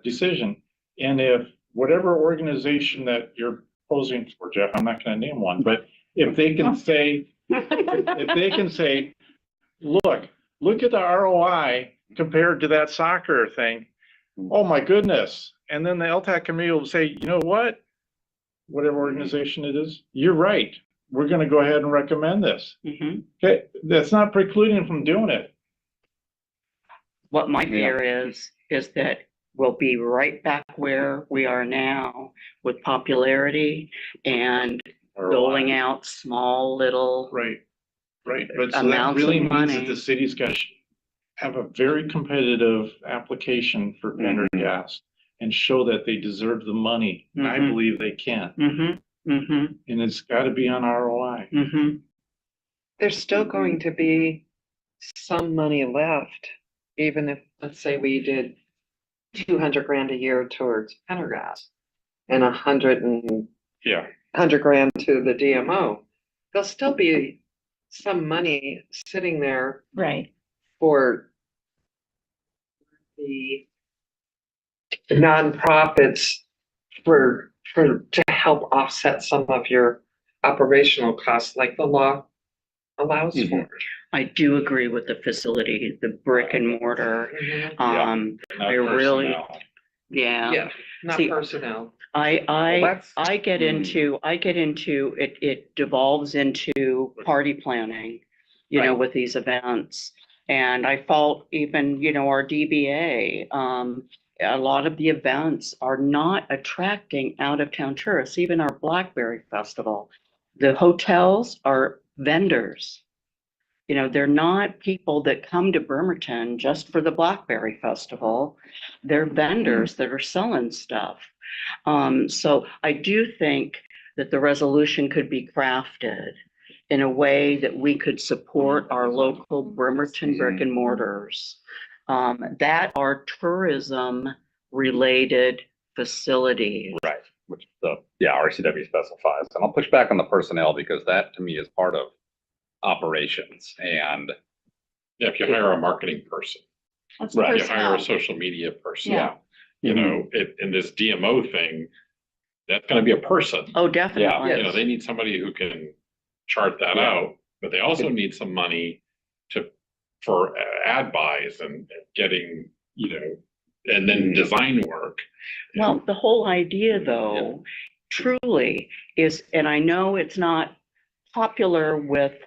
decision. And if whatever organization that you're posing for, Jeff, I'm not gonna name one, but if they can say, if they can say, look at the ROI compared to that soccer thing. Oh my goodness. And then the LTAC committee will say, you know what? Whatever organization it is, you're right. We're gonna go ahead and recommend this. Okay, that's not precluding them from doing it. What my fear is that we'll be right back where we are now with popularity and doling out small little. Right. But so that Amounts of really means money. that the city's got to have a very competitive application for Pendergast and show that they deserve the money. I believe they can. And it's got to be on ROI. There's still going to be some money left, even if, let's say we did 200 grand a year towards Pendergast and 100 grand to the DMO. There'll still be some money sitting there right. for the nonprofits to help offset some of your operational costs like the law allows for. I do agree with the facility, the brick and mortar. Not I really, personnel. Yeah, not See, personnel. I get into it devolves into party planning, you know, with these events. And I fault even, you know, our DBA. A lot of the events are not attracting out of town tourists, even our Blackberry Festival. The hotels are vendors. You know, they're not people that come to Bremerton just for the Blackberry Festival. They're vendors that are selling stuff. So I do think that the resolution could be crafted in a way that we could support our local Bremerton brick and mortars that are tourism related facilities. Right, which RCW specifies, and I'll push back on the personnel because that to me is part of operations and. Yeah, if you hire a marketing person, That's Right. if you hire a personnel. social media person, Yeah. you know, in this DMO thing, that's gonna be a person. Oh, definitely. You know, they need somebody who can chart that Yeah. out, but they also need some money for ad buys and getting, you know, and then design work. Well, the whole idea though, truly is, and I know it's not popular with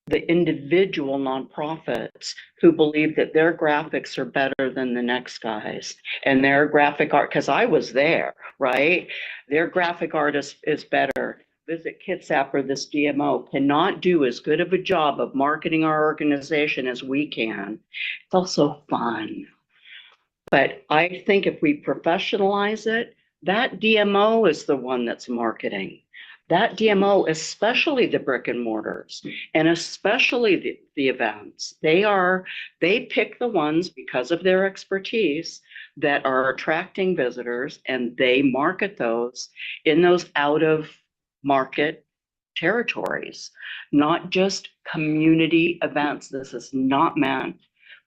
the individual nonprofits who believe that their graphics are better than the next guy's and their graphic art, because I was there, right? Their graphic artist is better. Visit Kitsap or this DMO cannot do as good of a job of marketing our organization as we can. It's also fun. But I think if we professionalize it, that DMO is the one that's marketing. That DMO, especially the brick and mortars and especially the events, they pick the ones because of their expertise that are attracting visitors and they market those in those out of market territories, not just community events. This is not meant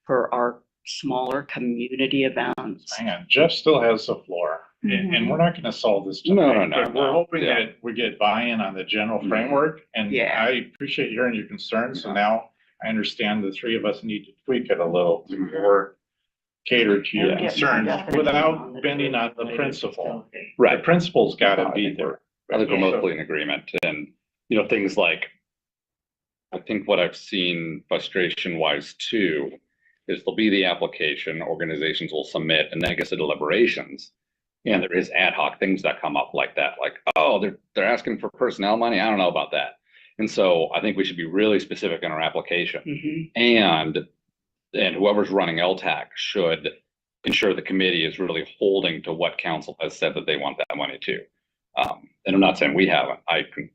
for our smaller community events. Hang on, Jeff still has the floor, and we're not gonna solve this No, tonight, no, but we're no. hoping Yeah. that we get buy-in on the general framework, and Yeah. I appreciate hearing your concerns, so now I understand the three of us need to tweak it a little to more cater to your Yeah. concerns without bending on the principle. The Right. principle's gotta No, I be think there. I think we're mostly in agreement and, you know, things like, I think what I've seen frustration wise too, is there'll be the application, organizations will submit and then it gets to deliberations. And there is ad hoc things that come up like that, like, oh, they're asking for personnel money. I don't know about that. And so I think we should be really specific in our application and whoever's running LTAC should ensure the committee is really holding to what council has said that they want that money to. And I'm not saying we haven't. I can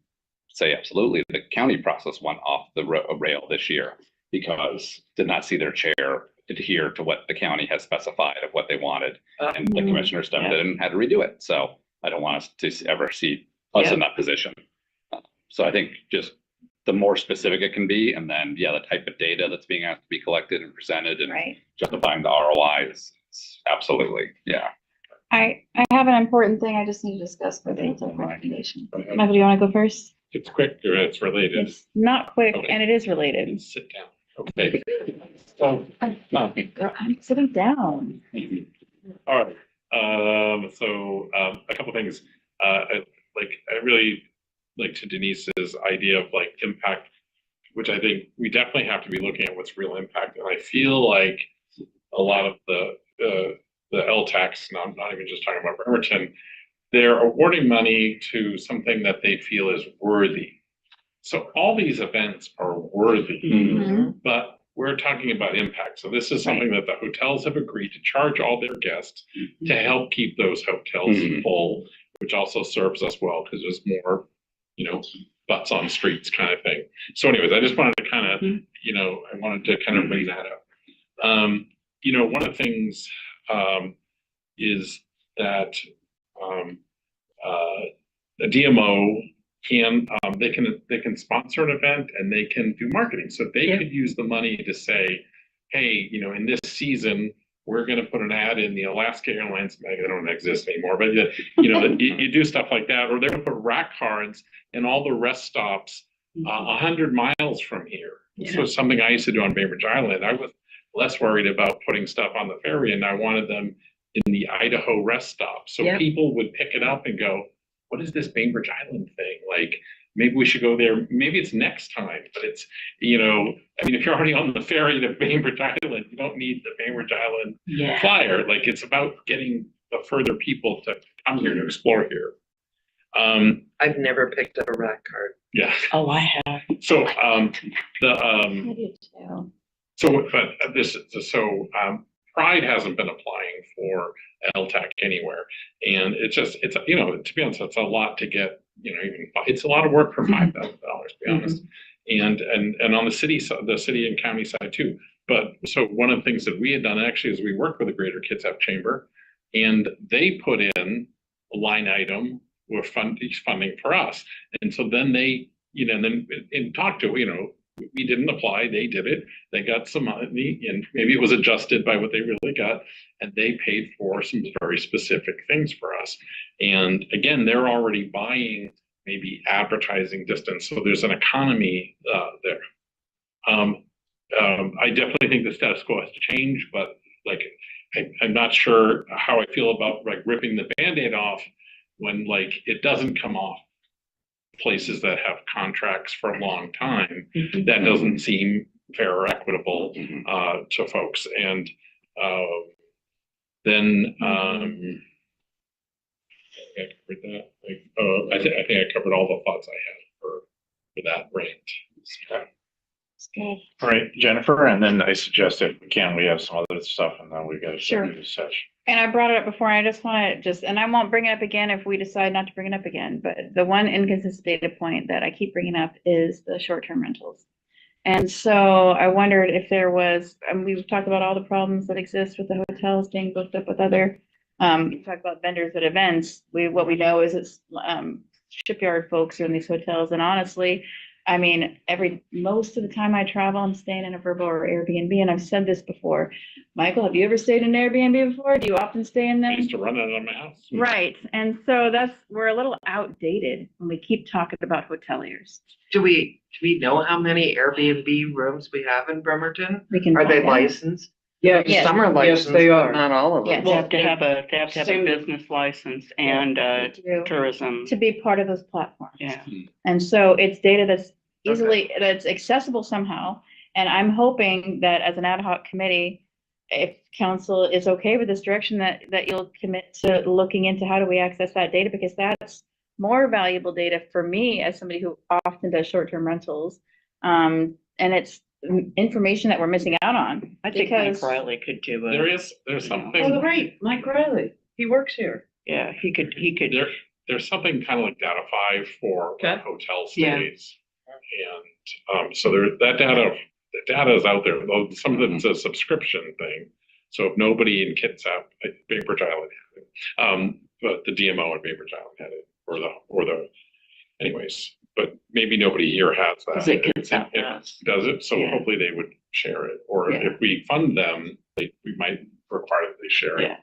say absolutely the county process went off the rail this year because did not see their chair adhere to what the county has specified of what they wanted. And the commissioner stepped in and had to redo it. So I don't want us to ever see us in that position. So I think just the more specific it can be, and then, yeah, the type of data that's being asked to be collected and presented and Right. justifying the ROI is absolutely, yeah. I have an important thing I just need to discuss for the LTAC recommendation. Michael, do you want to go first? It's quick, or it's related. It's not quick Okay. and it is related. Sit down. Okay. So, Girl, I'm sitting down. all right. A couple things. I really like to Denise's idea of like impact, which I think we definitely have to be looking at what's real impact. And I feel like a lot of the LTACs, and I'm not even just talking about Bremerton, they're awarding money to something that they feel is worthy. So all these events are worthy, but we're talking about impact. So this is something that the hotels have agreed to charge all their guests to help keep those hotels full, which also serves us well because there's more, you know, butts on streets kind of thing. So anyways, I just wanted to kind of, you know, I wanted to kind of bring that up. You know, one of the things is that the DMO can they can sponsor an event and they can do marketing. So they could use the money to say, hey, you know, in this season we're going to put an ad in the Alaska Airlines magazine. They don't exist anymore, but you know, you do stuff like that, or they're going to put rack cards in all the rest stops 100 miles from here. So something I used to do on Bainbridge Island. I was less worried about putting stuff on the ferry, and I wanted them in the Idaho rest stop. So people would pick it up and go, what is this Bainbridge Island thing? Like, maybe we should go there. Maybe it's next time, but it's, you know, I mean, if you're already on the ferry to Bainbridge Island, you don't need the Bainbridge Island flyer. Like, it's about getting the further people to come here to explore here. I've never picked up a rack card. Yeah. Oh, I have. So, I do too. Pride hasn't been applying for LTAC anywhere. And it's you know, to be honest, it's a lot to get, you know, it's a lot of work for $5,000, to be honest. And on the city and county side too. But so one of the things that we had done actually is we worked with the Greater Kitsap Chamber And they put in a line item with funding for us. And so then they, then and talk to, we didn't apply, they did it, they got some money, and maybe it was adjusted by what they really got, and they paid for some very specific things for us. And again, they're already buying maybe advertising distance, so there's an economy there. I definitely think the status quo has to change, but like, I'm not sure how I feel about like ripping the Band-Aid off when like it doesn't come off places that have contracts for a long time. That doesn't seem fair or equitable to folks. And then I covered that. I think I covered all the thoughts I had for that rant. All right, Jennifer, and then I suggest if we can, we have some other stuff and then we got to Sure. executive session. And I brought it up before, I just want to and I won't bring it up again if we decide not to bring it up again, but the one inconsistent data point that I keep bringing up is the short-term rentals. And so I wondered if there was, we've talked about all the problems that exist with the hotels being booked up with other, we talked about vendors at events. What we know is it's shipyard folks are in these hotels, and honestly, I mean, most of the time I travel, I'm staying in a Vrbo or Airbnb, and I've said this before. Michael, have you ever stayed in an Airbnb before? Do you often stay in them? I used to run it on my house. Right, and so we're a little outdated when we keep talking about hoteliers. Do we know how many Airbnb rooms we have in Bremerton? We can Are they find out. licensed? Yeah, Yes. Some are Yes, licensed, they but are. not all of them. Yes. They have to have a Same- business license and We do, tourism. to be part of those platforms. Yeah. And so it's data that's that's accessible somehow. And I'm hoping that as an ad hoc committee, if council is okay with this direction, that you'll commit to looking into how do we access that data, because that's more valuable data for me as somebody who often does short-term rentals. And it's information that we're missing out on. I think Mike because- Riley could do it. There's Oh, something, right, Mike Riley, he works here. Yeah, he could. there's something kind of like Data 5 for Okay. hotel Yeah. stays. And so that data is out there, though some of it's a subscription thing. So if nobody in Kitsap, Bainbridge Island had it, but the DMO in Bainbridge Island had it, or the, anyways, but maybe nobody here has that. Because it gets out fast. Does it? So Yeah. hopefully they would share it, or Yeah. if we fund them, we might require that they share it. Yeah.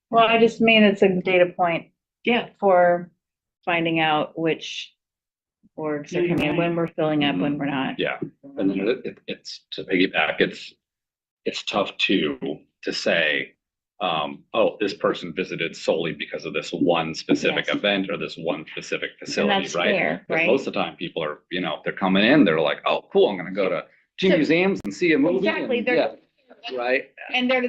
Well, I just mean it's a data point Yeah. for finding out which orgs are You're coming in, right. when we're filling up, when we're not. Yeah, and then it's to piggyback, it's tough to say, oh, this person visited solely because of this one specific Yes. event or this one specific And facility, that's right? fair, 'Cause right? most of the time people are, they're coming in, they're like, oh, cool, I'm gonna go to two So- museums and see a movie. Exactly, and- they're- yeah, right? And they're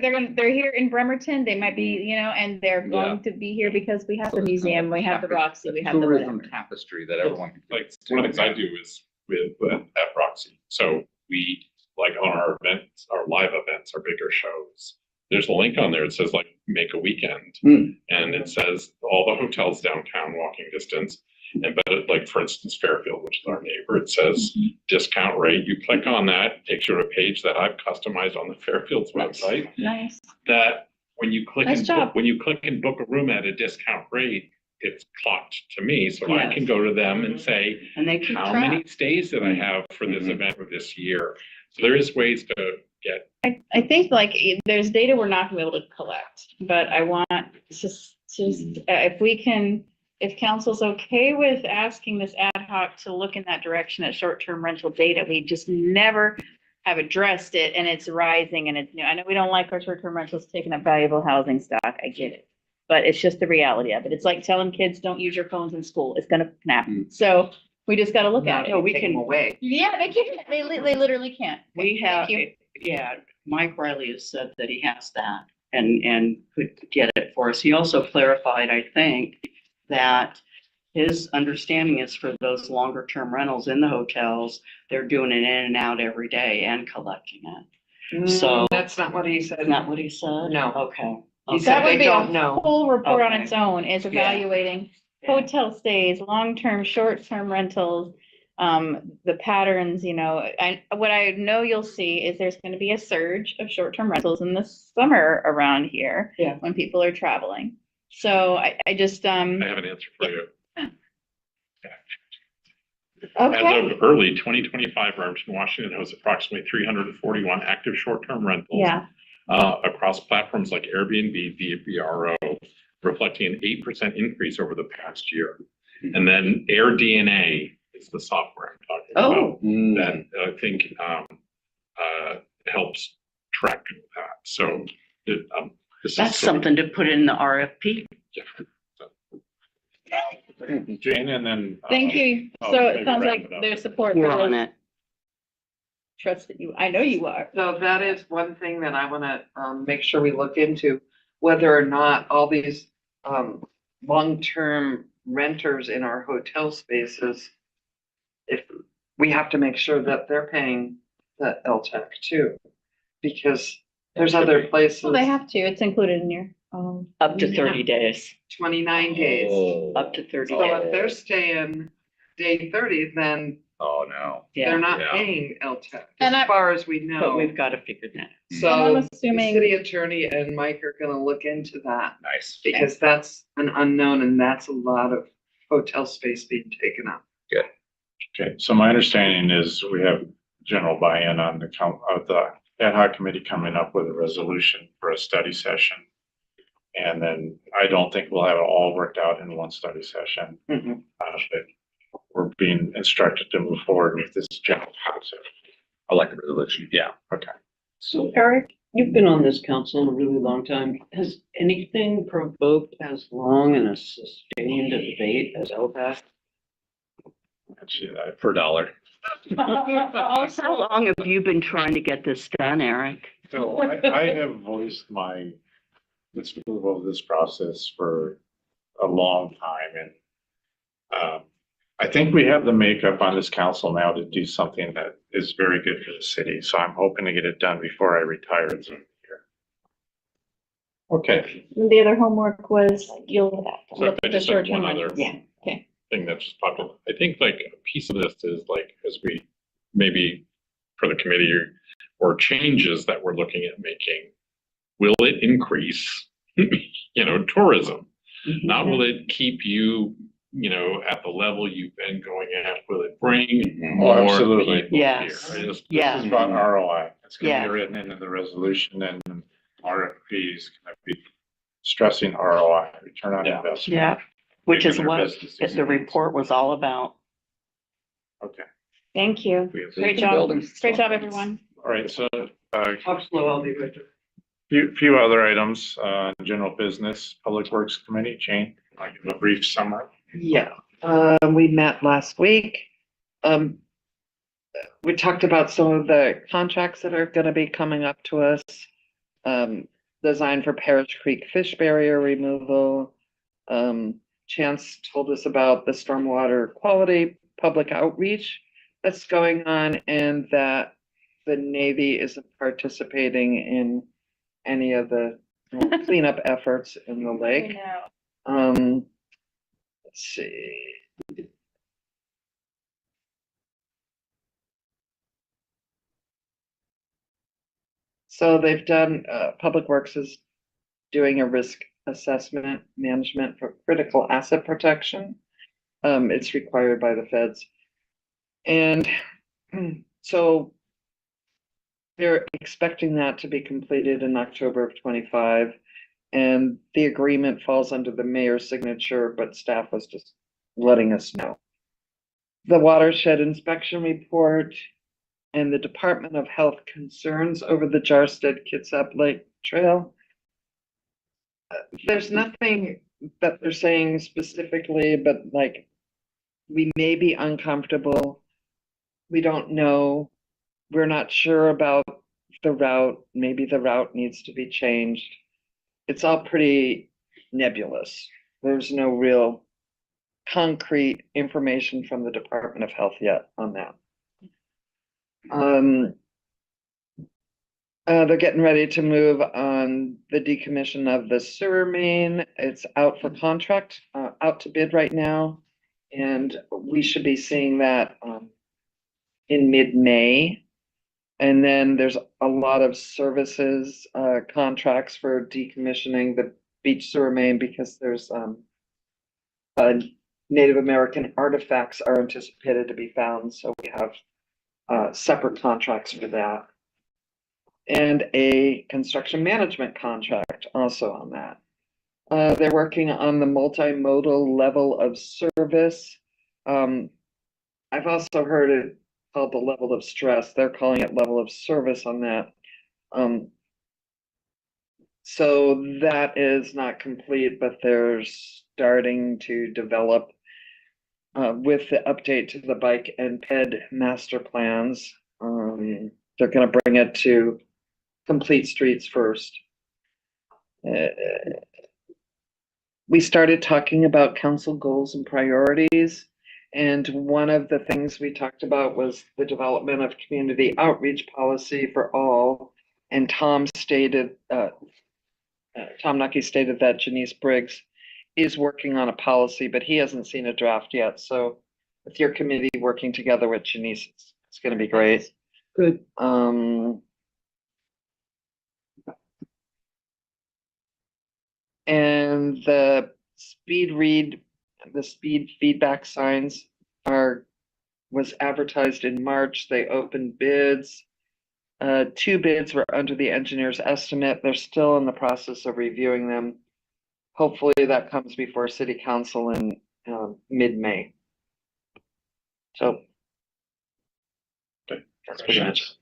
here in Bremerton, they might be, and they're going to be here because we have the museum, we have the Roxy, we have the Tourism whatever. tapestry that everyone. Like, one of the things I do is with at Roxy. So we, like on our events, our live events, our bigger shows, there's a link on there. It says like, make a weekend. Hmm. And it says all the hotels downtown walking distance. And but like, for instance, Fairfield, which is our neighbor, it says discount rate. You click on that, it takes you to a page that I've customized on the Fairfield's website. Nice. That when you click Nice and job. book, when you click and book a room at a discount rate, it's clocked to me, so I Yes. can go to them and say, And they keep how track. many stays did I have for this event for this year? So there is ways to get, I think like there's data we're not gonna be able to collect, but I want just if council's okay with asking this ad hoc to look in that direction at short-term rental data, we just never have addressed it, and it's rising, and it's new. I know we don't like our short-term rentals taking up valuable housing stock, I get it. But it's just the reality of it. It's like telling kids, don't use your phones in school. It's gonna happen. So we just gotta look at it. No, we Take them can, away. Yeah, they can't. They literally can't. we have, Thank you. yeah, Mike Riley has said that he has that and could get it for us. He also clarified, I think, that his understanding is for those longer term rentals in the hotels, they're doing it in and out every day and collecting it. So- That's not what he Isn't said. that what he said? No. Okay. He Okay. said That would they be a don't know. whole report on Okay. its own, is evaluating Yeah. hotel stays, long-term, short-term rentals, the patterns, what I know you'll see is there's going to be a surge of short-term rentals in the summer around here. Yeah. When people are traveling. So I just, I have an answer for you. okay, As of early 2025, Bremerton, Washington hosts approximately 341 active short-term rentals. yeah. Across platforms like Airbnb, VRBO, reflecting an 8% increase over the past year. And then AirDNA is the software I'm talking about. That I think helps track that. So That's something to put in the RFP. Jane, and then. Thank you. oh, So it maybe sounds wrap like it up. there's support. We're for on those it. Trust that I know you are. So that is one thing that I want to make sure we look into, whether or not all these long-term renters in our hotel spaces, if we have to make sure that they're paying the LTAC too, because there's other places. Well, they have to. It's included in your, Up to 30 days, 29 days. up to 30 So days. if they're staying day 30, then Oh, no. Yeah, they're not Yeah. paying LTAC, And as far as we but know. we've got to figure that. And So I'm the assuming- city attorney and Mike are gonna look into that, Nice. because that's an unknown and that's a lot of hotel space being taken up. Okay, so my understanding is we have general buy-in on the ad hoc committee coming up with a resolution for a study session. And then I don't think we'll have it all worked out in one study session. Mhm. But we're being instructed to move forward with this general concept. I like the resolution. Yeah. Okay. So Eric, you've been on this council a really long time. Has anything provoked as long and a sustained debate as LPAC? Actually, Per dollar. How long have you been trying to get this done, Eric? So I have voiced my disapproval of this process for a long time, and I think we have the makeup on this council now to do something that is very good for the city. So I'm hoping to get it done before I retire at the end of the year. Okay. The other homework was you'll So look I at the just have short-term one other- rentals. Yeah, okay. thing that just popped up. I think like a piece of this is like, as we maybe for the committee or changes that we're looking at making, will it increase, tourism? Not will it keep you, at the level you've been going at? Will it bring more absolutely. people Yes. here? This Yeah. is about ROI. It's gonna Yeah. be written into the resolution, and RFPs gonna be stressing ROI, return on investment. Yeah, which is Making their what businesses the report was all about. Okay, Thank you. We have Great the job. buildings. Great job, everyone. all right, so, How slow I'll be with few other items, general business, Public Works Committee, Jane, I'll give a brief summary. Yeah, we met last week. We talked about some of the contracts that are gonna be coming up to us. Design for Parish Creek fish barrier removal. Chance told us about the stormwater quality public outreach that's going on, and that the Navy isn't participating in any of the cleanup efforts in the I lake. know. Let's see. So they've done, Public Works is doing a risk assessment management for critical asset protection. It's required by the feds. And so they're expecting that to be completed in October of 25. And the agreement falls under the mayor's signature, but staff was just letting us know. The watershed inspection report and the Department of Health concerns over the Jarstead-Kitsap Lake Trail. There's nothing that they're saying specifically, but like, we may be uncomfortable. We don't know. We're not sure about the route. Maybe the route needs to be changed. It's all pretty nebulous. There's no real concrete information from the Department of Health yet on that. They're getting ready to move on the decommission of the sewer main. It's out for contract, out to bid right now. And we should be seeing that in mid-May. And then there's a lot of services contracts for decommissioning the beach sewer main because there's Native American artifacts are anticipated to be found. So we have separate contracts for that. And a construction management contract also on that. They're working on the multimodal level of service. I've also heard it called the level of stress. They're calling it level of service on that. So that is not complete, but they're starting to develop with the update to the bike and ped master plans. They're going to bring it to complete streets first. We started talking about council goals and priorities. And one of the things we talked about was the development of community outreach policy for all. And Tom Nucky stated that Janice Briggs is working on a policy, but he hasn't seen a draft yet. So with your committee working together with Janice, it's going to be great. Good. And the speed feedback signs was advertised in March. They opened bids. 2 bids were under the engineer's estimate. They're still in the process of reviewing them. Hopefully that comes before city council in mid-May. So. That's pretty much.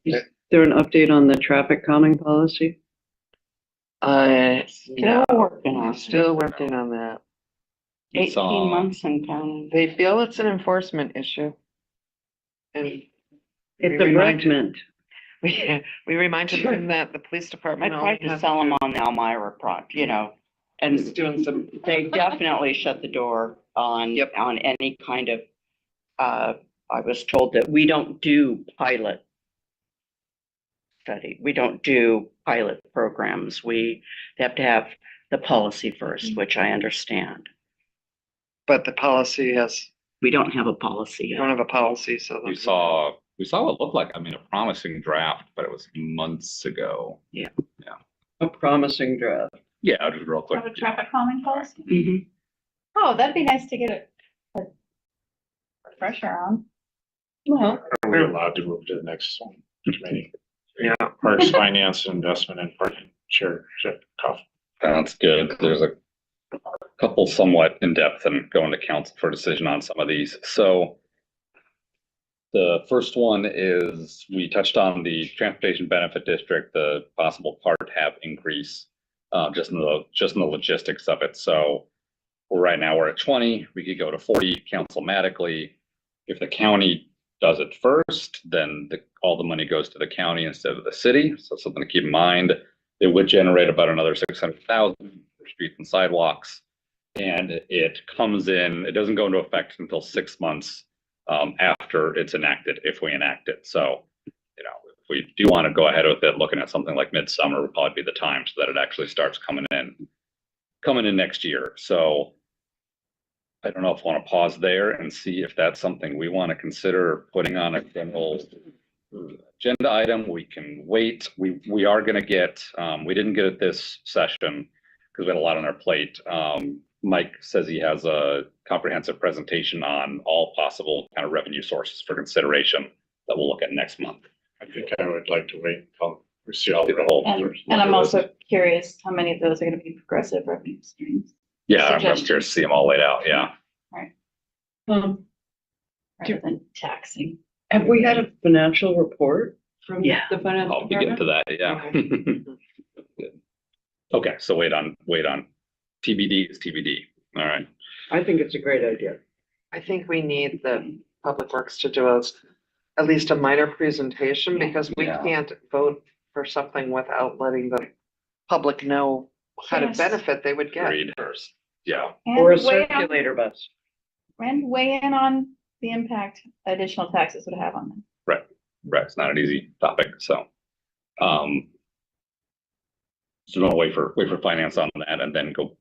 Is there an update on the traffic calming policy? Still working on it. Still working on that. 18 months and counting. They feel it's an enforcement issue. And It's a recommend. we reminded them that the police I department. tried to sell them on the Elmira project, and Is doing some. they definitely shut the door on, Yep. on any kind of, I was told that we don't do pilot study. We don't do pilot programs. We have to have the policy first, which I understand. But the policy has, We don't have a policy you yet. don't have a policy, so. We saw what looked like, a promising draft, but it was months ago. A promising draft. Yeah, just real quick. Have a traffic calming policy? Mhm. Oh, that'd be nice to get a refresher on. Well, Are we allowed to move to the next one, committee? Yeah. Parks, Finance, Investment, and Parking Chair Cough. Sounds good. There's a couple somewhat in-depth and going to council for decision on some of these. So the first one is we touched on the transportation benefit district, the possible car tab increase, just in the logistics of it. So right now we're at 20, we could go to 40 councilmatically. If the county does it first, then all the money goes to the county instead of the city. So something to keep in mind. It would generate about another 600,000 for streets and sidewalks. And it doesn't go into effect until 6 months after it's enacted, if we enact it. So, if we do want to go ahead with it, looking at something like midsummer would probably be the time so that it actually starts coming in next year. So I don't know if I want to pause there and see if that's something we want to consider putting on a general agenda item. We can wait. We are going to get, we didn't get it this session because we had a lot on our plate. Mike says he has a comprehensive presentation on all possible kind of revenue sources for consideration that we'll look at next month. I think I would like to wait until we see all the And I'm also curious how many of those are going to be progressive revenue streams. Yeah, I'm curious to see them all laid out. Yeah. Rather than taxing. have we had a financial report from Yeah. the finance I'll be getting department? to that. Yeah. Okay, so wait on TBD is TBD. All right. I think it's a great idea. I think we need the Public Works to do at least a minor presentation because we Yeah. can't vote for something without letting the public know what kind of Yes. benefit they would get Agreed. first. Yeah. Or a And weigh circulator bus. in on the impact additional taxes would have on them. Right. It's not an easy topic. So, so don't wait for finance on that and then go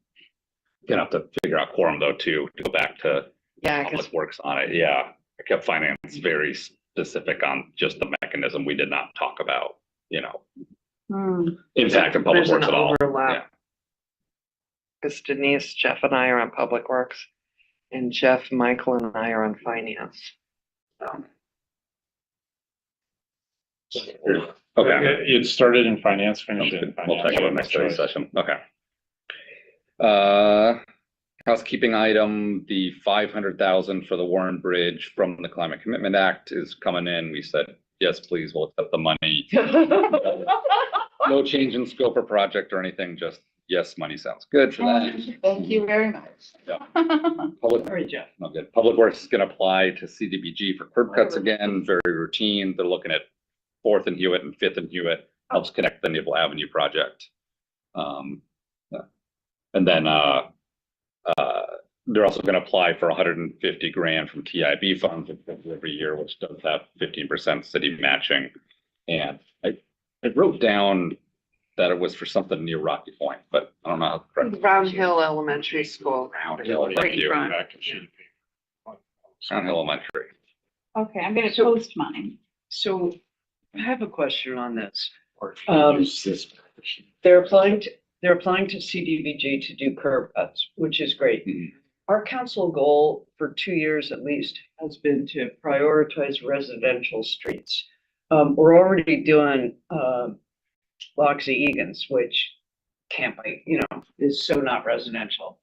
Gonna have to figure out quorum though too, to go back to Yeah, because Public Works on it. Yeah, I kept finance very specific on just the mechanism. We did not talk about, impact in Public there's an Works at all. Yeah. overlap. Because Denise, Jeff and I are on Public Works, and Jeff, Michael and I are on finance. So, Okay. It started in finance, finished Sounds in good. We'll finance. take it up next study Choice. session. Okay. Housekeeping item, the 500,000 for the Warren Bridge from the Climate Commitment Act is coming in. We said, yes, please, we'll accept the money. No change in scope or project or anything, just yes, money sounds good for that. Thank you very much. Yeah. Public, Sorry, Jeff. no good. Public Works is gonna apply to CDBG for curb cuts again, very routine. They're looking at 4th and Hewitt and 5th and Hewitt, helps connect the Nibble Avenue project. Yeah. And then, they're also gonna apply for 150 grand from TIB funds every year, which does have 15% city matching. And I wrote down that it was for something near Rocky Point, but I don't know how correct. Brown Hill Elementary School. Round Hill, thank you. Back to sheet of paper. Round Hill Elementary. Okay, I'm gonna post mine. So I have a question on this. Or if Um, you use this. They're applying to CDBG to do curb cuts, which is great. Mhm. Our council goal for 2 years at least has been to prioritize residential streets. We're already doing, Loxie Egan's, which can't be, is so not residential.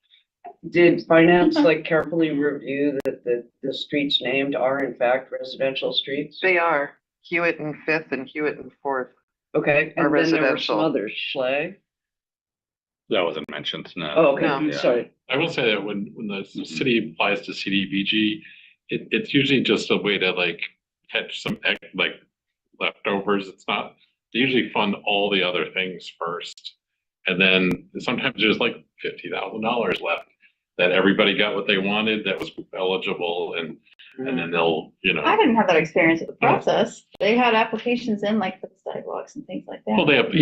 Did finance like carefully review that the streets named are in fact residential streets? They are Hewitt and 5th and Hewitt and 4th. Okay, Are and then there were residential. some others, Schley. That wasn't mentioned, no. Oh, No. okay, Yeah. sorry. I will say that when the city applies to CDBG, it's usually just a way to like catch some like leftovers. It's not, they usually fund all the other things first. And then sometimes there's like $50,000 left that everybody got what they wanted that was eligible and then they'll, I didn't have that experience with the process. They had applications in like for the sidewalks and things like well, that. they But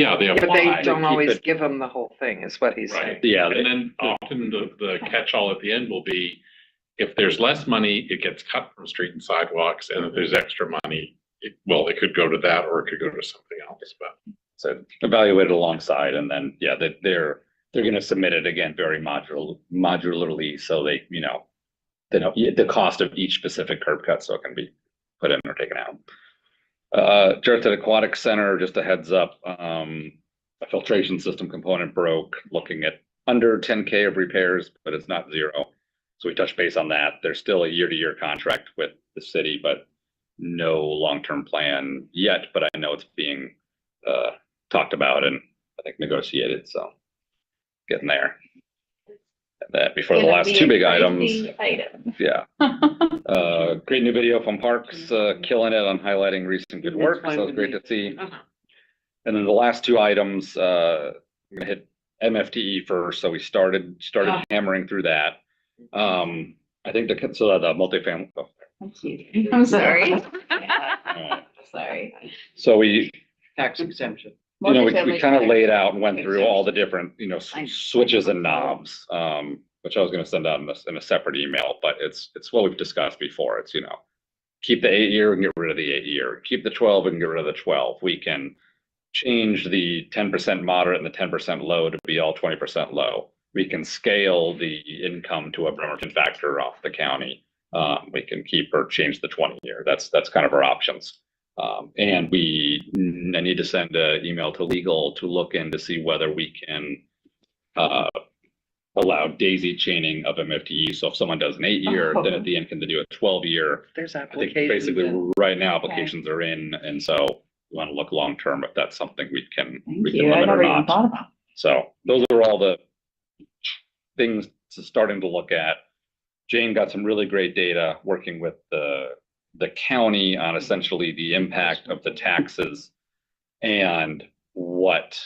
they apply. don't keep always it- give them the whole thing, is what he's saying. Right. Yeah, And then often the catch-all at the end will be, if there's less money, it gets cut from street and sidewalks, and if there's extra money, it could go to that or it could go to something else, but. so evaluate it alongside and then, yeah, they're gonna submit it again very modularly, so they, the cost of each specific curb cut, so it can be put in or taken out. Jarrett Aquatic Center, just a heads up, a filtration system component broke, looking at under 10K of repairs, but it's not zero. So we touched base on that. There's still a year-to-year contract with the city, but no long-term plan yet, but I know it's being talked about and I think negotiated, so getting there. And that before the Gonna last be two a big items, crazy item. yeah. Great new video from Parks, killing it on highlighting recent good That's work, fine so it's with great me. to see. Uh-huh. And then the last two items, I'm gonna hit MFTE first, so we started Ah. hammering through that. I think the multifamily, Thank you. I'm sorry. Alright. Sorry. so we, Tax exemption. we Multifamily kind of tax. laid out and went through Exemption. all the different, switches and knobs, which I was gonna send out in a separate email, but it's what we've discussed before. It's, keep the 8-year and get rid of the 8-year, keep the 12 and get rid of the 12. We can change the 10% moderate and the 10% low to be all 20% low. We can scale the income to a Bremerton factor off the county. We can keep or change the 20-year. That's kind of our options. And I need to send an email to legal to look in to see whether we can allow daisy chaining of MFTE. So if someone does an 8-year, then at the end, can they do a 12-year? There's I think applications. basically right now applications are in, and so we want to look long-term if that's something we can Thank you. I limit or never even not. thought about. So those are all the things starting to look at. Jane got some really great data working with the county on essentially the impact of the taxes and what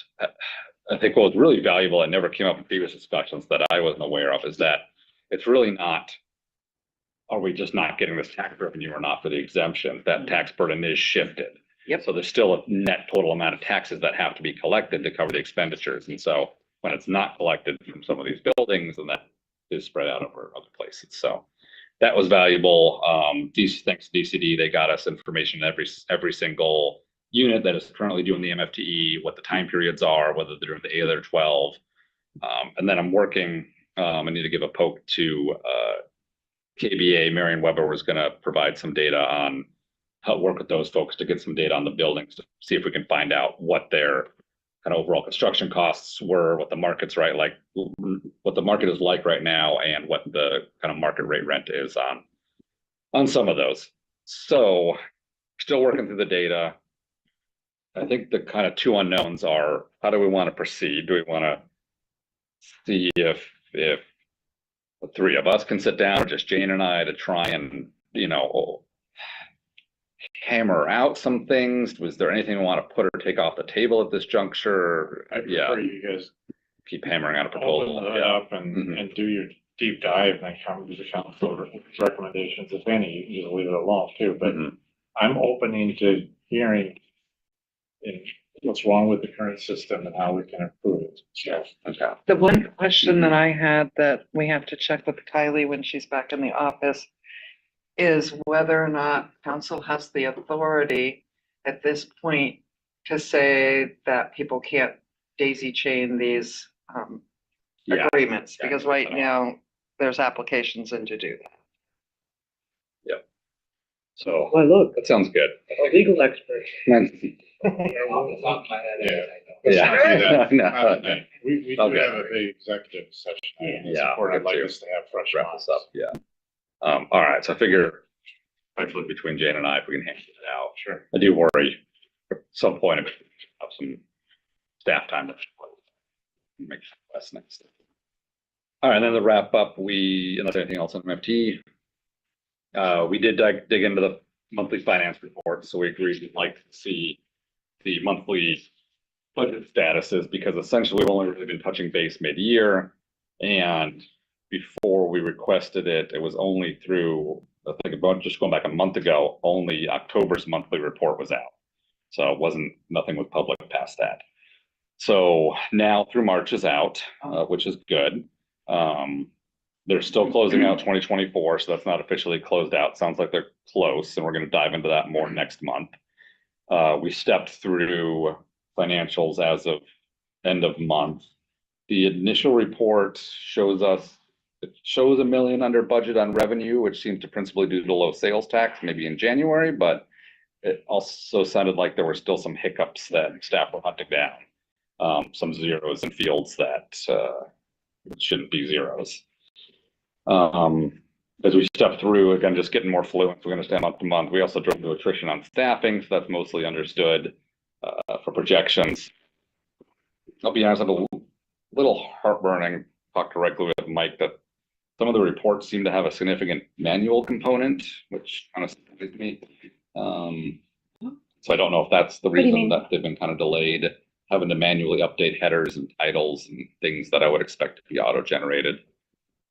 I think what was really valuable and never came up in previous discussions that I wasn't aware of is that it's really not, are we just not getting this tax revenue or not for the exemption? That tax burden is shifted. Yep. So there's still a net total amount of taxes that have to be collected to cover the expenditures. And so when it's not collected from some of these buildings and that is spread out over other places. So that was valuable. Thanks to DCD, they got us information in every single unit that is currently doing the MFTE, what the time periods are, whether they're doing the 8 or 12. And then I'm working, I need to give a poke to KBA. Marion Weber was going to provide some data on how to work with those folks to get some data on the buildings to see if we can find out what their kind of overall construction costs were, what the market's what the market is like right now, and what the kind of market rate rent is on some of those. So still working through the data. I think the kind of two unknowns are, how do we want to proceed? Do we want to see if the three of us can sit down, or just Jane and I, to try and, hammer out some things? Was there anything we want to put or take off the table at this juncture? Yeah, You guys keep hammering out a proposal. open it up and do your deep dive and come to the council recommendations, if any. You can just leave it alone too. But I'm opening to hearing what's wrong with the current system and how we can improve it. So, Okay. The one question that I had that we have to check with Kylie when she's back in the office is whether or not council has the authority at this point to say that people can't daisy chain these agreements, because right now there's applications in to do that. Yep. So Well, look, that sounds good. legal expert. Yeah. No. we do Okay. have a big executive session. Yeah. I'd like us to have fresh Wrap this up. Yeah. All right. So I figure hopefully between Jane and I, if we can handle it out. Sure. I do worry at some point of some staff time to make less next. All right. And then to wrap up, unless anything else on MFT, we did dig into the monthly finance report. So we agreed we'd like to see the monthly budget statuses, because essentially we've only really been touching base mid-year. And before we requested it, it was only through, I think about just going back a month ago, only October's monthly report was out. So nothing was public past that. So now through March is out, which is good. They're still closing out 2024, so that's not officially closed out. Sounds like they're close, and we're going to dive into that more next month. We stepped through financials as of end of month. The initial report shows $1 million under budget on revenue, which seems to principally due to low sales tax, maybe in January, but it also sounded like there were still some hiccups that staff were hunting down, some zeros in fields that shouldn't be zeros. As we step through, again, just getting more fluent, we're going to stand month to month. We also drove to attrition on staffing, so that's mostly understood for projections. I'll be honest, I'm a little heartburning. Talked directly with Mike that some of the reports seem to have a significant manual component, which kind of surprised me. So I don't know if that's the reason that they've been kind of delayed, having to manually update headers and titles and things that I would expect to be auto-generated.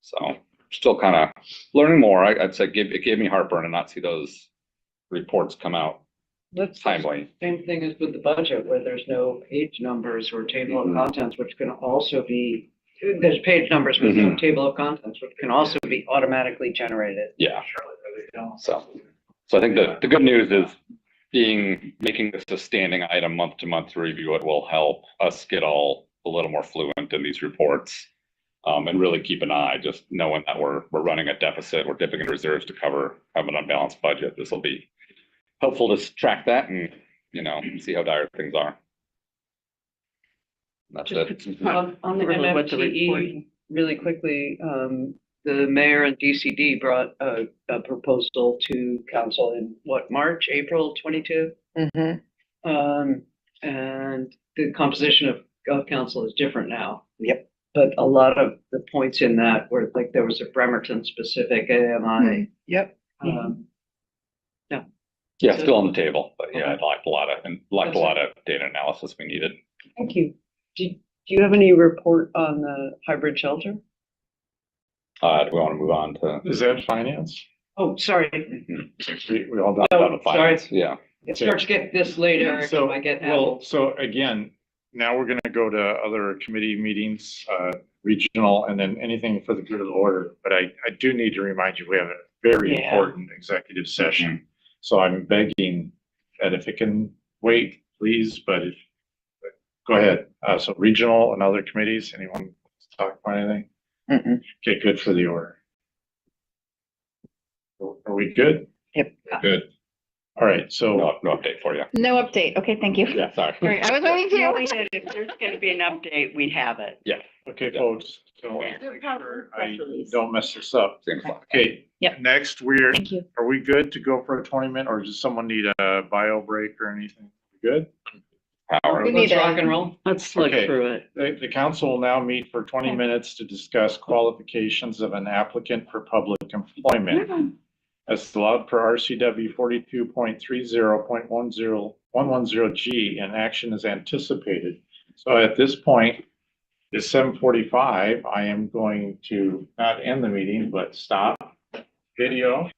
So still kind of learning more. I'd say it gave me heartburn to not see those reports come out That's timely. same thing as with the budget, where there's no page numbers or table of contents, which can also be, there's page numbers with no table of contents, which can also be automatically generated. Yeah. So I think the good news is making this a standing item month to month to review it will help us get all a little more fluent in these reports. And really keep an eye, just knowing that we're running a deficit, we're dipping in reserves to have an unbalanced budget. This will be helpful to track that and, see how dire things are. That's it. On the MFTE, really quickly, the mayor and DCD brought a proposal to council in March, April 22? And the composition of council is different now. Yep. But a lot of the points in that were like, there was a Bremerton specific AMI. Yep. Yeah, still on the table, but yeah, it lacked a lot of data analysis we needed. Thank you. Do you have any report on the hybrid shelter? Do we want to move on to? Is that finance? Oh, sorry. We all got Oh, out of finance. sorry. Yeah. It starts to get this later. I get so again, now we're going to go to other committee meetings. regional, and then anything for the good of the order. But I do need to remind you, we have a very Yeah. important executive session. So I'm begging that if it can wait, please, go ahead. So regional and other committees, anyone talk about anything? Okay, good for the order. Are we good? Yep. Good. All right, so No update for you. No update. Okay, thank you. Yeah, sorry. All right, I was waiting No, to. we did. If there's gonna be an update, we'd have it. Yeah, okay, Yeah. folks, so Yeah. make sure I Press release. don't mess this up. same clock. Okay. Yep. Next, Thank you. are we good to go for a 20-minute, or does someone need a bio break or anything? Good? Power. We need Let's rock a, and roll. Let's look Okay. through it. The council will now meet for 20 Okay. minutes to discuss qualifications of an applicant for public employment. As allowed per RCW 42.30.110G, and action is anticipated. So at this point, it's 7:45. I am going to not end the meeting, but stop video.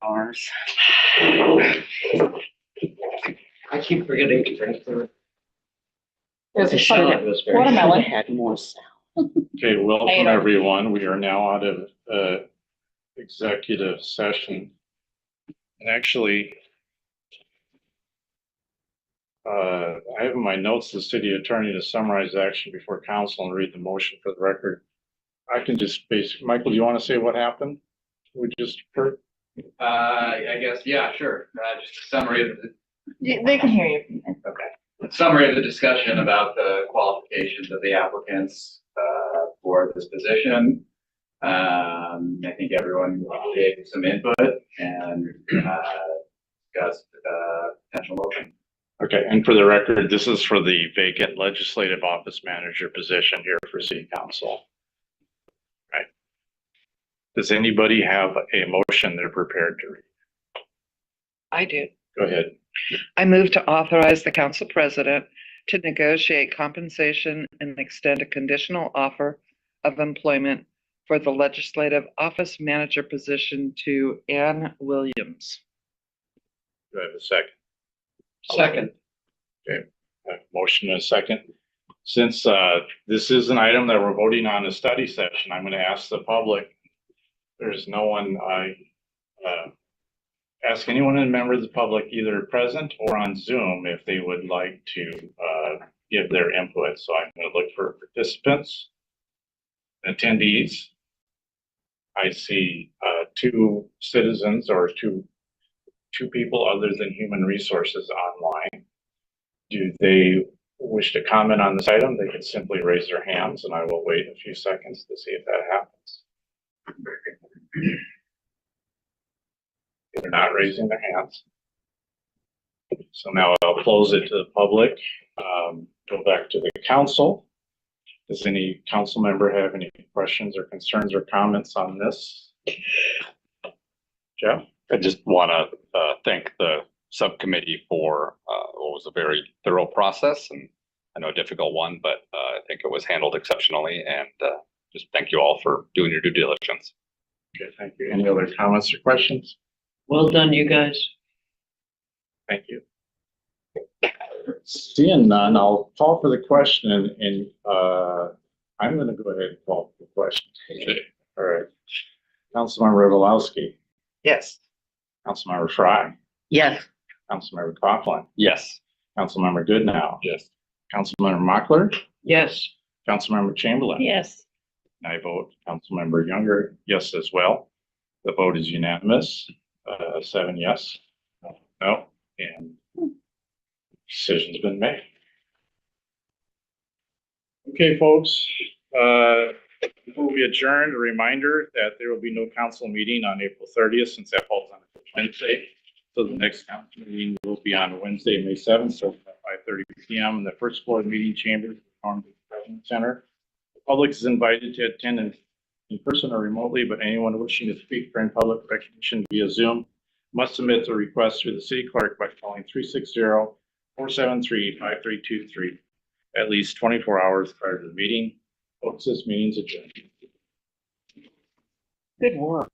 ours. I keep forgetting to drink through. There's a I should have- watermelon. I had more stuff. Okay, welcome everyone. We are now out of executive session. And actually, I have in my notes the city attorney to summarize action before council and read the motion for the record. I can just Michael, do you want to say what happened? We just heard. I guess, yeah, sure. Just a summary of the, They can hear you. okay. A summary of the discussion about the qualifications of the applicants, for this position. I think everyone gave some input and, discussed, potential motion. Okay, and for the record, this is for the vacant legislative office manager position here for city council. Right. Does anybody have a motion they're prepared to read? I do. Go ahead. I move to authorize the council president to negotiate compensation and extend a conditional offer of employment for the legislative office manager position to Ann Williams. Do I have a second? Second. Motion and a second. Since this is an item that we're voting on a study session, I'm going to ask the public. There's no one, I ask anyone in member of the public, either present or on Zoom, if they would like to give their input. So I'm going to look for participants, attendees. I see two citizens or two people other than human resources online. Do they wish to comment on this item? They can simply raise their hands and I will wait a few seconds to see if that happens. They're not raising their hands. So now I'll close it to the public. Go back to the council. Does any council member have any questions or concerns or comments on this? Jeff? I just want to thank the subcommittee for what was a very thorough process, and I know a difficult one, but I think it was handled exceptionally, and just thank you all for doing your due diligence. Okay, thank you. Any other comments or questions? Well done, you guys. Thank you. Seeing none, I'll call for the question and I'm going to go ahead and call for the question. Okay. All right. Councilmember Rivulowski, Yes. Councilmember Fry, Yes. Councilmember Coughlin, Yes. Councilmember Goodnow, Yes. Councilmember Mockler, Yes. Councilmember Chamberlain. Yes. And I vote Councilmember Younger, yes as well. The vote is unanimous, 7 yes, no, and decision's been made. Okay, folks, before we adjourn, a reminder that there will be no council meeting on April 30th since that falls on a Wednesday. So the next council meeting will be on Wednesday, May 7th, so at 5:30 p.m. in the first floor meeting chambers, the President Center. The public is invited to attend in person or remotely, but anyone wishing to speak during public recognition via Zoom must submit a request through the city clerk by calling 360-473-5323 at least 24 hours prior to the meeting. Folks, this meeting's adjourned. Good work.